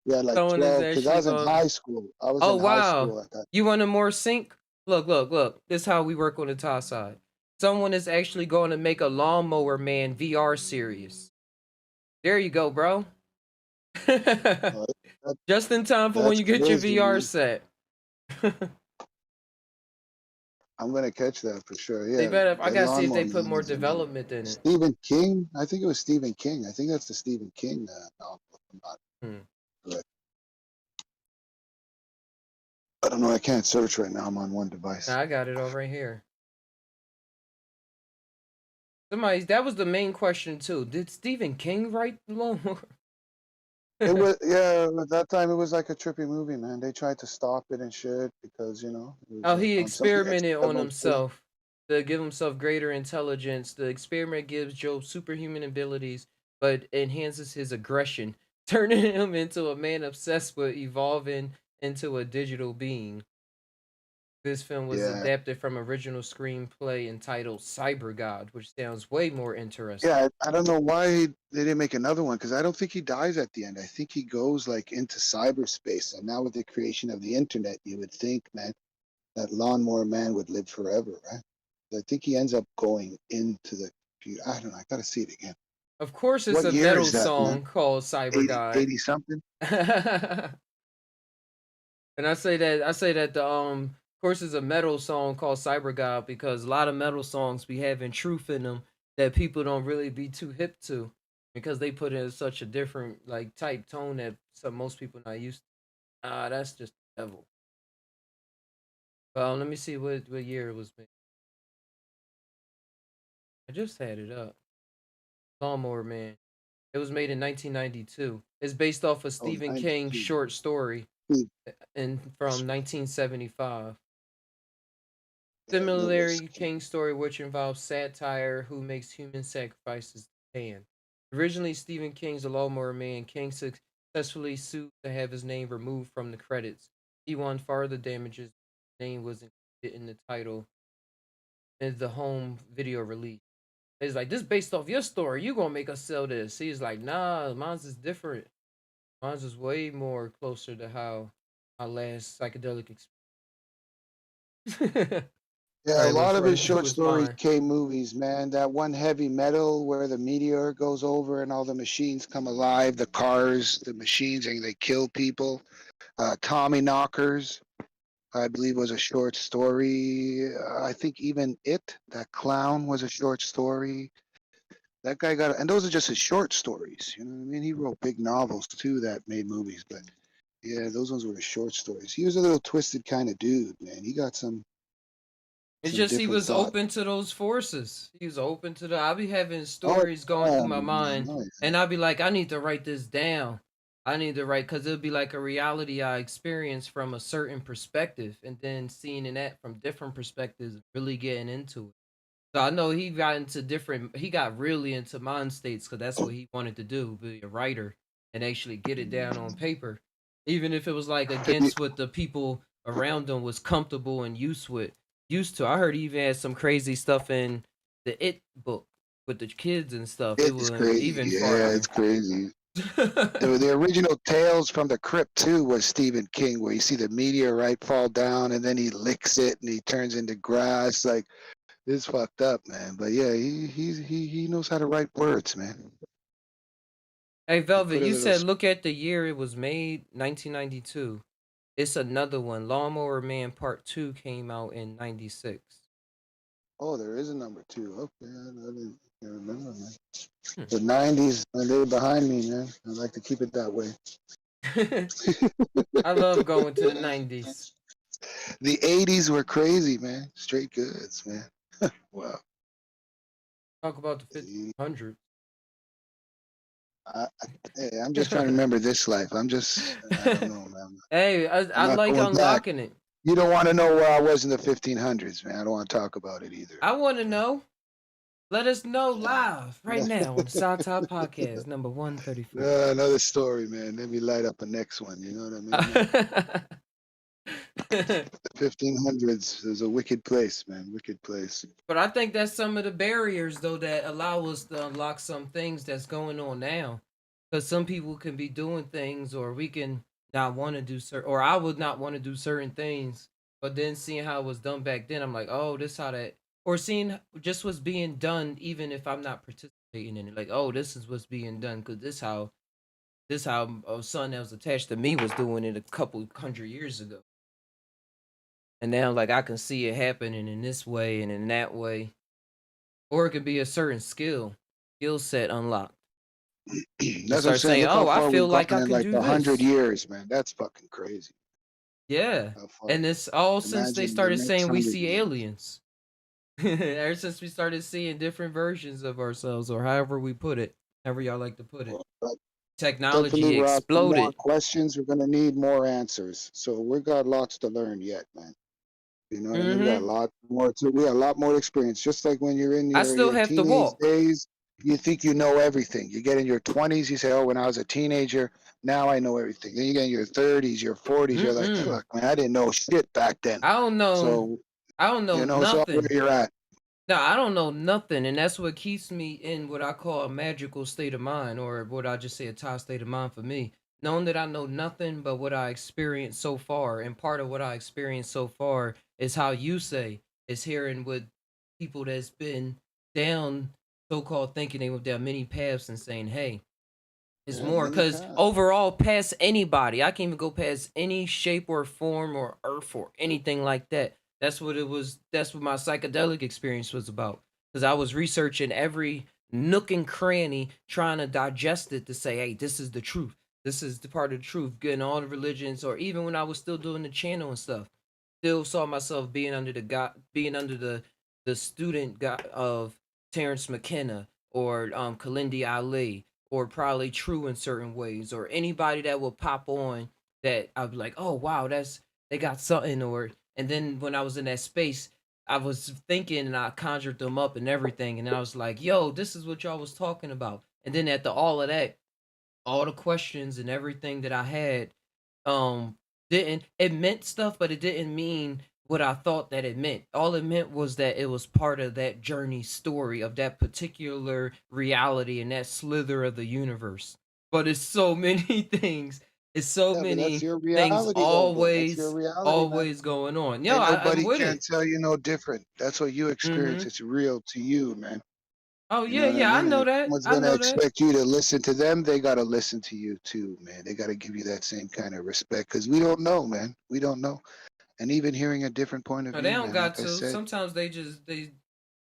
yeah, like Someone is 12, because I actually was in going. high school. I was Oh in high wow. school at that. You want a more sync? Look. This is how we work on the top side. Someone is actually going to make a Lawnmower Man VR series. There you go, bro. Uh, that, Just in time for when that's you get your crazy, VR man. set. I'm gonna catch that for sure. They Yeah, better. I that gotta see if Lawnmower they put Man more is amazing. development in it. Stephen King. I think it was Stephen King. I think that's the Stephen King novel. If I'm not correct. I don't know. I can't search right now. I'm on one device. Nah, I got it all right here. That was the main question too. Did Stephen King write Lawnmower? It was, yeah, at that time it was like a trippy movie, man. They tried to stop it and shit because it was Oh, like he on some experimented on experimental. himself to give himself greater intelligence. The experiment gives Job superhuman abilities, but enhances his aggression, turning him into a man obsessed with evolving into a digital being. This film was Yeah, adapted from original screenplay entitled Cyber God, which sounds way more interesting. yeah. I don't know why they didn't make another one because I don't think he dies at the end. I think he goes like into cyberspace, and now with the creation of the internet, you would think, man, that Lawnmower Man would live forever, right? I think he ends up going into the computer. I don't know. I gotta see it again. Of course, it's What a year metal is that, man? song called Cyber 80, God. 80 something? And I say that of course it's a metal song called Cyber God because a lot of metal songs be having truth in them that people don't really be too hip to because they put in such a different like type tone that most people not used to. That's just the devil. Let me see what year it was made. I just had it up. Lawnmower Man. It was made in 1992. It's based off a Oh, Stephen King 92. short story Hmm. from 1975. Yeah, no list. Similarly, King's story, which involves Psy Tai, who makes human sacrifices to Pan. Originally Stephen King's The Lawnmower Man, King successfully sued to have his name removed from the credits. He won further damages. His name was included in the title and the home video release. It's like, this based off your story. You gonna make us sell this. He's like, nah, mine's is different. Mine's is way more closer to how my last psychedelic experience. Yeah, a Right, lot was of his running through short his story mind. K movies, man. That one Heavy Metal where the meteor goes over and all the machines come alive, the cars, the machines, and they kill people. Tommy Knockers, I believe, was a short story. I think even that clown, was a short story. That guy got, and those are just his short stories. You know what I mean? He wrote big novels too that made movies, but yeah, those ones were the short stories. He was a little twisted kind of dude, man. He got It's some just he different was thought. open to those forces. He was open to the. I'll be having Oh, stories going through yeah, my man. mind, Oh, yeah. and I'll be like, I need to write this down. I need to write because it'll be like a reality I experienced from a certain perspective, and then seeing that from different perspectives, really getting into it. So I know he got into different. He got really into mind states because that's what he wanted to do, be a writer and actually get it down on paper, even if it was like Have you- against what the people around him was comfortable and used to. I heard he even had some crazy stuff in the It book with the kids and stuff. It It's was crazy. even Yeah, it's farther. crazy. The original Tales from the Crypt too was Stephen King, where you see the meteorite fall down and then he licks it and he turns into grass. Like, it's fucked up, man. But yeah, he knows how to write words, man. Hey He Velvet, put a you little. said look at the year it was made, 1992. It's another one. Lawnmower Man Part 2 came out in 96. Oh, there is a number two. Okay, I didn't remember, man. Hmm. The '90s, and they're behind me, man. I like to keep it that way. I love going to the 90s. The '80s were crazy, man. Straight goods, man. Wow. Talk about the 1500s. I, hey, I'm just trying to remember this life. I don't know, man. Hey, I'm I not like going back. unlocking it. You don't want to know where I was in the 1500s, man. I don't want to talk about it either. I want to know. Let us know Yeah. live right now on the Psy Tai Podcast, number 134. Another story, man. Let me light up a next one. You know what I mean? Man? The 1500s is a wicked place, man. Wicked place. But I think that's some of the barriers, though, that allow us to unlock some things that's going on now. Because some people can be doing things, or we can not want to do certain, or I would not want to do certain things. But then seeing how it was done back then, I'm like, oh, this how that, or seeing just what's being done, even if I'm not participating in it. Like, oh, this is what's being done because this how a son that was attached to me was doing it a couple hundred years ago. And now, like, I can see it happening in this way and in that way, or it could be a certain skill set unlocked. You That's what I'm start saying. saying, Look how "Oh, I far feel we've like gone I in can like do 100 years, this." man. That's fucking crazy. Yeah, How far? and it's all since they Imagine the started next saying we 100 see years. aliens. Ever since we started seeing different versions of ourselves, or however we put it, however y'all like to put it, But definitely, technology we're asking more exploded. questions. We're gonna need more answers. So we got lots to learn yet, man. You know what I mean? We got a Mm-hmm. lot more to. We got a lot more experience. Just like when you're in I your still your have to teenage walk. days, you think you know everything. You get in your 20s, you say, "Oh, when I was a teenager, now I know everything." Then you get in your 30s, your 40s, you're like, Mm-mm. "Fuck, man, I didn't know shit back then." I don't know. So I don't know it's all where nothing. you're at. No, I don't know nothing, and that's what keeps me in what I call a magical state of mind, or what I just say a top state of mind for me. Knowing that I know nothing but what I experienced so far, and part of what I experienced so far is how you say is hearing what people that's been down so-called thinking they went down many paths and saying, hey, it's Yeah, more many because paths. overall, past anybody, I can even go past any shape or form or earth or anything like that. That's what it was. That's what my psychedelic experience was about. Because I was researching every nook and cranny, trying to digest it to say, hey, this is the truth. This is the part of the truth. Getting all the religions, or even when I was still doing the channel and stuff, still saw myself being under the god, being under the student god of Terrence McKenna or Kalindi Ali, or probably True in certain ways, or anybody that will pop on that I'd be like, oh wow, that's they got something. Or and then when I was in that space, I was thinking and I conjured them up and everything, and I was like, yo, this is what y'all was talking about. And then at the all of that, all the questions and everything that I had, um, didn't it meant stuff, but it didn't mean what I thought that it meant. All it meant was that it was part of that journey story of that particular reality and that slither of the universe. But it's so many things. It's so Yeah, but that's many your things reality, though, bro. That's your always, reality, man. always going on. Yo, Ain't I'm nobody with can it. tell you no different. That's what you experience. Mm-hmm. It's real to you, man. Oh You know yeah, what I yeah, I mean? And know if that. someone's I gonna know that. expect you to listen to them, they gotta listen to you too, man. They gotta give you that same kind of respect because we don't know, man. We don't know. And even hearing a different point of No, they view, don't man, got like I to. said, Sometimes they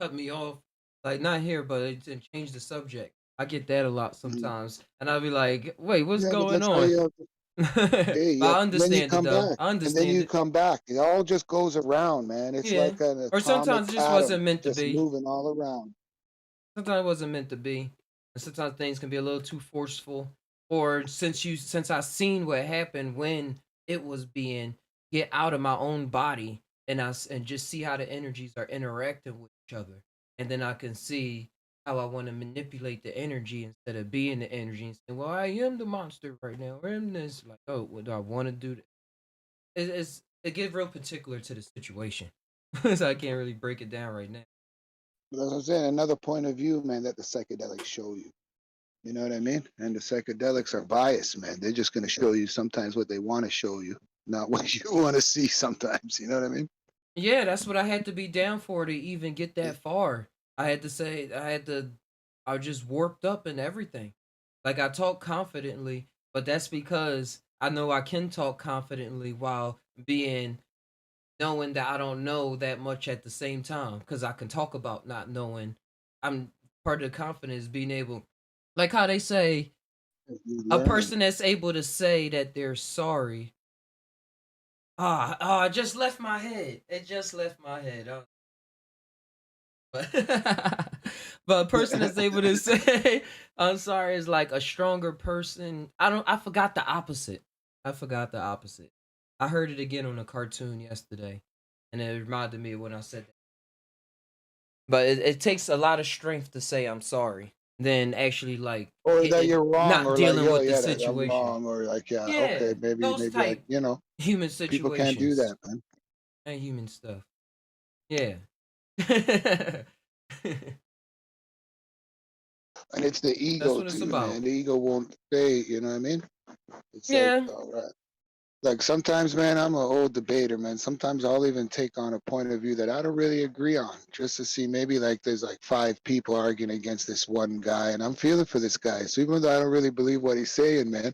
cut me off, like not here, but and change the subject. I get that a lot mhm. sometimes, and I'll be like, "Wait, what's Yeah, but going that's how on?" you have to, But hey, I then you understand it come though. back. I And then understand you it. come back. It all just goes around, man. It's Yeah. like an Or atomic sometimes it just wasn't atom meant to just be. moving all around. Sometimes it wasn't meant to be. And sometimes things can be a little too forceful. Or since I seen what happened when it was being get out of my own body, and and just see how the energies are interacting with each other. And then I can see how I want to manipulate the energy instead of being the energy and saying, well, I am the monster right now. Or I'm this like, oh, what do I want to do? It get real particular to the situation. So I can't really break it down right now. But as I'm saying, another point of view, man, that the psychedelics show you. You know what I mean? And the psychedelics are biased, man. They're just going to show you sometimes what they want to show you, not what you want to see sometimes. You know what I mean? Yeah, that's what I had to be down for to even get that far. I had to say I was just warped up and everything. Like I talk confidently, but that's because I know I can talk confidently while being knowing that I don't know that much at the same time because I can talk about not knowing. I'm part of the confidence being able, like how they say, You a learn. person that's able to say that they're sorry. It just left my head. It just left my head. But but a person that's able to say I'm sorry is like a stronger person. I forgot the opposite. I forgot the opposite. I heard it again on a cartoon yesterday, and it reminded me of when I said that. But it takes a lot of strength to say I'm sorry than actually like Or that getting you're wrong, not or like, dealing yo, with the yeah, that I'm situation. wrong, or like, yeah, Yeah, okay, maybe, those maybe I, type you know, human people can't do situations that, man. and human stuff. Yeah. And it's the That's ego what it's too, about. man. The ego won't stay, you know what I mean? It's like, Yeah. all right. Like sometimes, man, I'm an old debater, man. Sometimes I'll even take on a point of view that I don't really agree on, just to see maybe like there's like five people arguing against this one guy, and I'm feeling for this guy. So even though I don't really believe what he's saying, man,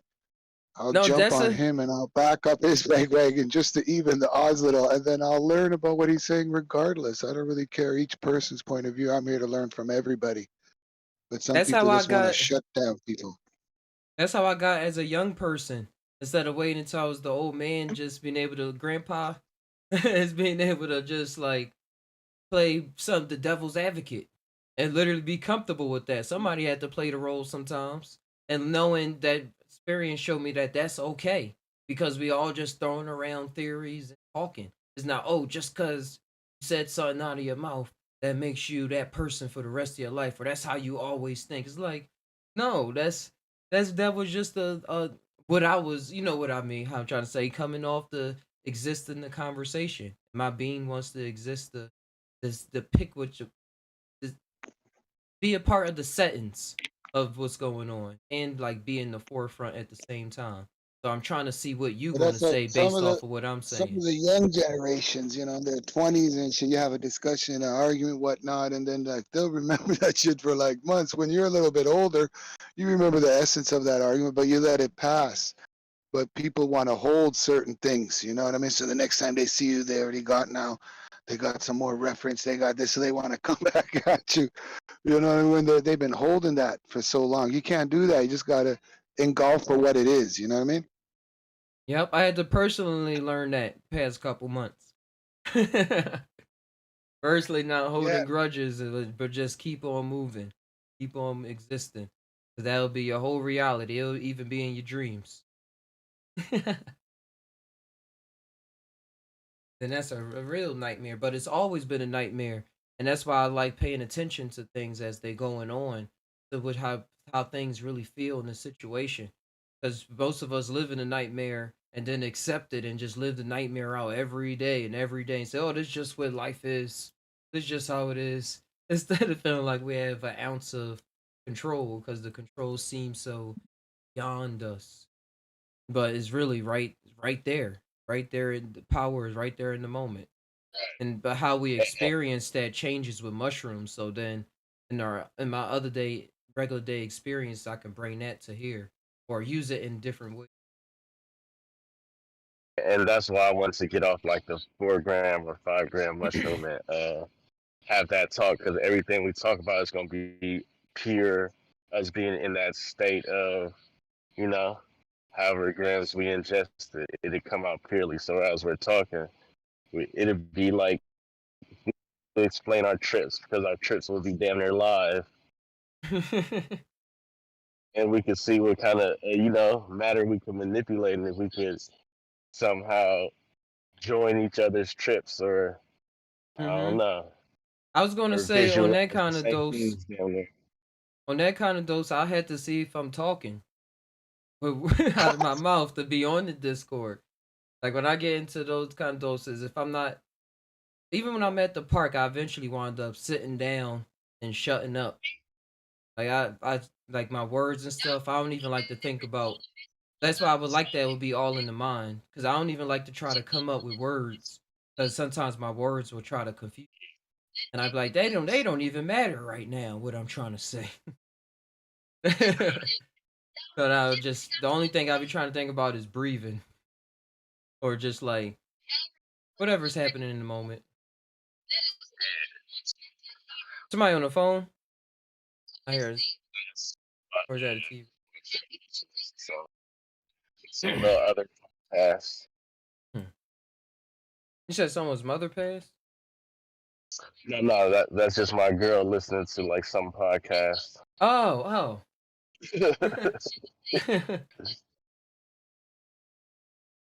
I'll No, jump that's on a him and I'll back up his bandwagon just to even the odds a little, and then I'll learn about what he's saying regardless. I don't really care each person's point of view. I'm here to learn from everybody. But some that's people how I just want to got shut down people. that's how I got as a young person. Instead of waiting until I was the old man, just being able to grandpa is being able to just like play some the devil's advocate and literally be comfortable with that. Somebody had to play the role sometimes. And knowing that experience showed me that that's okay because we all just throwing around theories and talking. It's not, oh, just because you said something out of your mouth that makes you that person for the rest of your life, or that's how you always think. It's like, no, that was just a what I was, you know what I mean, how I'm trying to say, coming off the exist in the conversation. My being wants to exist the pick what you this, be a part of the settings of what's going on and like be in the forefront at the same time. So I'm trying to see what you But going to that's like say based off of what I'm some saying. of the young generations, you know, in their 20s and shit. You have a discussion, an argument, whatnot, and then like they'll remember that shit for like months. When you're a little bit older, you remember the essence of that argument, but you let it pass. But people want to hold certain things, you know what I mean? So the next time they see you, they already got now. They got some more reference. They got this, so they want to come back at you. You know what I mean? They've been holding that for so long. You can't do that. You just gotta engulf for what it is. You know what I mean? Yep, I had to personally learn that past couple months. Firstly, not Yeah. holding grudges, but just keep on moving, keep on existing. 'Cause that'll be your whole reality. It'll even be in your dreams. Then that's a real nightmare. But it's always been a nightmare, and that's why I like paying attention to things as they going on, to what how things really feel in the situation. Because most of us live in a nightmare and then accept it and just live the nightmare out every day and say, "Oh, this is just what life is. This is just how it is." Instead of feeling like we have an ounce of control, because the control seems so beyond us, but it's really right there. In the power is right there in the moment, and but how we experience that changes with mushrooms. So then, in my other day regular day experience, I can bring that to here or use it in different ways. And that's why I wanted to get off like the 4 gram or 5 gram mushroom and have that talk because everything we talk about is going to be pure us being in that state of, you know, however grams we ingested, it'd come out purely. So as we're talking, it'd be like to explain our trips because our trips will be damn near live, and we could see what kind of matter we can manipulate, and if we could somehow join each other's trips, or I don't hmm know, I was gonna or say visualize the same things down there. on that kind of dose, I had to see if I'm talking with, out of my mouth to be on the Discord. Like when I get into those kind of doses, if I'm not, even when I'm at the park, I eventually wind up sitting down and shutting up. Like I like my words and stuff. I don't even like to think about. That's why I would like that would be all in the mind, because I don't even like to try to come up with words, because sometimes my words will try to confuse, and I'd be like, they don't even matter right now what I'm trying to say. So now just the only thing I be trying to think about is breathing, or just like whatever's happening in the moment. Somebody on the phone? I hear, or is that a TV? So, so the other pass. Hmm. You said someone's mother passed? No, that's just my girl listening to like some podcast. Oh, oh.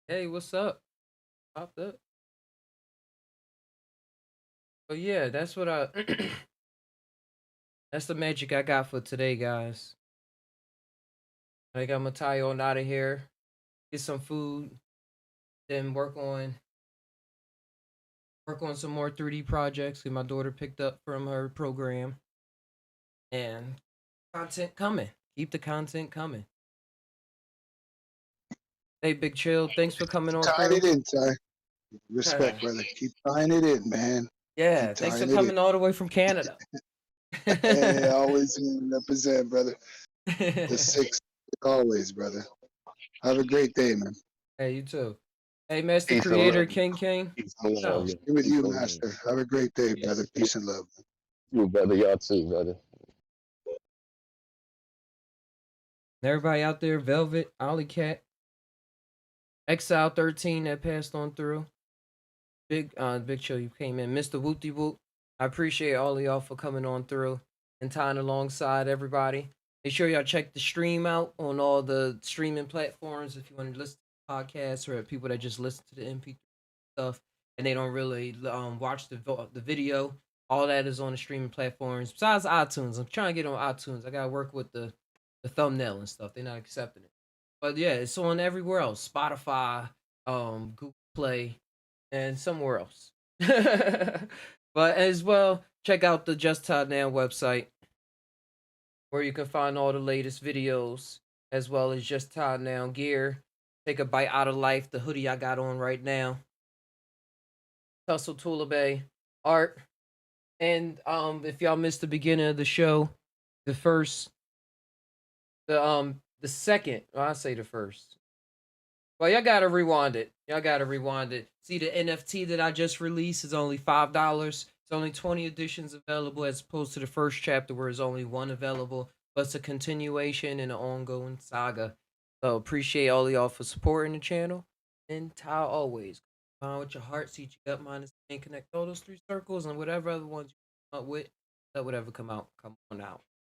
Hey, what's up? Popped up. But yeah, that's what I. That's the magic I got for today, guys. I got my tie on out of here, get some food, then work on some more 3D projects that my daughter picked up from her program, and content coming. Keep the content coming. Hey, Big Chill, thanks for coming on Tying through. it in, Ty. Respect, brother. Keep tying it in, man. Yeah, Keep thanks for tying it in. coming all the way from Canada. Hey, always represent, brother. The six, always, brother. Have a great day, man. Hey, you too. Hey, Master Peace and Creator, love. King. Peace and love. Oh, Yeah. Be with Peace you, and love. master. Have a great day, brother. Peace and love. You, brother. Y'all too, brother. everybody out there, Velvet, Ollie Cat, Exile 13 that passed on through. Big Chill, you came in. Mr. Wooty Woot. I appreciate all of y'all for coming on through and tying alongside everybody. Make sure y'all check the stream out on all the streaming platforms if you want to listen to podcasts, or people that just listen to the MP3 stuff and they don't really watch the video. All that is on the streaming platforms. Besides iTunes, I'm trying to get on iTunes. I gotta work with the thumbnail and stuff. They're not accepting it. But yeah, it's on everywhere else. Spotify, Google Play, and somewhere else. But as well, check out the Just Todd Now website, where you can find all the latest videos, as well as Just Todd Now gear take a bite out of life. The hoodie I got on right now. Tussle Tula Bay art. And if y'all missed the beginning of the show, the first the second, well, I say the first. Well, y'all gotta rewind it. Y'all gotta rewind it. See, the NFT that I just released is only $5. It's only 20 editions available as opposed to the first chapter where it's only one available. But it's a continuation and an ongoing saga. So appreciate all of y'all for supporting the channel. And Ty always, find with your heart, see your gut, mind, and connect all those three circles and whatever other ones you come up with. Let whatever come out, come on out.